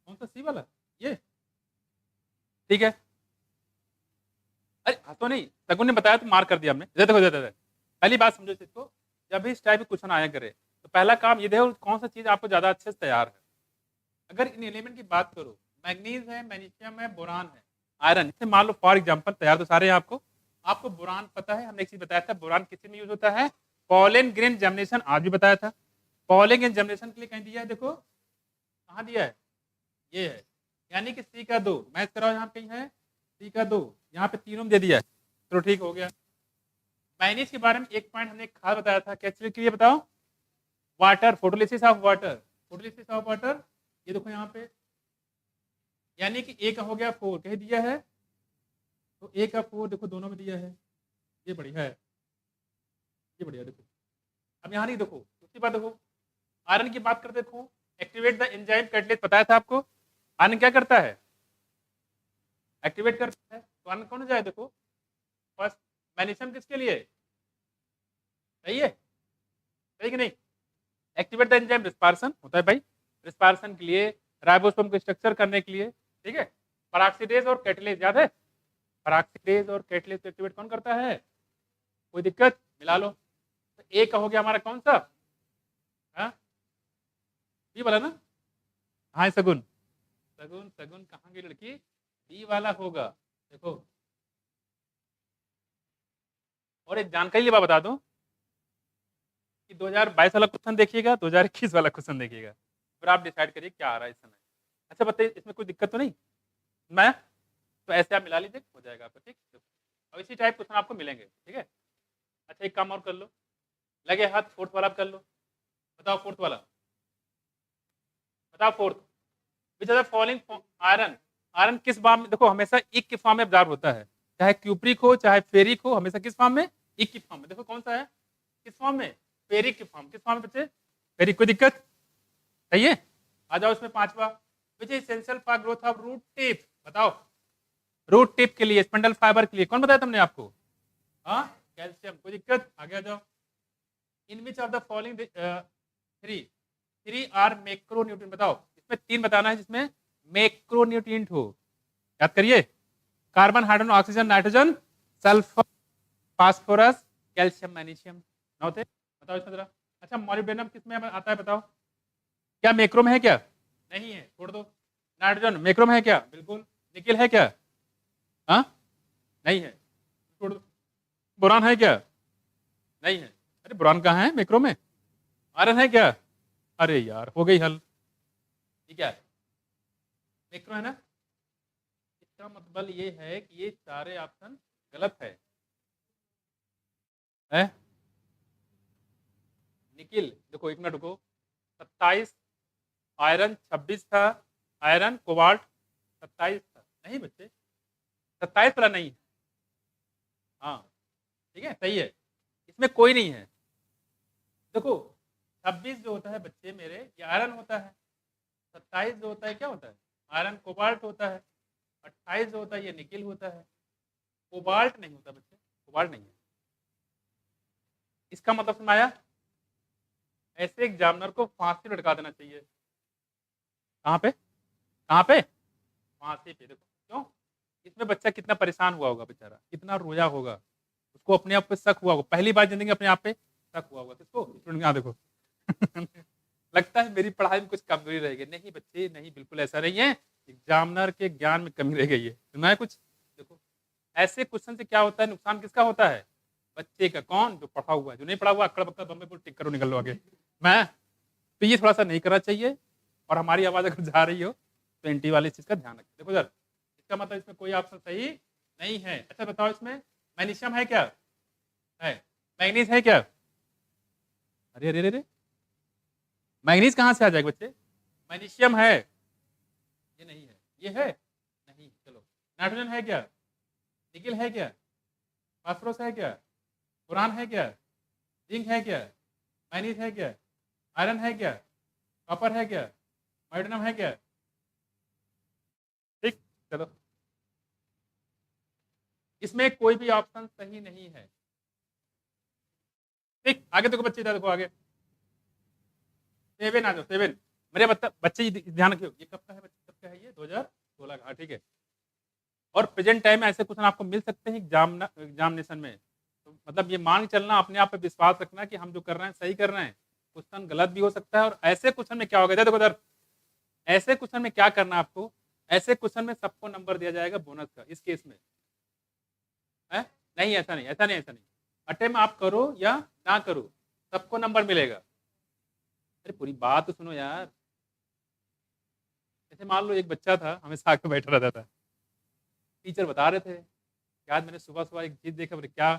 कौन सा सी वाला, ये ठीक है। अरे हाँ तो नहीं, सगुन ने बताया तो मार कर दिया हमने, देखो देखो देखो, पहली बात समझो इसको, जब भी इस टाइप के क्वेश्चन आया करे तो पहला काम ये देखो कौन सा चीज आपको ज्यादा अच्छे से तैयार है। अगर इन एलिमेंट की बात करो, मैग्नीज है, मैग्नीशियम है, बोरान है, आयरन, जैसे मान लो फॉर एग्जांपल, तैयार तो सारे हैं आपको। आपको बोरान पता है, हमने एक चीज बताया था, बोरान किस में यूज होता है? पॉलन ग्रेन जर्मिनेशन, आज भी बताया था। पॉलन ग्रेन जर्मिनेशन के लिए कहीं दिया है, देखो कहाँ दिया है, ये है, यानी कि सी का 2 मैच कराओ, यहाँ कहीं है सी का 2, यहाँ पे तीनों में दे दिया है, चलो ठीक हो गया। मैग्नीज के बारे में एक पॉइंट हमने खाद बताया था, क्या चीज के लिए बताओ? Water, photolysis of water, photolysis of water, ये देखो यहाँ पे, यानी कि ए का हो गया 4, कहीं दिया है, तो ए का 4 देखो दोनों में दिया है, ये बढ़िया है, ये बढ़िया। देखो अब यहाँ नहीं, देखो दूसरी बात देखो, आयरन की बात करते, देखो एक्टिवेट द एंजाइम कैटलिस्ट, बताया था आपको। आयरन क्या करता है? एक्टिवेट करता है, तो आयरन कौन जाए, देखो फर्स्ट, मैग्नीशियम किसके लिए, सही है, सही कि नहीं? एक्टिवेट द एंजाइम रिस्पार्सन होता है भाई, रिस्पार्सन के लिए, राइबोसोम को स्ट्रक्चर करने के लिए, ठीक है। पेरोक्सीडेज और कैटलेज, याद है, पेरोक्सीडेज और कैटलेज को एक्टिवेट कौन करता है? कोई दिक्कत, मिला लो। तो ए का हो गया हमारा कौन सा, हाँ बी वाला ना, हाँ सगुन, सगुन सगुन कहाँ की लड़की, बी वाला होगा। देखो और एक जानकारी लिए बता दूं कि 2022 वाला क्वेश्चन देखिएगा, 2021 वाला क्वेश्चन देखिएगा, फिर आप डिसाइड करिए क्या आ रहा है इस समय। अच्छा बताइए, इसमें कोई दिक्कत तो नहीं? मैं तो ऐसे आप मिला लीजिए, हो जाएगा आपका, ठीक। अब इसी टाइप क्वेश्चन आपको मिलेंगे, ठीक है। अच्छा एक काम और कर लो, लगे हाथ, फोर्थ वाला आप कर लो, बताओ फोर्थ वाला, बताओ fourth, which are the following iron, iron किस फॉर्म में, देखो हमेशा इक के फॉर्म में एब्जॉर्ब होता है, चाहे क्यूप्रिक हो चाहे फेरिक हो, हमेशा किस फॉर्म में? इक की फॉर्म में। देखो कौन सा है, किस फॉर्म में? फेरिक की फॉर्म, किस फॉर्म में बच्चे? फेरिक, कोई दिक्कत, सही है। आ जाओ इसमें पांचवा, which is essential for growth of root tip, बताओ रूट टिप के लिए, स्पंडल फाइबर के लिए, कौन बताया तुमने आपको? हाँ कैल्शियम, कोई दिक्कत, आगे आ जाओ। In which of the following three, three are macronutrient, बताओ इसमें तीन बताना है जिसमें मैक्रोन्यूट्रिएंट हो, याद करिए, carbon, hydrogen, oxygen, nitrogen, sulphur, phosphorus, calcium, magnesium, नौते, बताओ इसमें जरा। अच्छा मॉलिब्डेनम किस में आता है बताओ, क्या मैक्रो में है क्या? नहीं है, छोड़ दो। नाइट्रोजन मैक्रो में है क्या? बिल्कुल। निकिल है क्या? हाँ नहीं है, छोड़ दो। बोरान है क्या? नहीं है। अरे बोरान कहाँ है मैक्रो में? आयरन है क्या? अरे यार हो गई हल, ठीक है, मैक्रो है ना, इसका मतलब ये है कि ये सारे ऑप्शन गलत है? निकिल देखो, एक मिनट रुको, 27, आयरन 26 था, आयरन कोबाल्ट 27 था, नहीं बच्चे 27 वाला नहीं है, हाँ ठीक है सही है, इसमें कोई नहीं है। देखो 26 जो होता है बच्चे मेरे, ये आयरन होता है, 27 जो होता है क्या होता है? आयरन कोबाल्ट होता है, 28 जो होता है ये निकिल होता है, कोबाल्ट नहीं होता बच्चे, कोबाल्ट नहीं है। इसका मतलब समझ आया? ऐसे एग्जामिनर को फांसी लटका देना चाहिए। कहाँ पे, कहाँ पे? फांसी पे। देखो क्यों, इसमें बच्चा कितना परेशान हुआ होगा बेचारा, कितना रोया होगा, उसको अपने आप पे शक हुआ होगा, पहली बार जिंदगी अपने आप पे शक हुआ होगा, किसको? स्टूडेंट, यहाँ देखो लगता है मेरी पढ़ाई में कुछ कमजोरी रह गई, नहीं बच्चे नहीं, बिल्कुल ऐसा नहीं है, एग्जामिनर के ज्ञान में कमी रह गई है, सुना है कुछ? देखो ऐसे क्वेश्चन से क्या होता है, नुकसान किसका होता है? बच्चे का। कौन? जो पढ़ा हुआ है, जो नहीं पढ़ा हुआ अक्कड़ बक्कड़ बम्बे पुर टिक करो, निकल लो आगे। मैं तो ये थोड़ा सा नहीं करना चाहिए, और हमारी आवाज अगर जा रही हो तो एंटी वाली चीज का ध्यान रखें। देखो सर, इसका मतलब इसमें कोई ऑप्शन सही नहीं है। अच्छा बताओ, इसमें मैग्नीशियम है क्या? है। मैग्नीज है क्या? अरे अरे अरे, मैग्नीज कहाँ से आ जाएगा बच्चे? मैग्नीशियम है, ये नहीं है, ये है नहीं। चलो, नाइट्रोजन है क्या? निकिल है क्या? फास्फोरस है क्या? बोरान है क्या? जिंक है क्या? मैग्नीज है क्या? आयरन है क्या? कॉपर है क्या? मोलिब्डेनम है क्या? ठीक, चलो, इसमें कोई भी ऑप्शन सही नहीं है। ठीक, आगे देखो बच्चे, देखो आगे 7 आ जाओ, 7। मेरे बच्चे ध्यान रखियो, ये कब का है बच्चे, कब का है? ये 2016 का। ठीक है, और प्रेजेंट टाइम में ऐसे क्वेश्चन आपको मिल सकते हैं एग्जामिनेशन में। तो मतलब ये मान के चलना, अपने आप पे विश्वास रखना कि हम जो कर रहे हैं सही कर रहे हैं। क्वेश्चन गलत भी हो सकता है, और ऐसे क्वेश्चन में क्या होगा, देखो सर, ऐसे क्वेश्चन में क्या करना है आपको, ऐसे क्वेश्चन में सबको नंबर दिया जाएगा बोनस का इस केस में है? नहीं, ऐसा नहीं, ऐसा नहीं, ऐसा नहीं। अटेम्प्ट आप करो या ना करो, सबको नंबर मिलेगा। अरे पूरी बात तो सुनो यार। जैसे मान लो एक बच्चा था, हमेशा आके बैठा रहता था, टीचर बता रहे थे कि आज मैंने सुबह सुबह एक चीज देखा। बोले क्या?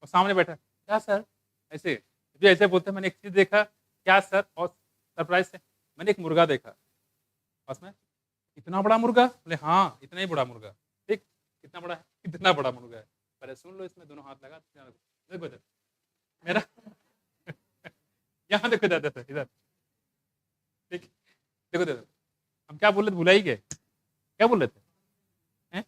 और सामने बैठा, क्या सर? ऐसे जो ऐसे बोलते हैं, मैंने एक चीज देखा। क्या सर? और सरप्राइज से, मैंने एक मुर्गा देखा। बस में, इतना बड़ा मुर्गा? बोले हाँ, इतना ही बड़ा मुर्गा। ठीक, कितना बड़ा है? इतना बड़ा मुर्गा है। पहले सुन लो, इसमें दोनों हाथ लगा, देखो इधर मेरा यहाँ देखो इधर इधर इधर। ठीक, देखो देखो, हम क्या बोल रहे थे, भुला ही गए, क्या बोल रहे थे? हैं?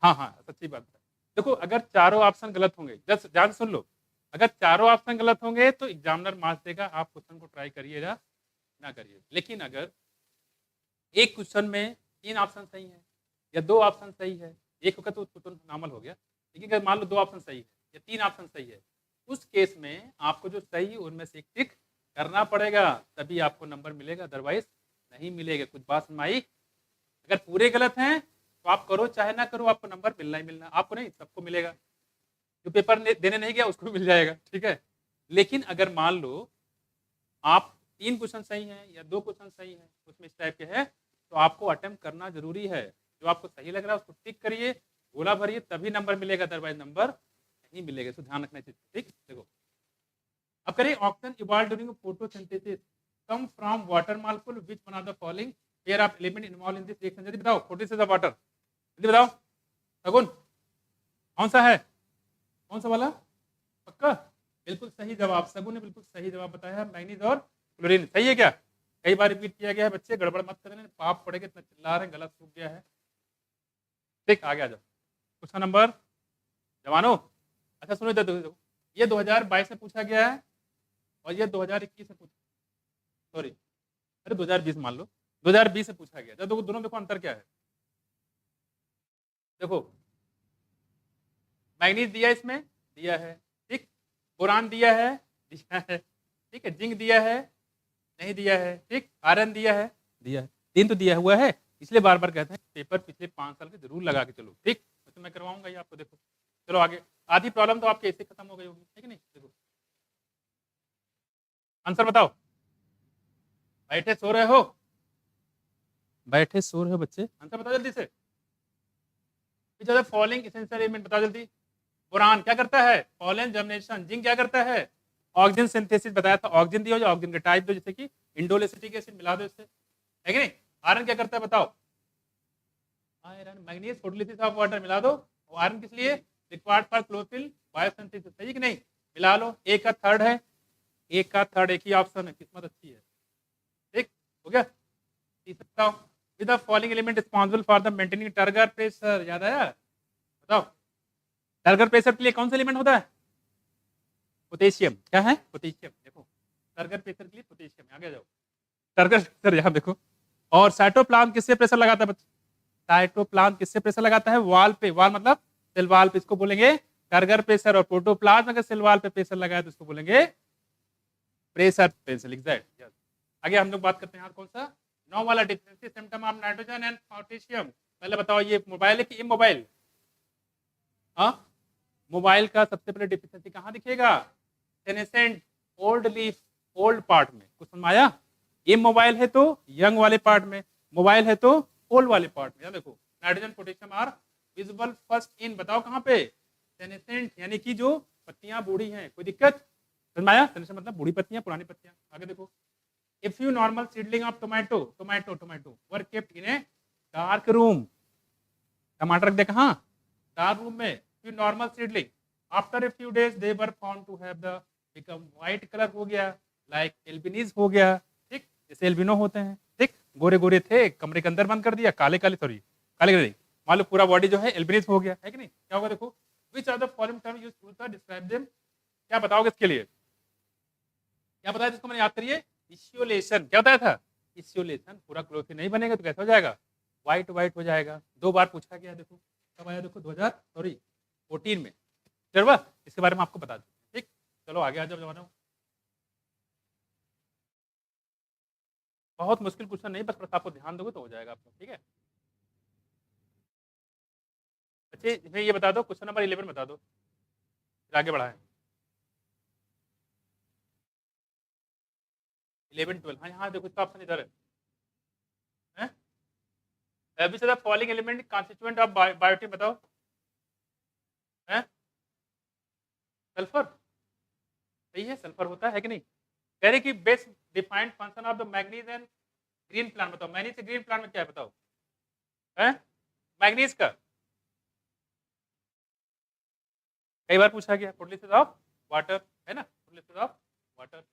हाँ हाँ, सच्ची बात है। देखो, अगर चारों ऑप्शन गलत होंगे, जस्ट ध्यान सुन लो, अगर चारों ऑप्शन गलत होंगे तो एग्जामिनर मार्क्स देगा, आप क्वेश्चन को ट्राई करिएगा ना करिए। लेकिन अगर एक क्वेश्चन में 3 ऑप्शन सही है या 2 ऑप्शन सही है, एक होगा तो नॉर्मल हो गया। लेकिन अगर मान लो 2 ऑप्शन सही है या 3 ऑप्शन सही है, उस केस में आपको जो सही उनमें से एक टिक करना पड़ेगा, तभी आपको नंबर मिलेगा, अदरवाइज नहीं मिलेगा। कुछ बात समझ आई? अगर पूरे गलत हैं तो आप करो चाहे ना करो, आपको नंबर मिलना ही मिलना, आपको नहीं, सबको मिलेगा। जो पेपर देने नहीं गया उसको भी मिल जाएगा। ठीक है, लेकिन अगर मान लो आप 3 क्वेश्चन सही हैं या 2 क्वेश्चन सही हैं, उसमें इस टाइप के हैं, तो आपको अटेम्प्ट करना जरूरी है। जो आपको सही लग रहा है उसको टिक करिए, गोला भरिए, तभी नंबर मिलेगा, अदरवाइज नंबर नहीं मिलेगा। तो ध्यान रखना चाहिए। ठीक, देखो अब करिए, oxygen evolve during photosynthesis come from water molecule which one of the following pair of element involve in this reaction. जल्दी बताओ, फोटोसिंथेसिस ऑफ वाटर, जल्दी बताओ। सगुन कौन सा है? कौन सा वाला? पक्का? बिल्कुल सही जवाब, सगुन ने बिल्कुल सही जवाब बताया है, मैग्नीज और क्लोरीन। सही है क्या? कई बार रिपीट किया गया है, बच्चे गड़बड़ मत करना, पाप पड़ेगा, इतना चिल्ला रहे हैं, गलत सूख गया है। ठीक, आगे आ जाओ। क्वेश्चन नंबर, जवानों, अच्छा सुनो इधर देखो, ये 2022 में पूछा गया है और ये 2021 में पूछा, सॉरी अरे 2020 मान लो, 2020 से पूछा गया। देखो दोनों, देखो अंतर क्या है। देखो मैग्नीज दिया, इसमें दिया है, ठीक, बोरान दिया है, ठीक है, जिंक दिया है, नहीं दिया है, ठीक, आयरन दिया है, दिया है, 3 तो दिया हुआ है। इसलिए बार बार कहते हैं पेपर पिछले 5 साल के जरूर लगा के चलो। ठीक, तो मैं करवाऊंगा ये आपको। देखो चलो आगे, आधी प्रॉब्लम तो आपके ऐसे खत्म हो गई होगी, ठीक है नहीं? देखो आंसर बताओ। बैठे सो रहे हो? बैठे सो रहे हो बच्चे? आंसर बताओ जल्दी से। फॉलोइंग एसेंशियल एलिमेंट बताओ जल्दी। बोरान क्या करता है? Pollen germination. जिंक क्या करता है? Oxygen synthesis. बताया था, ऑक्सीजन दियो, ऑक्सीजन का टाइप दो, जैसे कि इंडोल एसिटिक एसिड मिला दो इससे, है कि नहीं? आयरन क्या करता है बताओ? Iron manganese photolysis of water मिला दो। आयरन किस लिए? Required for chlorophyll biosynthesis. सही कि नहीं? मिला लो। एक का थर्ड है, एक का थर्ड, एक ही ऑप्शन है, किस्मत अच्छी है। ठीक हो गया? तीसरा, with the following element responsible for the maintaining turgor pressure. याद आया? बताओ, टर्गर प्रेशर के लिए कौन सा एलिमेंट होता है? पोटेशियम। क्या है? पोटेशियम। देखो टर्गर प्रेशर के लिए पोटेशियम। आगे जाओ, टर्गर प्रेशर यहाँ देखो। और साइटोप्लाज्म किससे प्रेशर लगाता है बच्चे? साइटोप्लाज्म किससे प्रेशर लगाता है? वॉल पे। वॉल मतलब सेल वॉल पे, इसको बोलेंगे टर्गर प्रेशर। और प्रोटोप्लाज्म अगर सेल वॉल पे प्रेशर लगाए तो इसको बोलेंगे प्रेशर प्रेशर। एग्जैक्ट। आगे हम लोग बात करते हैं, कौन सा? 9 वाला, deficiency symptom of nitrogen and potassium. पहले बताओ, ये मोबाइल है कि इमोबाइल? हाँ, मोबाइल का सबसे पहले डिफिशिएंसी कहाँ दिखेगा? Senescent old leaf old part में। कुछ समझ आया? इमोबाइल है तो यंग वाले पार्ट में, मोबाइल है तो ओल्ड वाले पार्ट में। देखो nitrogen potassium are visible first in, बताओ कहाँ पे, सेनेसेंट, यानी कि जो पत्तियां बूढ़ी हैं। कोई दिक्कत समझ में आया? सेनेसेंट मतलब बूढ़ी पत्तियां, पुरानी पत्तियां। आगे देखो, A few normal seedling of tomato were kept in a dark room. टमाटर रख दे कहाँ? डार्क रूम में। few normal seedling after a few days they were found to have the become white color हो गया, like albinos हो गया, ठीक, जैसे एल्बिनो होते हैं, ठीक, गोरे गोरे थे, कमरे के अंदर बंद कर दिया, काले काले, सॉरी काले काले, मान लो पूरा बॉडी जो है एल्बिनिस हो गया, है कि नहीं? क्या होगा देखो, which are the following term used to describe them, क्या बताओगे इसके लिए? क्या बताया जिसको मैंने याद करिए? इश्योलेशन। क्या बताया था? इश्योलेशन। पूरा क्लोरोफिल नहीं बनेगा तो कैसा हो जाएगा? व्हाइट व्हाइट हो जाएगा। 2 बार पूछा गया, देखो कब आया, देखो 2014 में। चलो इसके बारे में आपको बता दूं, ठीक। चलो आगे आ जाओ जमाना। बहुत मुश्किल क्वेश्चन नहीं, बस आपको ध्यान दोगे तो हो जाएगा आपको, ठीक है। अच्छा मैं ये बता दो, क्वेश्चन नंबर 11 बता दो, फिर आगे बढ़ाएं। 11 12, हाँ हाँ देखो इसका ऑप्शन इधर है। Which are the following element constituent of biotin, बताओ। हैं? सल्फर, सही है, सल्फर होता है कि नहीं? कह रहे कि best defined function of the manganese and green plant, बताओ। मैग्नीज से ग्रीन प्लांट में क्या है बताओ? हैं? मैग्नीज का कई बार पूछा गया, फोटोलिसिस ऑफ वाटर, है ना, फोटोलिसिस ऑफ वाटर।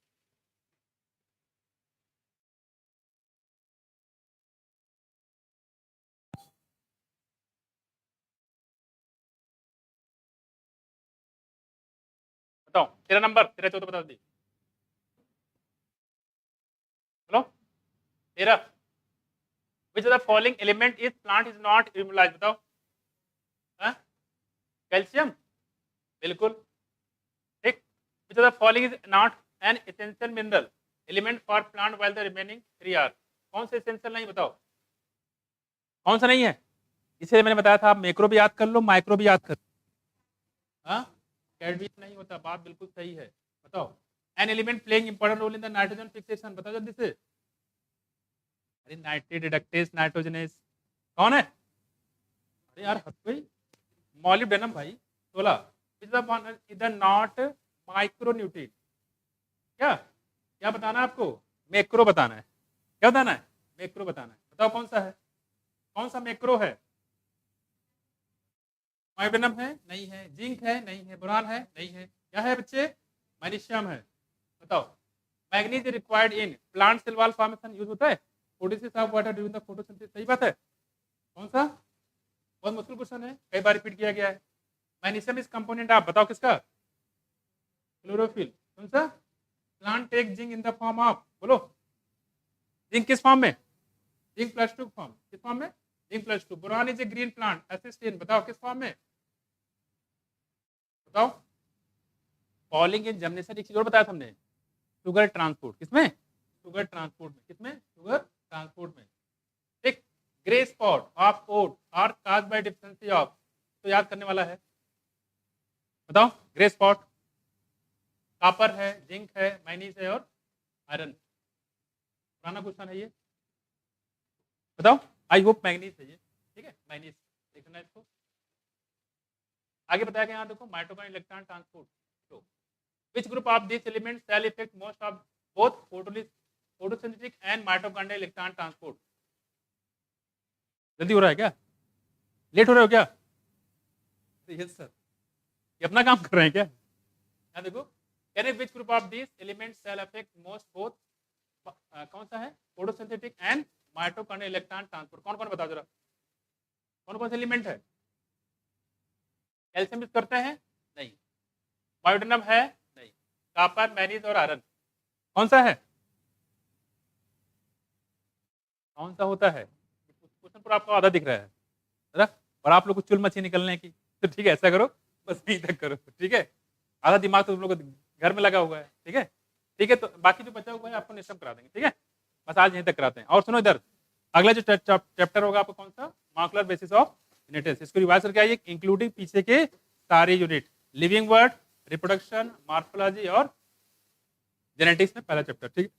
बताओ तेरा नंबर, तेरा 14 बता दी, बोलो 13। Which of the following element is plant is not immobilise, बताओ। कैल्शियम, बिल्कुल ठीक। Which of the following is not an essential mineral element for plant while the remaining 3 are, कौन से एसेंशियल नहीं, बताओ कौन सा नहीं है? इसे मैंने बताया था, आप मैक्रो भी याद कर लो, माइक्रो भी याद कर लो। हाँ, कैडमियम नहीं होता, बात बिल्कुल सही है। बताओ an element playing important role in the nitrogen fixation, बताओ जल्दी से। अरे नाइट्रेट रिडक्टेज नाइट्रोजनेस कौन है? अरे यार हद गई, मॉलिब्डेनम भाई 16। इधर नॉट माइक्रोन्यूट्रिएंट, क्या क्या बताना है आपको? मैक्रो बताना है। क्या बताना है? मैक्रो बताना है। बताओ कौन सा है, कौन सा मैक्रो है? मॉलिब्डेनम है? नहीं है। जिंक है? नहीं है। बोरान है? नहीं है। क्या है बच्चे? मैग्नीशियम है। बताओ manganese required in plant cell wall formation, use होता है photosynthesis of water during the photosynthesis, सही बात है। कौन सा? बहुत मुश्किल क्वेश्चन है, कई बार रिपीट किया गया है। मैग्नीशियम इज कंपोनेंट, आप बताओ किसका? क्लोरोफिल। कौन सा? Plant take zinc in the form of, बोलो जिंक किस फॉर्म में? जिंक प्लस 2 फॉर्म, किस फॉर्म में? Zinc plus 2। Boron is a green plant assist in, बताओ किस फॉर्म में? बताओ फॉलिंग इन जर्मिनेशन, एक चीज और बताया था हमने, शुगर ट्रांसपोर्ट, किसमें? शुगर ट्रांसपोर्ट में, किसमें? शुगर ट्रांसपोर्ट में, ठीक। Grey spot of oat are caused by deficiency of, तो याद करने वाला है, बताओ। ग्रे स्पॉट कॉपर है, जिंक है, मैग्नीज है और आयरन। पुराना क्वेश्चन है ये, बताओ। आई होप मैग्नीज है ये, ठीक है, मैग्नीज देखना इसको। आगे बताया गया यहाँ देखो, माइटोकॉन्ड्रियल इलेक्ट्रॉन ट्रांसपोर्ट, तो which group of these elements shall affect most of both photosynthetic and mitochondrial electron transport? जल्दी हो रहा है क्या? लेट हो रहे हो क्या? यस सर, ये अपना काम कर रहे हैं क्या? यहाँ देखो, can which group of these elements shall affect most both, कौन सा है? Photosynthetic and mitochondrial electron transport, कौन कौन बताओ जरा, कौन कौन से एलिमेंट है? कैल्शियम यूज करते हैं? नहीं। मायोडिनम है? नहीं। कॉपर, मैग्नीज और आयरन, कौन सा है? कौन सा होता है? क्वेश्चन पर आपको आधा दिख रहा है, और आप लोग को चुल मची निकलने की, तो ठीक है ऐसा करो, बस यहीं तक करो, ठीक है। आधा दिमाग तो तुम लोग घर में लगा हुआ है, ठीक है। ठीक है, तो बाकी जो बचा हुआ है आपको नेक्स्ट टाइम करा देंगे, ठीक है। बस आज यहीं तक कराते हैं। और सुनो इधर, अगला जो चैप्टर होगा आपको कौन सा? मॉलिक्यूलर बेसिस ऑफ यूनिट्स, इसको रिवाइज करके आइए, इंक्लूडिंग पीछे के सारे unit, living word, reproduction, morphology और जेनेटिक्स में पहला चैप्टर, ठीक है।